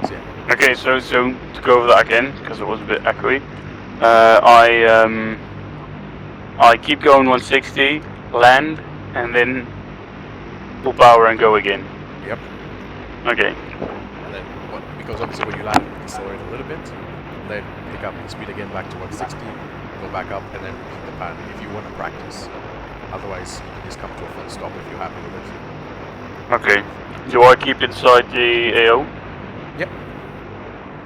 So, yeah. Okay, so to go over that again, because it was a bit echoey, I keep going 160, land, and then full power and go again. Yep. Okay. And then because obviously when you land, you accelerate a little bit, then pick up the speed again back to 160, go back up, and then repeat the pattern if you want to practice. Otherwise, you can just come to a full stop if you're happy with it. Okay. Do I keep inside the AO? Yep.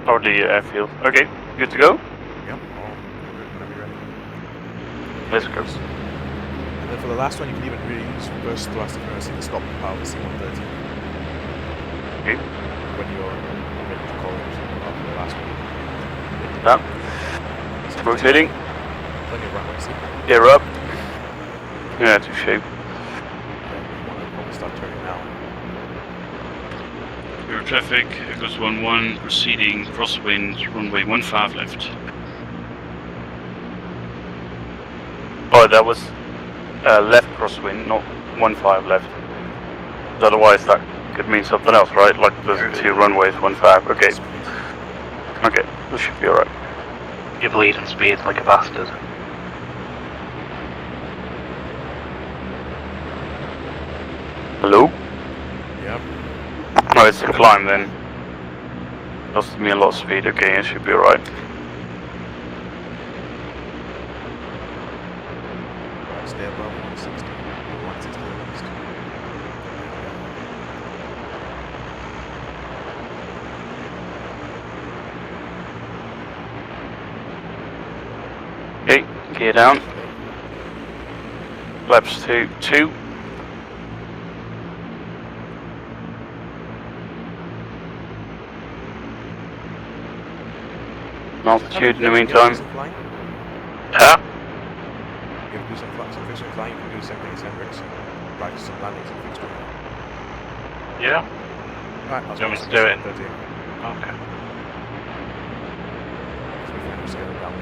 Or the airfield? Okay. Good to go? Yep. Whenever you're ready. Let's go. And then for the last one, you can even really use reverse thrust inertia to stop the power of the C130. Okay. When you're ready to call it after the last one. That. Rotating. Plenty of runway, see? Gear up. Yeah, touche. Then you want to probably start turning now. Air traffic, Echoes 11, proceeding, crosswind, runway 15 left. Oh, that was left crosswind, not 15 left. Otherwise, that could mean something else, right? Like there's two runways, 15. Okay. Okay, this should be alright. You're bleeding speed like a bastard. Hello? Yep. Oh, it's a climb then. Lost me a lot of speed. Okay, it should be alright. Stay above 160. 160 at least. Okay, gear down. Flaps to 2. Altitude in the meantime. Huh? You have to do some fixed flying, you can do the same thing as Hendrix. Practice some landings and fixed wing. Yeah? Alright, I'll Do you want me to do do it? 30. Okay. So we can just get it down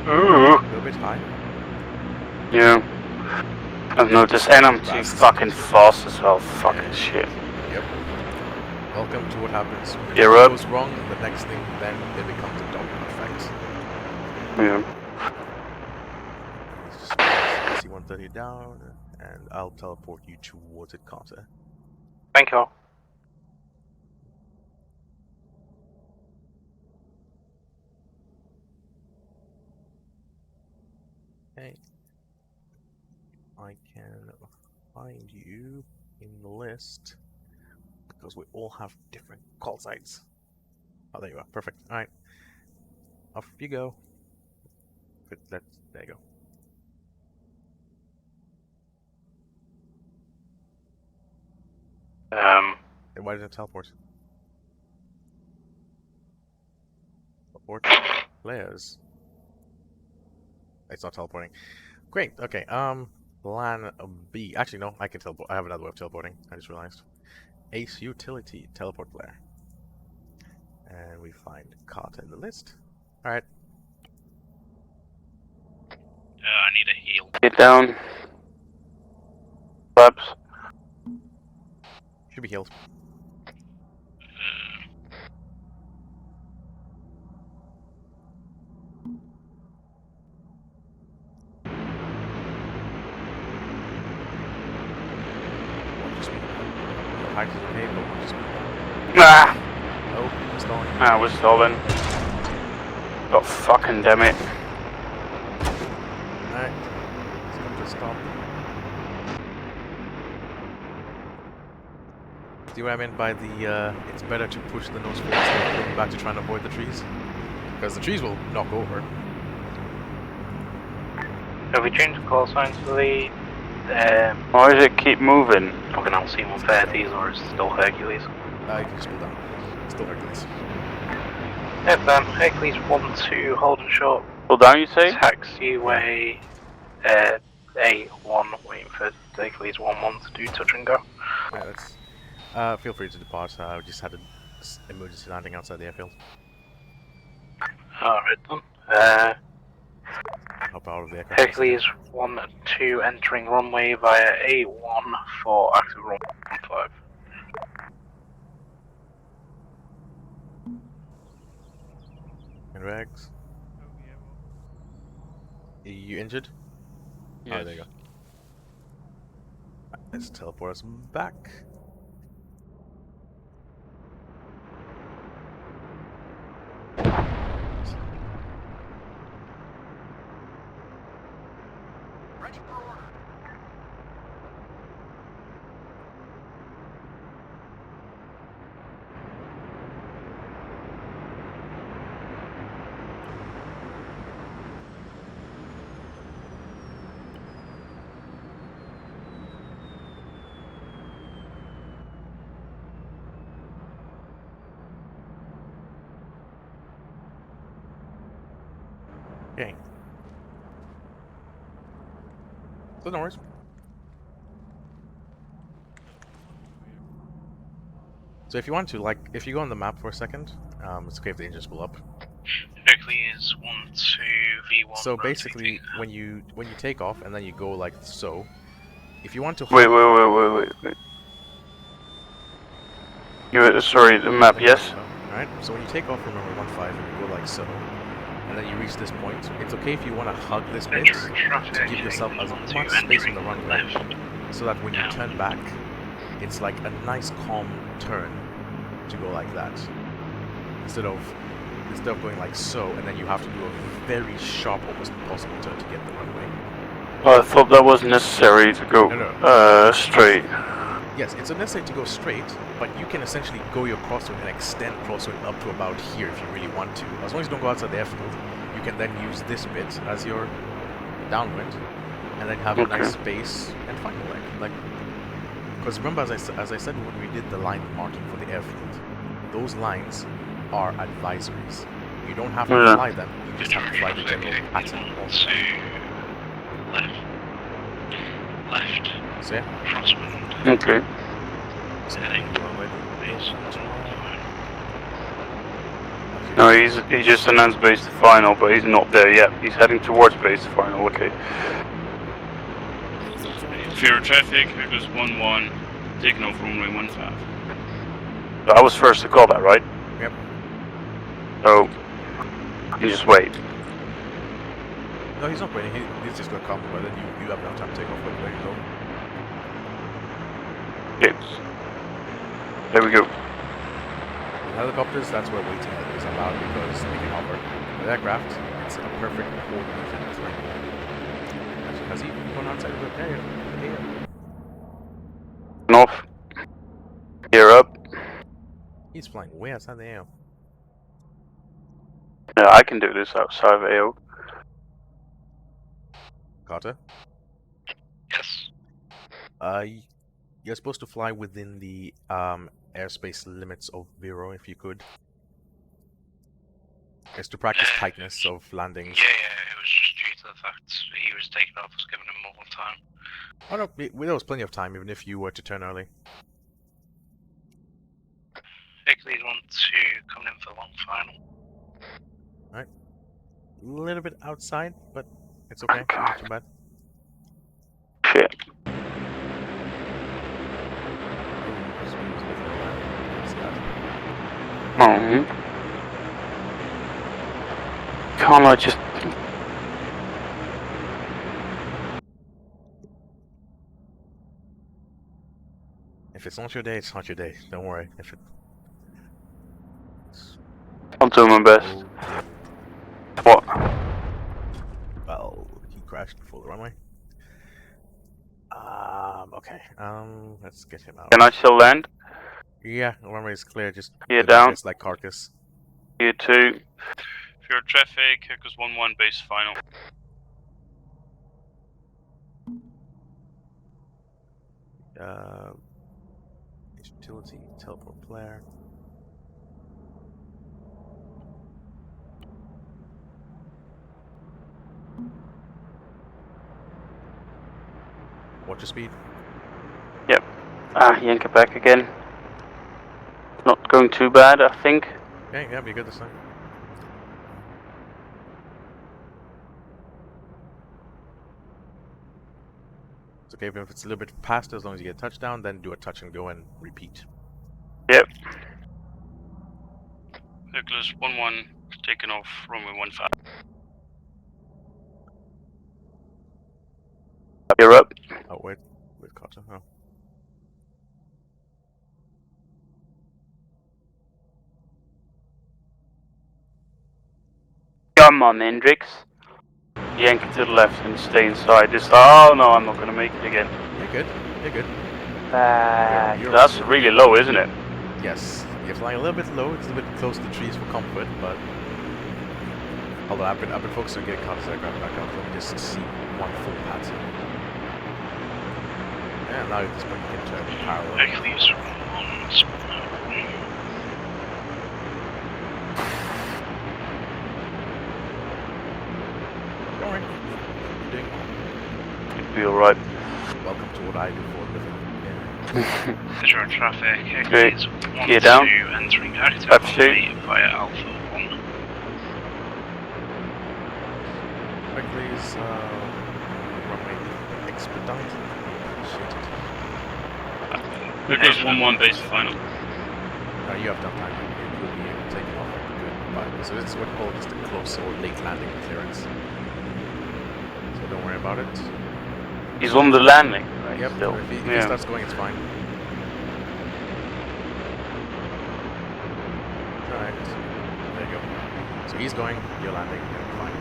Ooh. a little bit high. Yeah. I've noticed, and I'm too fucking fast as well. Fucking shit. Yep. Welcome to what happens when Gear it up. goes wrong. The next thing then it becomes a domino effect. Yeah. Let's just C130 down, and I'll teleport you towards it, Carter. Thank you. Okay. I can find you in the list because we all have different call sites. Oh, there you are. Perfect. All right. Off you go. There you go. Then why did it teleport? Teleport players. It's not teleporting. Great. Okay. Plan B. Actually, no. I can teleport. I have another way of teleporting. I just realized. Ace utility teleport player. And we find Carter in the list. All right. I need a heal. Get down. Flaps. Should be healed. Height is okay, but we'll just Ah! oh, it's stalling. Ah, we're stolen. God fucking damn it. Alright. Let's come to a stop. See what I meant by the it's better to push the nose forward instead of going back to try and avoid the trees? Because the trees will knock over. Have we changed the call signs for the Why does it keep moving? fucking C130s or is it still Hercules? You can just pull down. Still Hercules. Yep, Hercules 1-2, holding short. Pull down, you say? Taxiway A1, waiting for Hercules 1-1 to do touch and go. Alright, let's feel free to depart. We just had an emergency landing outside the airfield. Alright then. hop out of the aircraft. Hercules 1-2 entering runway via A1 for active runway 15. And Rex. You injured? Yes. Oh, there you go. Let's teleport us back. Ready for order. Okay. So no worries. So if you want to, like, if you go on the map for a second, it's okay if the engines pull up. Hercules 1-2 V1. So basically, when you take off and then you go like so, if you want to Wait. Sorry, the map, yes? Alright, so when you take off from number 15 and you go like so, and then you reach this point, it's okay if you want to hug this bit to give yourself as much space on the runway, so that when you turn back, it's like a nice calm turn to go like that. Instead of going like so, and then you have to do a very sharp, almost impossible turn to get the runway. I thought that was necessary to go straight. Yes, it's unnecessary to go straight, but you can essentially go your crosswind and extend crosswind up to about here if you really want to. As long as you don't go outside the airfield, you can then use this bit as your downwind, and then have a nice space and find a leg. Like, because remember, as I said when we did the line marking for the airfield, those lines are advisories. You don't have to fly them, you just have to fly the general pattern. Left. So yeah. Crosswind. Okay. Heading base. No, he just announced base to final, but he's not there yet. He's heading towards base to final, okay. Fear of traffic, Hercules 1-1, taking off runway 15. I was first to call that, right? Yep. So, you just wait. No, he's not waiting. He's just gonna come, but then you have enough time to take off where you go. Okay. There we go. With helicopters, that's where waiting is allowed because they can hover. With aircraft, it's a perfect coordination thing. Has he gone outside of the area? Off. Gear up. He's flying way outside the AO. Yeah, I can do this outside of AO. Carter? Yes. You're supposed to fly within the airspace limits of Vero if you could. It's to practice tightness of landings. Yeah, it was just due to the fact he was taking off, was giving him more time. Oh no, there was plenty of time even if you were to turn early. Hercules 1-2 coming in for the long final. Alright. A little bit outside, but it's okay. Not too bad. Shit. Oh. Can't I just... If it's not your day, it's not your day. Don't worry. If it... I'm doing my best. What? Well, he crashed before the runway. Okay. Let's get him out. Can I still land? Yeah, the runway is clear. Just Gear down. It's like carcass. Gear 2. Fear of traffic, Hercules 1-1 base final. Utility, teleport flare. Watch your speed. Yep. Yank it back again. Not going too bad, I think. Okay, yeah, be good this time. okay if it's a little bit past, as long as you get a touchdown, then do a touch and go and repeat. Yep. Hercules 1-1, taking off runway 15. You're up. Oh wait, Carter. Oh. Come on, Hendrix. Yank it to the left and stay inside. Just oh no, I'm not gonna make it again. You're good. You're good. You're That's really low, isn't it? Yes, you're flying a little bit low. It's a bit close to the trees for comfort, but hold on. I've been focused on getting Carter's aircraft back up. Let me just see one full pattern. Yeah, now at this point you can turn parallel. Hercules 1-1. Don't worry. You're doing well. It'll be alright. Welcome to what I do for a living. Yeah. Visual traffic. Hercules 1-2 Gear down. entering active F2. runway via Alpha 1. Hercules, runway expedite. Shit. Hercules 1-1, base final. You have done time. You'll be able to take it off. Good. But, so it's what we call just a close or late landing clearance. So don't worry about it. He's on the landing, right? Yep. Still. If he starts going, it's fine. Alright. There you go. So he's going, you're landing, you're fine.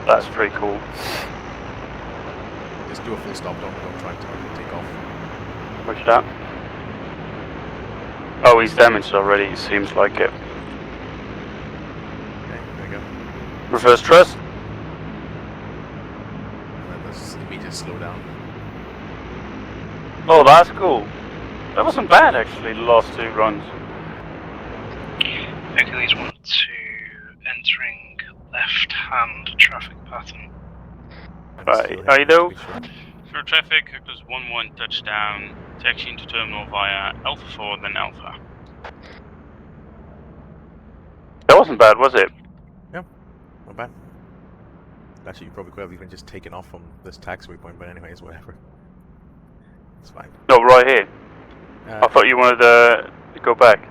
That's pretty cool. Just do a full stop, don't try to take off. What's that? Oh, he's damaged already, it seems like it. Okay, there you go. Reverse thrust. And then let's immediately slow down. Oh, that's cool. That wasn't bad actually, the last two runs. Hercules 1-2 entering left-hand traffic pattern. Right, are you though? Through traffic, Hercules 1-1, touchdown, taxiing to terminal via Alpha 4, then Alpha. That wasn't bad, was it? Not bad. Actually, you probably could have even just taken off from this taxiway point, but anyways, whatever. It's fine. No, right here. I thought you wanted to go back.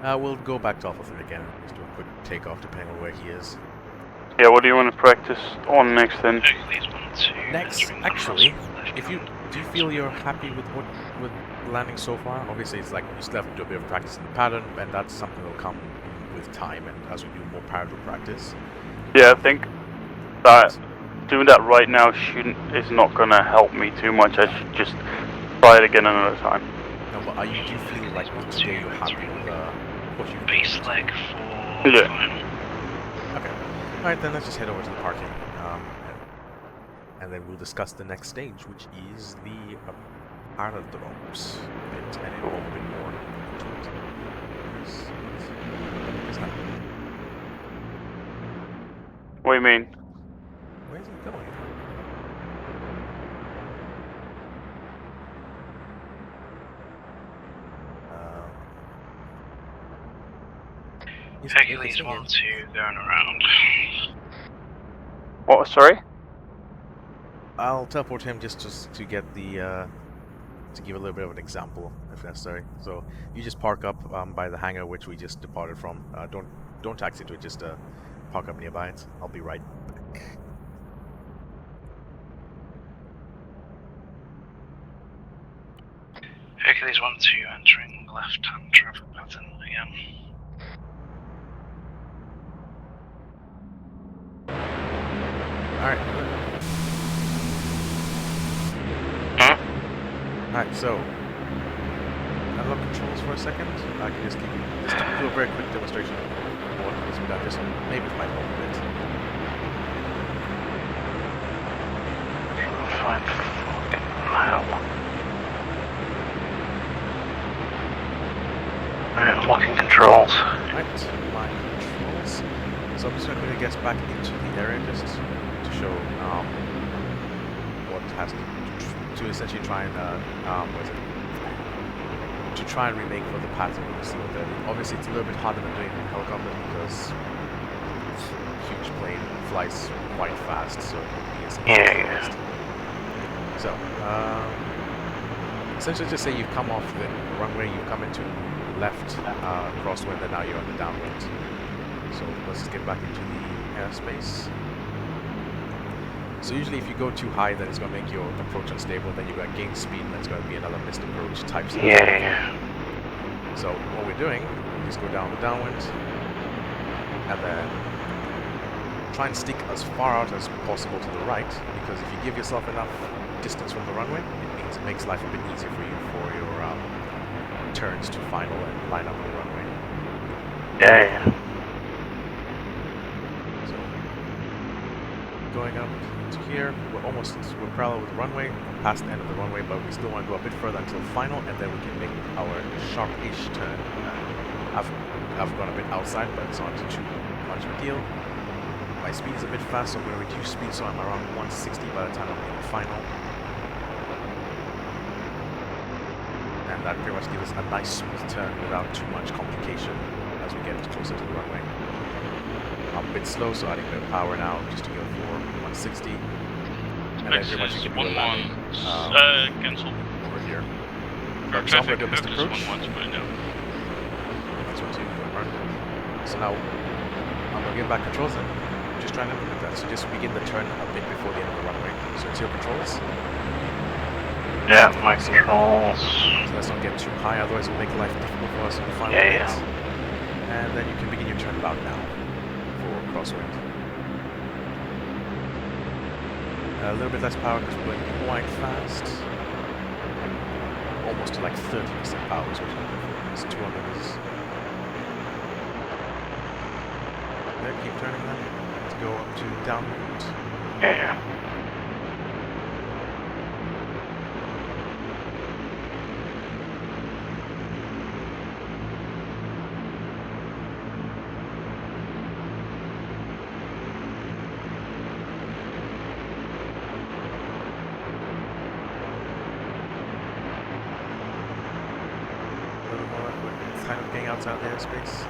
We'll go back to Alpha 3 again. Just do a quick takeoff depending on where he is. Yeah, what do you want to practice on next then? Hercules 1-2 Next, actually, do you feel you're happy with landing so far? Obviously, it's like you still have to do a bit of practice in the pattern, and that's something that will come with time and as we do more parallel practice. Yeah, I think that doing that right now is not gonna help me too much. I should just try it again another time. No, but do you feel like today you're happy with what you base leg for Yeah. final. Okay. Alright, then let's just head over to the parking. And then we'll discuss the next stage, which is the aerodromes bit, and a little bit more to it. Where's that? What do you mean? Where's it going? Hercules 1-2 going around. What? Sorry? I'll teleport him just to get the to give a little bit of an example if necessary. So you just park up by the hangar which we just departed from. Don't taxi to it. Just park up nearby it. I'll be right back. Hercules 1-2 entering left-hand traffic pattern again. Alright. Alright, so unlock controls for a second. I can just give you do a very quick demonstration of what needs to be done. Just maybe it might help a bit. Fine. Alright, unlocking controls. Right, my controls. So I'm just going to guess back into the area just to show what has to essentially try and to try and remake for the pattern of the C130. Obviously, it's a little bit harder than doing it in a helicopter because it's a huge plane, flies quite fast, so it won't be as fast. So, essentially just say you've come off the runway you've come into, left, crosswind, and now you're on the downwind. So let's just get back into the airspace. So usually if you go too high, then it's going to make your approach unstable, then you're going to gain speed, and that's going to be another missed approach type stuff. Yeah. So what we're doing, we just go down the downwind, and then try and stick as far out as possible to the right, because if you give yourself enough distance from the runway, it means it makes life a bit easier for you for your turns to final and line up on the runway. Yeah. So going up to here, we're parallel with the runway, past the end of the runway, but we still want to go a bit further until final, and then we can make our sharp-ish turn. I've gone a bit outside, but it's not too much of a deal. My speed is a bit fast, so I'm going to reduce speed, so I'm around 160 by the time I'm in the final. And that pretty much gives us a nice smooth turn without too much complication as we get closer to the runway. I'm a bit slow, so adding a bit of power now just to go for 160. And then pretty much you can do a landing cancel. over here. Or So I'm going traffic, to do a missed Hercules approach. 1-1, but no. That's what you run. So now I'm going to get back controls and just try and implement that. So just begin the turn a bit before the end of the runway. So it's your controls. Yeah, my controls. So let's not get too high, otherwise it will make life difficult for us in the final bit. And then you can begin your turn about now for crosswind. A little bit less power because we're going quite fast. Almost to like 30% power is what we're going for. It's 200 meters. There, keep turning then. Let's go up to downwind. Yeah. Kind of getting outside of airspace.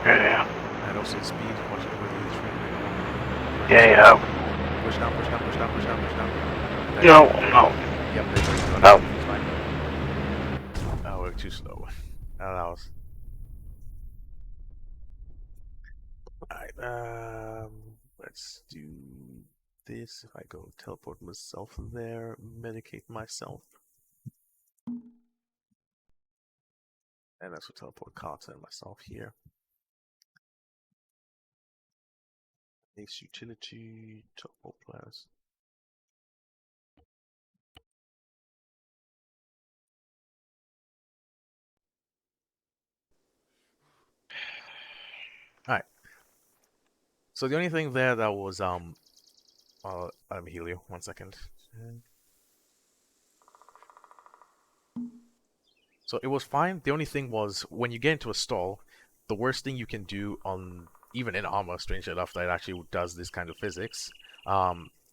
Yeah. And also the speed, watching whether you through. Yeah. Push down, push down, push down, push down, push down. No. Yep, there you go. No. It's fine. Oh, we're too slow. Allows. Alright, let's do this. If I go teleport myself there, medicate myself. And that's what teleport Carter and myself here. Ace utility, teleport players. Alright. So the only thing there that was let me heal you, 1 second. So it was fine. The only thing was when you get into a stall, the worst thing you can do on even in ARMA, strangely enough, that actually does this kind of physics,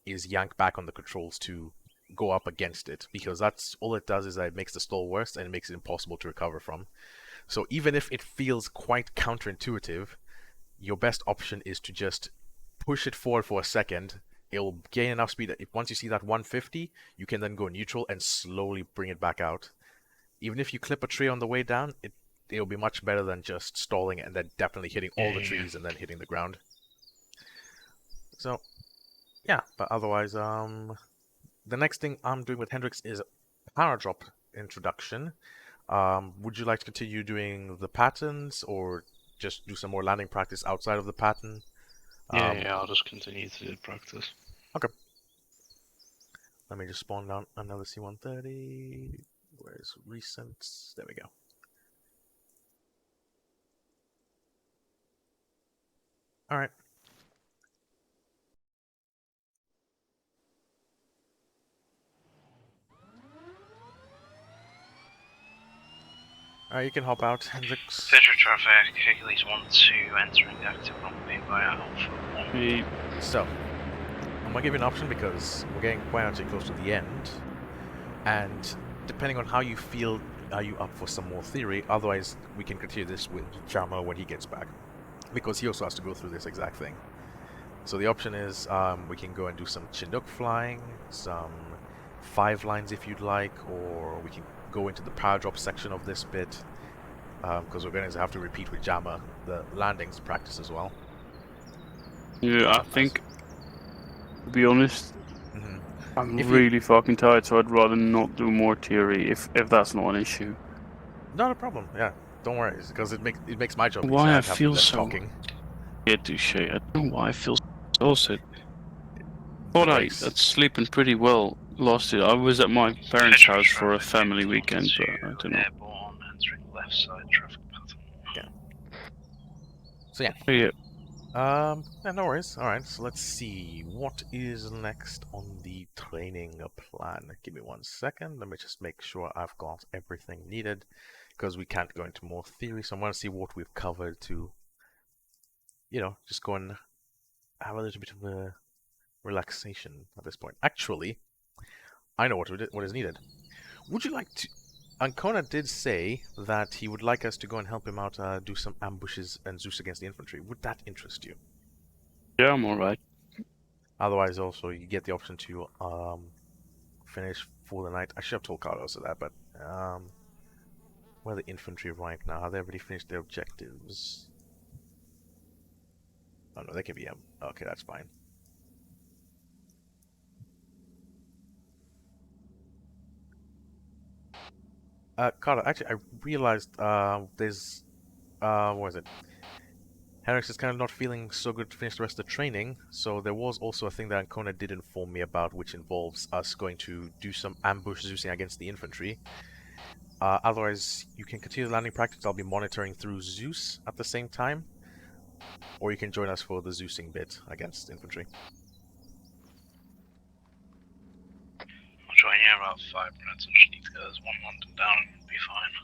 is yank back on the controls to go up against it, because that's all it does is that it makes the stall worse and it makes it impossible to recover from. So even if it feels quite counterintuitive, your best option is to just push it forward for a second. It'll gain enough speed that if once you see that 150, you can then go neutral and slowly bring it back out. Even if you clip a tree on the way down, it'll be much better than just stalling and then definitely hitting all the trees and then hitting the ground. So, yeah, but otherwise, the next thing I'm doing with Hendrix is power drop introduction. Would you like to continue doing the patterns or just do some more landing practice outside of the pattern? Yeah, I'll just continue to do practice. Okay. Let me just spawn down another C130. Where's recent? There we go. Alright. Alright, you can hop out, Hendrix. Visual traffic, Hercules 1-2, entering active runway via Alpha 1. So, I'm gonna give you an option because we're getting quite actually close to the end. And depending on how you feel, are you up for some more theory? Otherwise, we can continue this with Jama when he gets back, because he also has to go through this exact thing. So the option is we can go and do some Chinook flying, some 5 lines if you'd like, or we can go into the power drop section of this bit, because we're going to have to repeat with Jammer the landings practice as well. Yeah, I think, to be honest, Mhm. I'm If really fucking tired, so I'd rather not do more theory if that's not an issue. Not a problem. Yeah, don't worry, because it makes my job easier. Why I I'd have to do feel less so talking. get to shit. I don't know why I feel so exhausted. Thought The I race. was sleeping pretty well last year. I was at my parents' house for a family weekend, but I don't know. Airborne, entering left side traffic pattern. So yeah. Yeah. Yeah, no worries. Alright, so let's see. What is next on the training plan? Give me 1 second. Let me just make sure I've got everything needed, because we can't go into more theory, so I want to see what we've covered to, you know, just go and have a little bit of a relaxation at this point. Actually, I know what is needed. Would you like to... Ancona did say that he would like us to go and help him out, do some ambushes and Zeus against the infantry. Would that interest you? Yeah, I'm alright. Otherwise, also, you get the option to finish for the night. I should have told Carlos that, but where are the infantry right now? Have they already finished their objectives? Oh no, they can be okay, that's fine. Carter, actually, I realized there's what is it? Henrix is kind of not feeling so good to finish the rest of the training, so there was also a thing that Ancona did inform me about, which involves us going to do some ambush Zeusing against the infantry. Otherwise, you can continue the landing practice. I'll be monitoring through Zeus at the same time, or you can join us for the Zeusing bit against infantry. I'll join you in about 5 minutes. I just need to go. There's one London down and it'll be fine.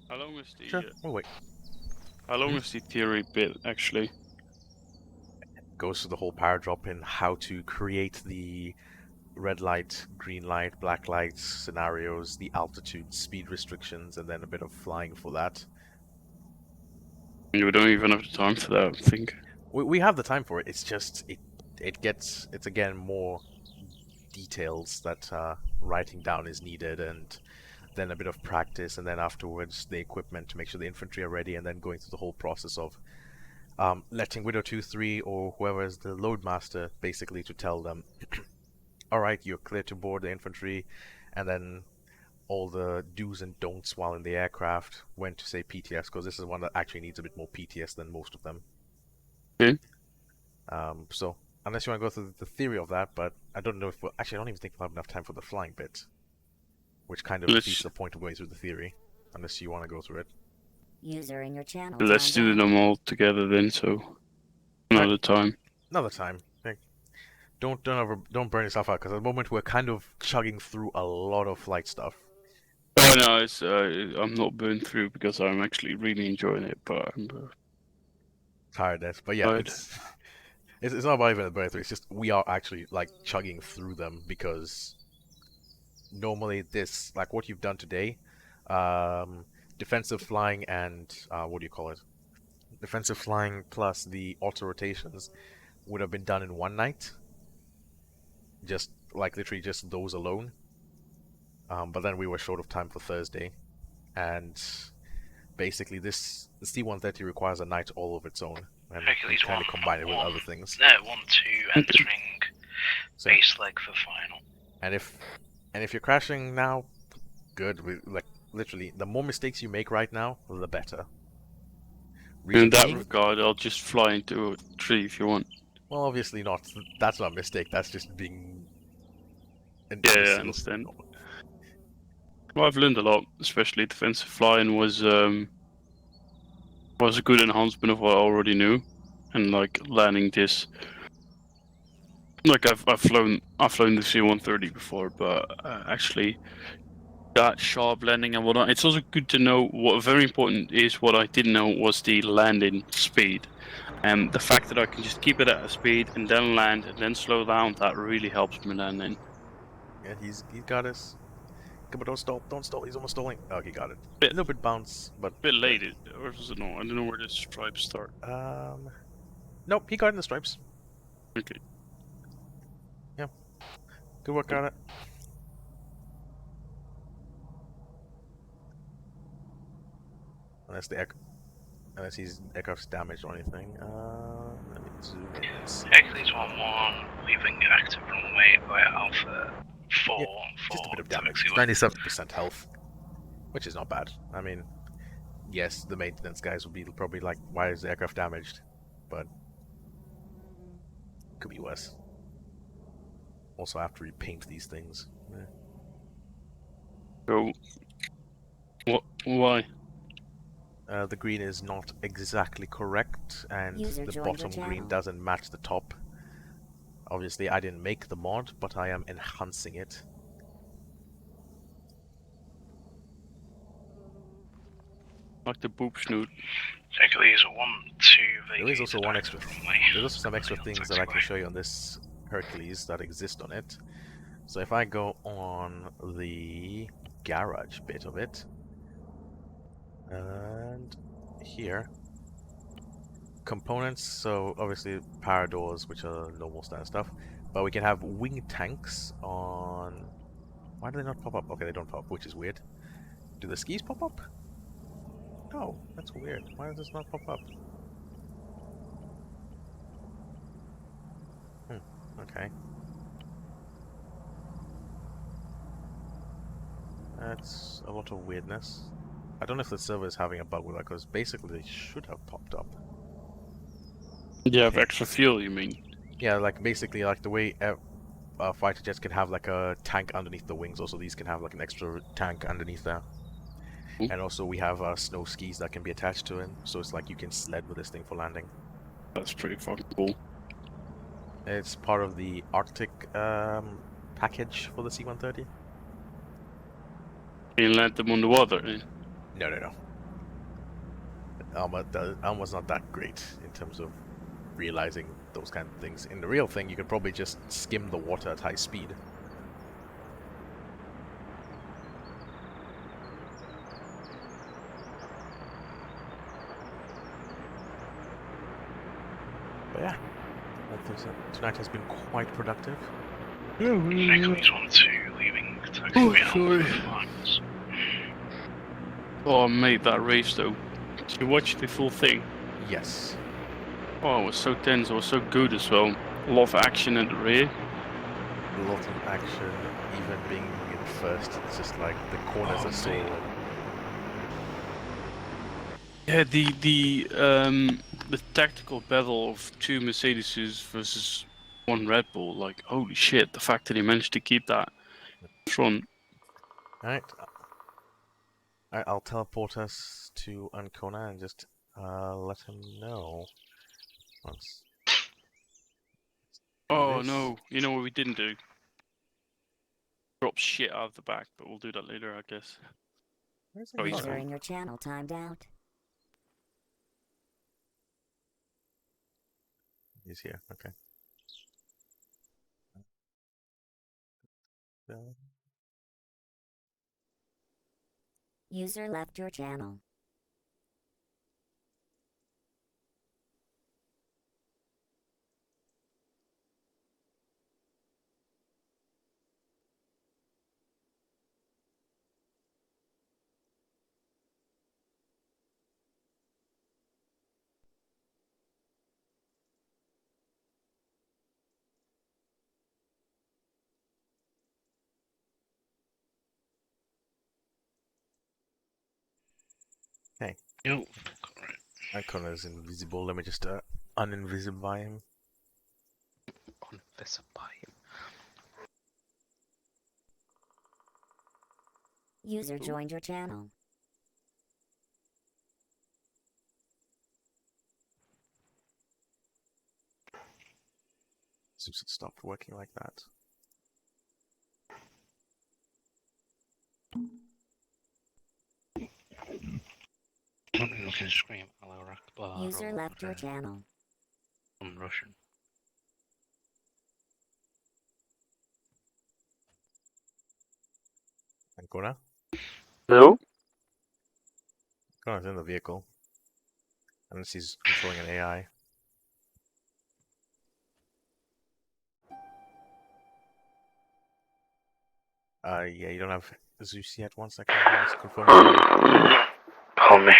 How long is the Sure, we'll wait. How long is the theory bit actually? Goes through the whole power drop in how to create the red light, green light, black light scenarios, the altitude, speed restrictions, and then a bit of flying for that. We don't even have the time for that, I think. We have the time for it. It's just it's again more details that writing down is needed, and then a bit of practice, and then afterwards the equipment to make sure the infantry are ready, and then going through the whole process of letting Widow 2-3 or whoever is the loadmaster basically to tell them, alright, you're clear to board the infantry, and then all the do's and don'ts while in the aircraft, when to say PTS, because this is one that actually needs a bit more PTS than most of them. Okay. So, unless you want to go through the theory of that, but I don't know if actually I don't even think we'll have enough time for the flying bit, which kind of defeats the point of going through the theory, unless you want to go through it. User in your channel. Let's do them all together then, so another time. Another time. Don't burn yourself out, because at the moment we're kind of chugging through a lot of flight stuff. Oh no, it's I'm not burned through because I'm actually really enjoying it, but I'm tired, but yeah, it's not about even a burn through. It's just we are actually like chugging through them, because normally this, like what you've done today, defensive flying and what do you call it? Defensive flying plus the auto rotations would have been done in one night. Just like literally just those alone. But then we were short of time for Thursday, and basically the C130 requires a night all of its own, and Hercules kind of combine it with other things. 1-2 entering base leg for final. And if you're crashing now, good. Like literally, the more mistakes you make right now, the better. In that regard, I'll just fly into a tree if you want. Well, obviously not. That's not a mistake. That's just being. Yeah, I understand. Well, I've learned a lot, especially defensive flying was a good enhancement of what I already knew, and like landing this. Like I've flown the C130 before, but actually that sharp landing and whatnot. It's also good to know what very important is. What I didn't know was the landing speed, and the fact that I can just keep it at a speed and then land and then slow down. That really helps me landing. Yeah, he's got us. Come on, don't stall. He's almost stalling. Oh, he got it. A little bit bounce, but a bit late. Or was it no? I don't know where the stripes start. Nope, he got in the stripes. Okay. Yeah. Good work on it. Unless his aircraft's damaged or anything. Let me zoom in and see. Hercules 1-1, leaving active runway via Alpha 4 Yeah, for just a bit of damage. taxiway. 97% health, which is not bad. I mean, yes, the maintenance guys will be probably like, why is the aircraft damaged? But could be worse. Also, I have to repaint these things. So, what? Why? The green is not exactly correct, and User the joined your bottom green channel. doesn't match the top. Obviously, I didn't make the mod, but I am enhancing it. Like the boob snoot. Hercules 1-2 There is also vacated active runway. there's also some extra Landing on things that I can taxiway. show you on this Hercules that exist on it. So if I go on the garage bit of it, and here, components, so obviously power doors, which are normal standard stuff, but we can have wing tanks on... Why do they not pop up? Okay, they don't pop up, which is weird. Do the skis pop up? No, that's weird. Why does this not pop up? Okay. That's a lot of weirdness. I don't know if the server is having a bug with that, because basically they should have popped up. You have extra fuel, you mean? Yeah, like basically like the way fighter jets can have like a tank underneath the wings, also these can have like an extra tank underneath there. And also we have snow skis that can be attached to it, so it's like you can sled with this thing for landing. That's pretty fucking cool. It's part of the Arctic package for the C130. You land them on the water, eh? No. Arma's not that great in terms of realizing those kind of things. In the real thing, you could probably just skim the water at high speed. But yeah, tonight has been quite productive. Hercules 1-2, leaving taxiway Alpha 5. Oh, mate, that race though. Did you watch the full thing? Yes. Oh, it was so tense. It was so good as well. A lot of action in the rear. A lot of action, even being in first. It's just like the corners are so. Yeah, the tactical battle of two Mercedeses versus one Red Bull. Like, holy shit! The fact that he managed to keep that front. Alright. I'll teleport us to Ancona and just let him know once. Oh no! You know what we didn't do? Drop shit out of the back, but we'll do that later, I guess. Oh, he's User fine. in your channel timed out. He's here. Okay. User left your channel. Hey. Yo. Ancona's invisible. Let me just uninvisify him. Uninvisify him. User joined your channel. Seems to stop working like that. You can scream Allah Akbar. User left your channel. On Russian. Ancona? Hello? Ancona's in the vehicle. Unless he's controlling an AI. Yeah, you don't have Zeus yet. 1 second, let me just confirm. Pardon me.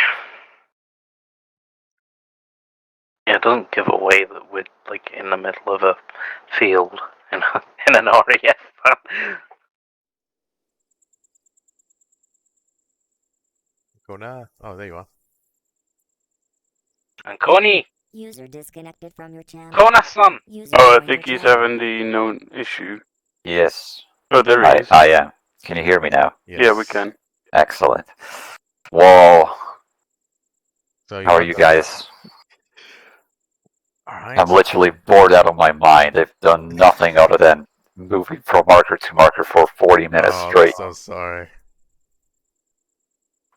Yeah, it doesn't give away that we're like in the middle of a field in an RAF. Kona. Oh, there you are. And Connie, User disconnected from your channel. Kona-san. User Oh, I joined think your he's channel. having the known issue. Yes, Oh, there he is. I am. Can you hear me now? Yes. Yeah, we can. Excellent. Whoa. So How are you guys? Alright. I'm literally bored out of my mind. I've done nothing other than moving from marker to marker for 40 minutes Oh, straight. I'm so sorry.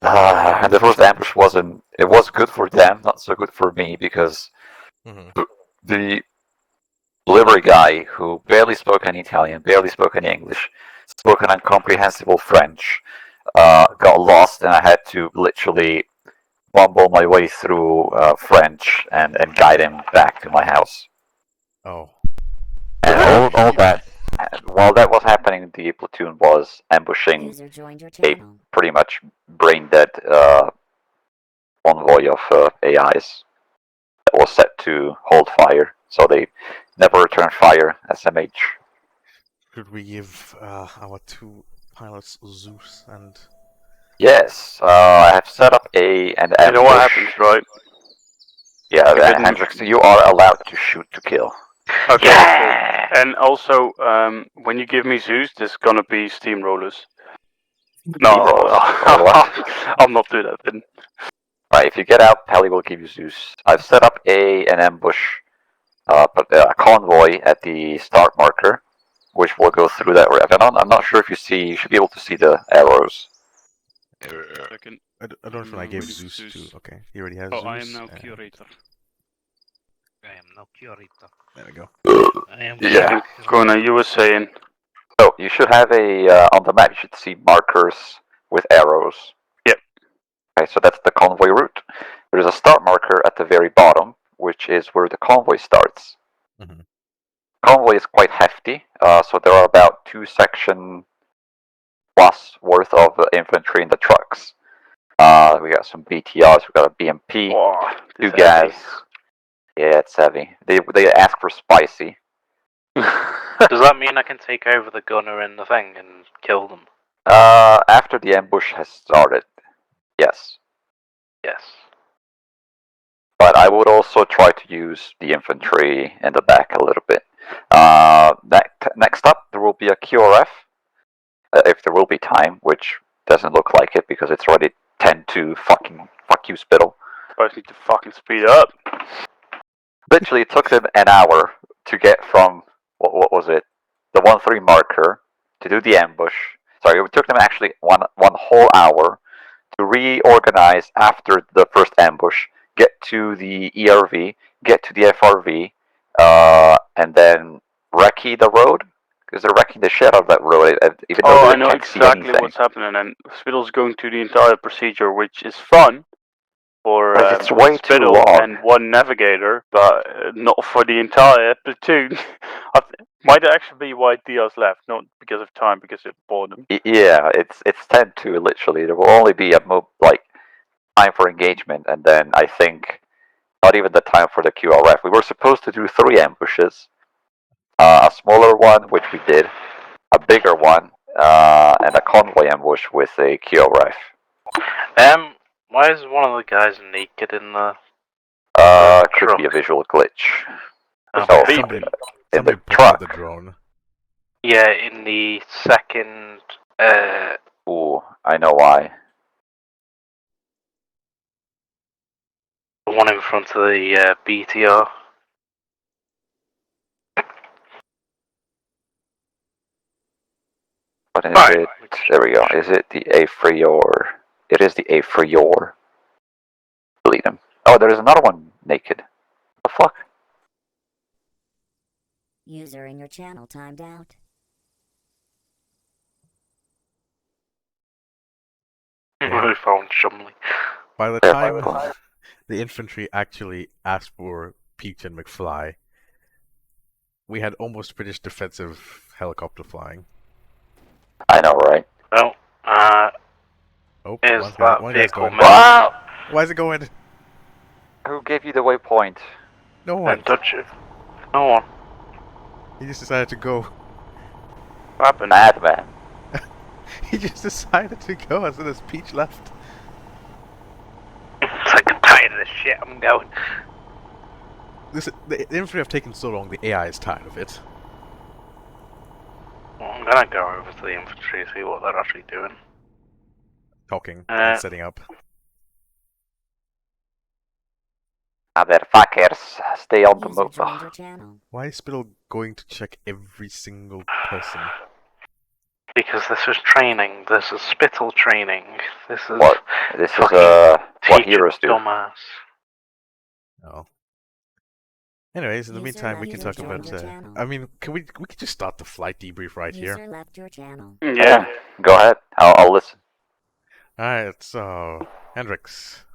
And the first ambush wasn't. It was good for them, not so good for me, because the delivery guy, who barely spoke any Italian, barely spoke any English, spoke an incomprehensible French, got lost, and I had to literally bumble my way through French and guide him back to my house. Oh. And all that, while that was happening, the platoon was ambushing User joined your a channel. pretty much brain-dead convoy of AIs that was set to hold fire, so they never returned fire, SMH. Should we give our 2 pilots Zeus and... Yes, I have set up an ambush. You know what happens, right? Yeah, If it- Hendrix, you are allowed to shoot to kill. Okay, Yeah! cool. And also, when you give me Zeus, there's gonna be steamrollers. No, Steamrollers? Or what? I'll not do that then. Right, if you get out, Pally will give you Zeus. I've set up an ambush, a convoy at the start marker, which will go through that rev. And I'm not sure if you see, you should be able to see the arrows. Second. I don't know if I gave Zeus to... Okay, he already has Zeus. I am now curator. I am no curator. There we go. I am. Yeah. Kona, you were saying. So you should have on the map, you should see markers with arrows. Yep. Okay, so that's the convoy route. There's a start marker at the very bottom, which is where the convoy starts. Convoy is quite hefty, so there are about 2 section plus worth of infantry in the trucks. We got some BTRs, we got a BMP, 2 gas. Yeah, it's heavy. They ask for spicy. Does that mean I can take over the gunner and the thing and kill them? After the ambush has started, yes. Yes. But I would also try to use the infantry in the back a little bit. Next up, there will be a QRF, if there will be time, which doesn't look like it because it's already 10 to fuck you, Spittle. I need to fucking speed up. Literally, it took them an hour to get from, what was it, the 1-3 marker to do the ambush. Sorry, it took them actually one whole hour to reorganize after the first ambush, get to the ERV, get to the FRV, and then recce the road, because they're wrecking the shit out of that road, even though I they know can't see exactly anything. what's happening, and Spittle's going through the entire procedure, which is fun for But it's way too Spittle long. and 1 navigator, but not for the entire platoon. Might actually be why Diaz left, not because of time, because of boredom. Yeah, it's 10 to literally. There will only be a time for engagement, and then I think not even the time for the QRF. We were supposed to do 3 ambushes, a smaller one, which we did, a bigger one, and a convoy ambush with a QRF. Why is one of the guys naked in the? Could be a visual glitch. Oh, So, Somebody in the put truck. out the drone. Yeah, in the second. Ooh, I know why. The one in front of the BTR. What is it? There we go. Is it the Afrior? It is the Afrior. Delete him. Oh, there is another one naked. What the fuck? User in your channel timed out. We found Shumley. By the time the infantry actually asked for Peach and McFly, we had almost finished defensive helicopter flying. I know, right? Well, Oh, is one that guy's vehicle going. meant Wow! Why is it going? Who gave you the waypoint? No one. to touch it? No one. He just decided to go. What happened? Madman. He just decided to go as soon as Peach left. It's like, I'm tired of this shit, I'm going. The infantry have taken so long, the AI is tired of it. Well, I'm gonna go over to the infantry, see what they're actually doing. Talking and setting up. Motherfuckers, stay on the User move. joined your channel. Why is Spittle going to check every single person? Because this is training. This is spittle training. This is What? This is fucking what teach heroes it, do. dumbass. Oh. Anyways, in the User meantime, we can left talk your about. channel. I mean, we could just start the flight debrief right here. User left your channel. Yeah, go ahead. I'll listen. All right, so Hendrix.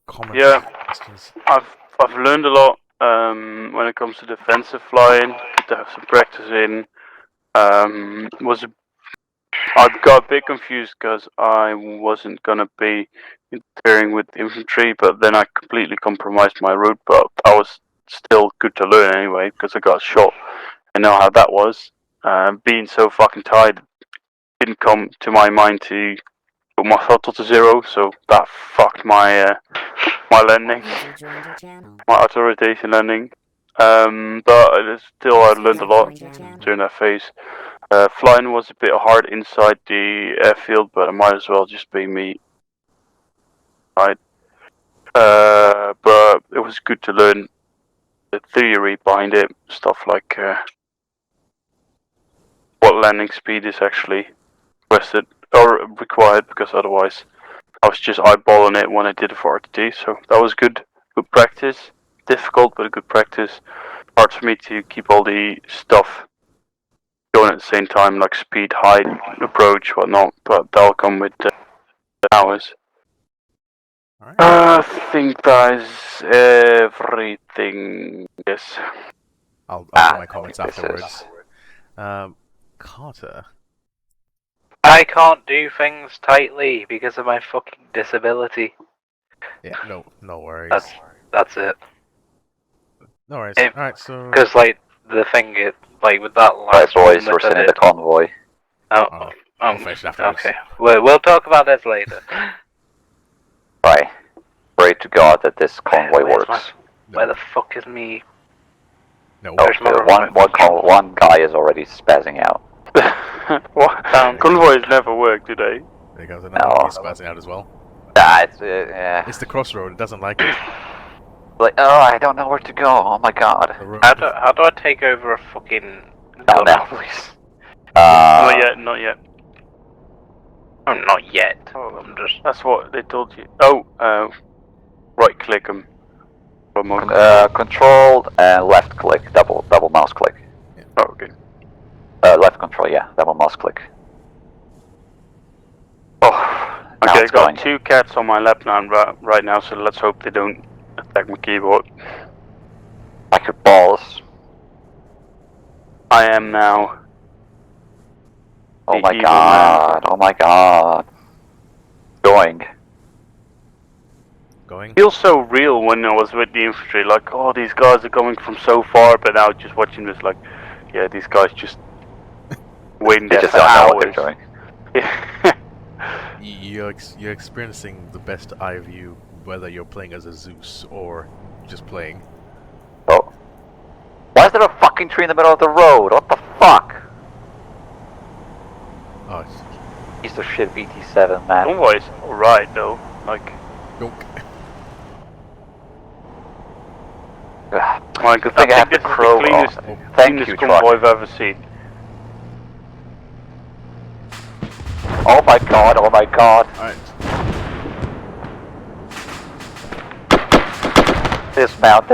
Comments. Yeah. Questions. I've learned a lot when it comes to defensive flying. Good to have some practice in. I got a bit confused because I wasn't gonna be interfering with infantry, but then I completely compromised my route. But that was still good to learn anyway because I got shot. I know how that was. Being so fucking tired, didn't come to my mind to put my throttle to 0, so that fucked my my landing, User joined your channel. my auto rotation landing. But still, I learned a lot during that phase. Flying was a bit hard inside the airfield, but it might as well just be me. Right. But it was good to learn the theory behind it, stuff like what landing speed is actually requested or required, because otherwise I was just eyeballing it when I did it for RTT. So that was good practice. Difficult, but a good practice. Hard for me to keep all the stuff going at the same time, like speed, height, approach, whatnot, but that'll come with hours. All right. I think that is everything. Yes. I'll do my comments afterwards. Carter. I can't do things tightly because of my fucking disability. Yeah, no worries. That's it. No worries. It- All right, so. Because, like, the thing is, like, with that Alright, last boys, one we're that I sending the did- convoy. We'll finish it afterwards. Okay. We'll talk about this later. Right. Pray to God that this convoy Where's works. Where the fuck is me? No. Oh, Where's my one guy is already spazzing out. What? Convoys never work, do they? Because another one is spazzing out as well. Yeah. It's the crossroad. It doesn't like it. Like, oh, I don't know where to go. Oh my God. How do I take over a fucking Oh, gun? now, please. Not yet. Oh, not yet. Oh, I'm just. that's what they told you. Oh, right click them. Control and left click, double mouse click. Oh, okay. Left control, yeah, double mouse click. Oh, now Okay, it's got going. 2 cats on my lap now, right now, so let's hope they don't attack my keyboard. Like your balls. I am now. Oh The my evil God! Oh my God! Going. Feels so real when I was with the infantry, like, oh, these guys are coming from so far, but now just watching this, like, yeah, these guys just waiting They there just for don't know hours. what they're doing. You're experiencing the best eye view, whether you're playing as a Zeus or just playing. Oh. Why is there a fucking tree in the middle of the road? What the fuck? Oh, Piece of shit VT7, man. Convoys, alright though, like. Nope. Well, Good thing I have the this is crow the cleanest, off. Thank cleanest you, convoy truck. I've ever seen. Oh my God! Oh my God! Alright. Dismount!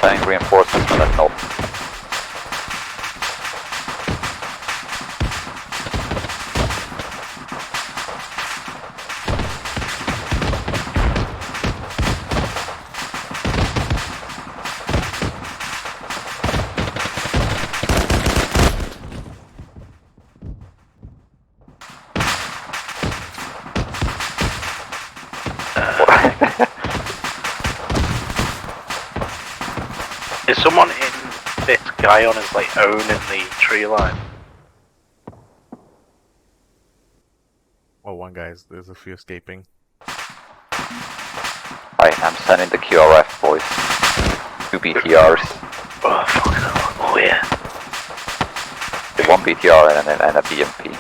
sending reinforcements from the north. Is someone in this guy on his like owning the tree line? Oh, one guy's, there's a few escaping. Right, I'm sending the QRF boys. 2 BTRs. Oh fucking hell. Oh yeah. 1 BTR and a BMP.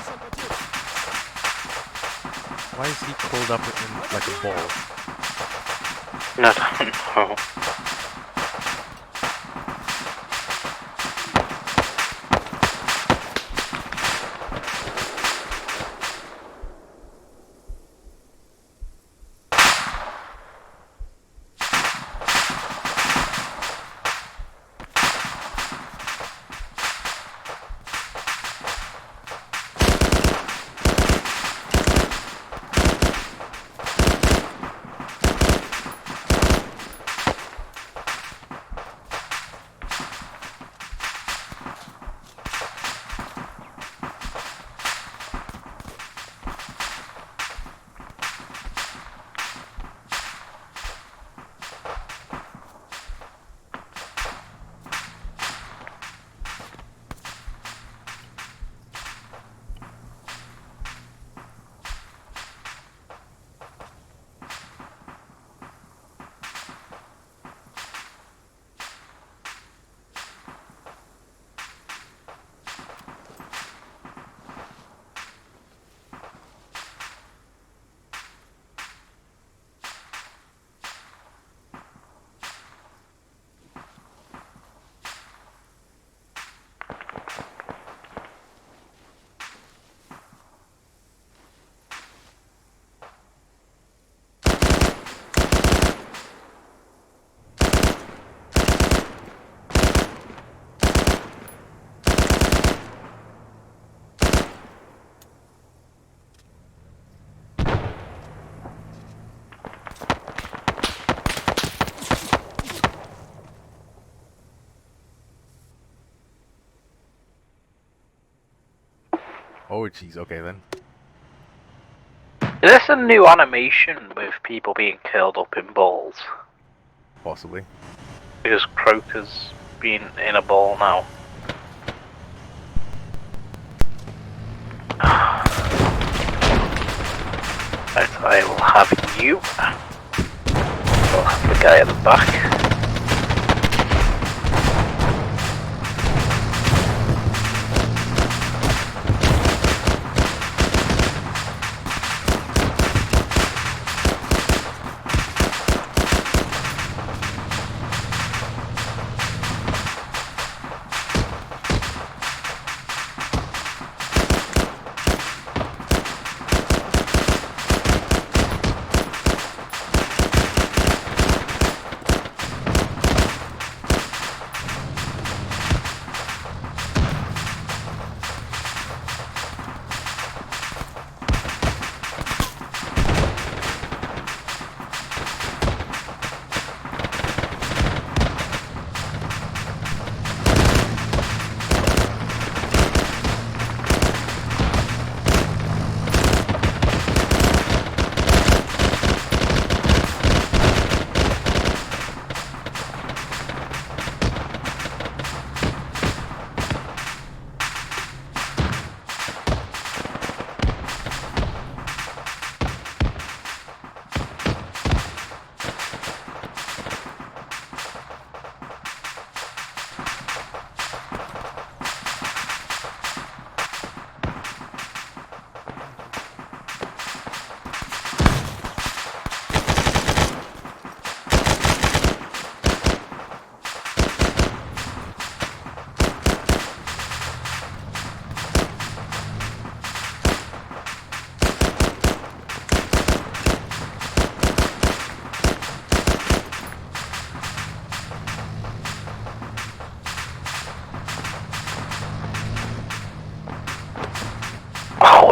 Why is he curled up in like a ball? I don't know. Oh jeez, okay then. Is this a new animation with people being curled up in balls? Possibly. Because Croker's been in a ball now. Right, I will have you. I'll have the guy at the back.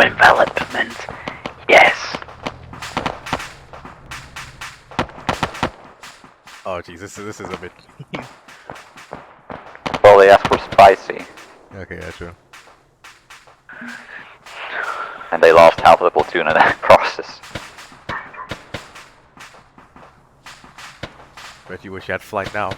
development. Yes. Oh jeez, this is a bit. Well, they asked for spicy, Okay, yeah, true. and they lost half of the platoon in that process. Bet you wish you had flight now.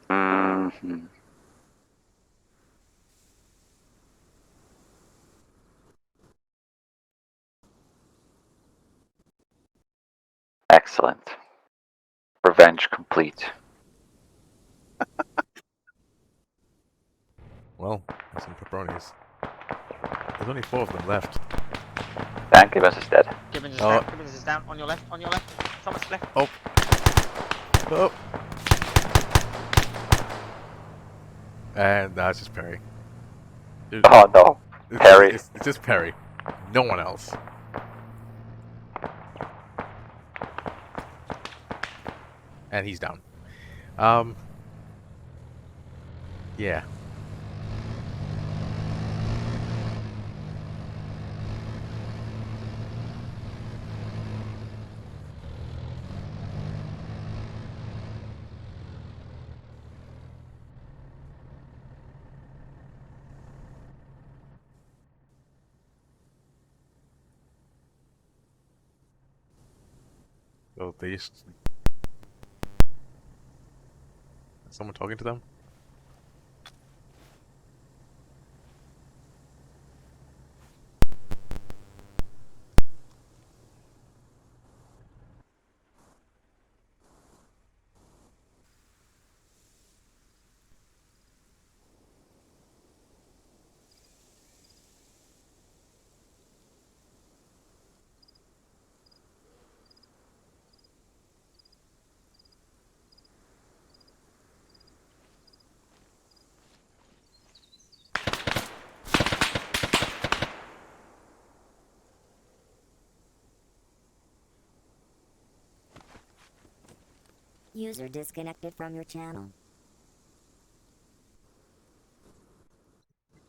Mm-hmm. Excellent. Revenge complete. Well, there's some pepperonis. There's only 4 of them left. Dan Gibbons is dead. Gibbons is Oh. down. Gibbons is down. On your left. On your left. Thomas left. Oh. Oh. And that's just Perry. Oh no, Perry. It's just Perry. No one else. And he's down. Yeah. So they just... Is someone talking to them? User disconnected from your channel.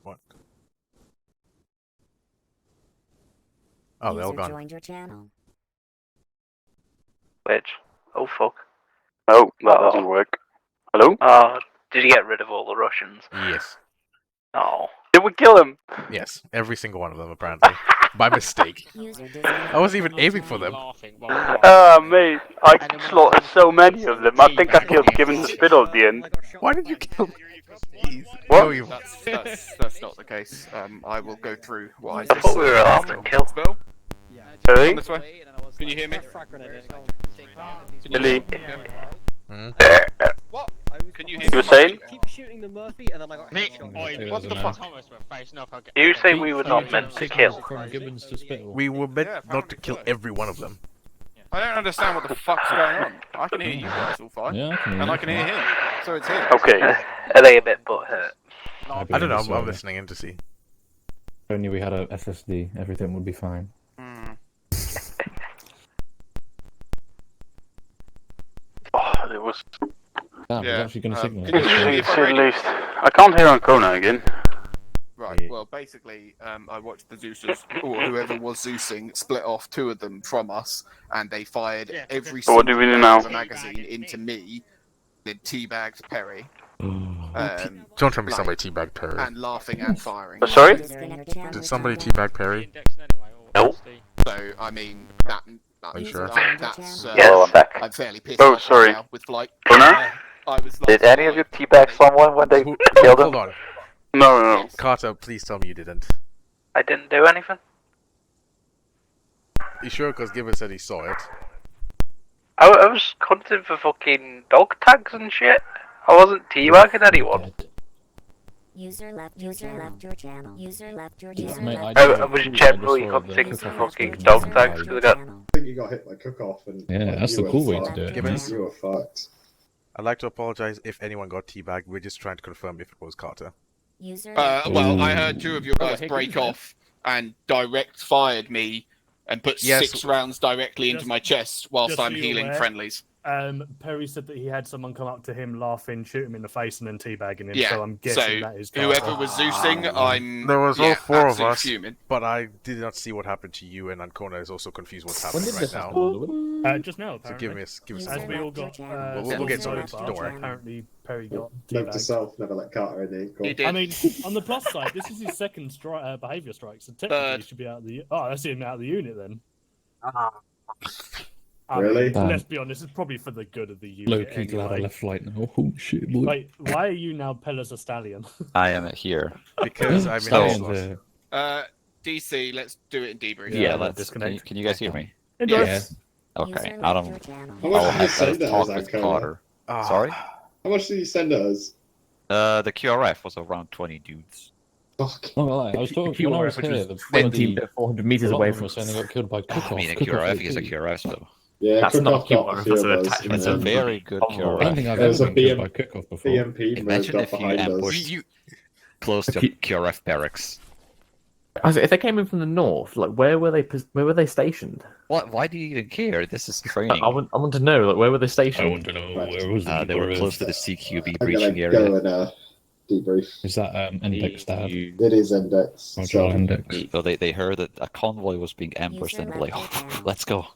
What? Oh, they're all User gone. joined your channel. Which? Oh fuck. No, that doesn't work. Hello? Did you get rid of all the Russians? Yes. Oh. Did we kill him? Yes. Every single one of them, apparently. By mistake. User disconnected I wasn't even from your aiming for channel. them. Mate, I slaughtered so many of them. I think I killed Gibbons the Spittle at the end. Why did you kill me? Jeez. What? No, you... That's not the case. I will go through what I I thought we were allowed to kill. Spell? Really? Come this way. Can you hear me? Really? What? Can you hear You me? were saying? Keep shooting the Murphy and then I got What the fuck? You say we were not meant to kill. From Gibbons to Spittle. We were meant Yeah, not to kill every one of them. I don't understand what the fuck's going on. I can hear you guys all fine. Yeah, I can hear And you. I can hear him. So it's him. Okay. Are they a bit butthurt? I don't know, I'm listening in to see. If only we had a SSD, everything would be fine. Oh, it was... Damn, Yeah, it's actually going to signal. can you hear me if I At radio? least. I can't hear Ancona again. Right. Right. Well, basically, I watched the Zeusers, or whoever was Zeusing, split off 2 of them from us, and they fired every So what single do we do round now? of the magazine into me. They teabagged Perry. Don't tell me somebody teabagged Perry. And laughing and firing. Sorry? Did somebody teabag Perry? Nope. So I mean that. Are you sure? That's Hello, I'm back. I'm fairly pissed Oh, off sorry. now with flight. Gunnar? I was Did any of you teabag someone when they killed him? Hold on. No. Carter, please tell me you didn't. I didn't do anything. You sure? Because Gibbon said he saw it. I was hunting for fucking dog tags and shit. I wasn't teabagging anyone. User left your channel. User left your channel. Mate, I was generally hunting for fucking dog tags because I got. I think you got hit by Takeoff and Yeah, like, that's you the were cool way to fucked. do it. Gibbons? You were fucked. I'd like to apologize if anyone got teabagged. We're just trying to confirm if it was Carter. Well, I heard 2 of your guys break off and direct fired me and put 6 rounds directly into my chest whilst I'm healing friendlies. Perry said that he had someone come up to him, laughing, shoot him in the face, and then teabagging him. Yeah, so I'm guessing that is Carter. whoever was Zeusing, I'm. There was all 4 of us, fuming. but I did not see what happened to you, and Ancona is also confused what's happening right now. Just now, apparently. So give us As we all got. we'll get to it. Don't Don't worry. Apparently, Perry got Note to teabagged. self, never let Carter in there. He did. I mean, on the plus side, this is his second behaviour strike, so technically he should be out of the. Oh, that's him out of the unit then. I Really? mean, let's be honest, it's probably for the good of the unit. Low-key glad I anyway. left flight now. Oh shit, boy. Wait, why are you now Pella's a stallion? I am here. Because I'm in DC, let's do it in debrief. Yeah, let's. Can you guys hear me? Yeah. Okay, Adam. How much did you I've send got to us, talk with Ancona? Carter. Sorry? How much did you send us? The QRF was around 20 dudes. Fuck. Not gonna lie, I was talking when I was here. The 400 meters away from us. saying they got killed by Takeoff. I mean, a QRF is a QRF, though. Yeah, That's not Takeoff got a QRF, few that's of an us, attachment. and It's a then very good I don't QRF. think I've There was ever a been killed by BM Takeoff before. BMP Imagine moved if up you behind us. ambushed close to QRF barracks. If they came in from the north, like where were they stationed? What? Why do you even care? This is training. I want to know, like where were they stationed? I want to know where was They were close to the CQB I'm gonna breaching area. go and debrief. Is that index stab? It is index. Roger, So index. So they heard that a convoy was being ambushed and they're like, oh, let's go.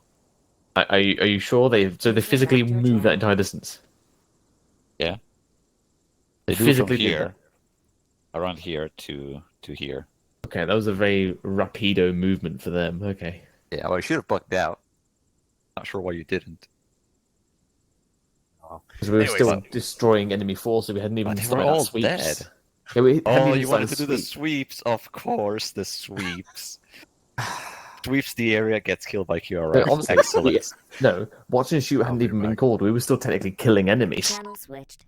Are you sure they physically moved that entire distance? Yeah. They do physically from did here, around here to here. Okay, that was a very rapido movement for them. Okay. Yeah, well, you should have bucked out. Not sure why you didn't. Because we were Anyways, still destroying enemy forces. We hadn't even But they were started our all sweeps. dead. Yeah, we hadn't Oh, even you wanted to started do the sweep. sweeps? Of course, the sweeps. Sweeps the area, gets killed by No, QRF. honestly, Excellent. No, watch and shoot hadn't even been called. We were still technically killing enemies. Channel switched.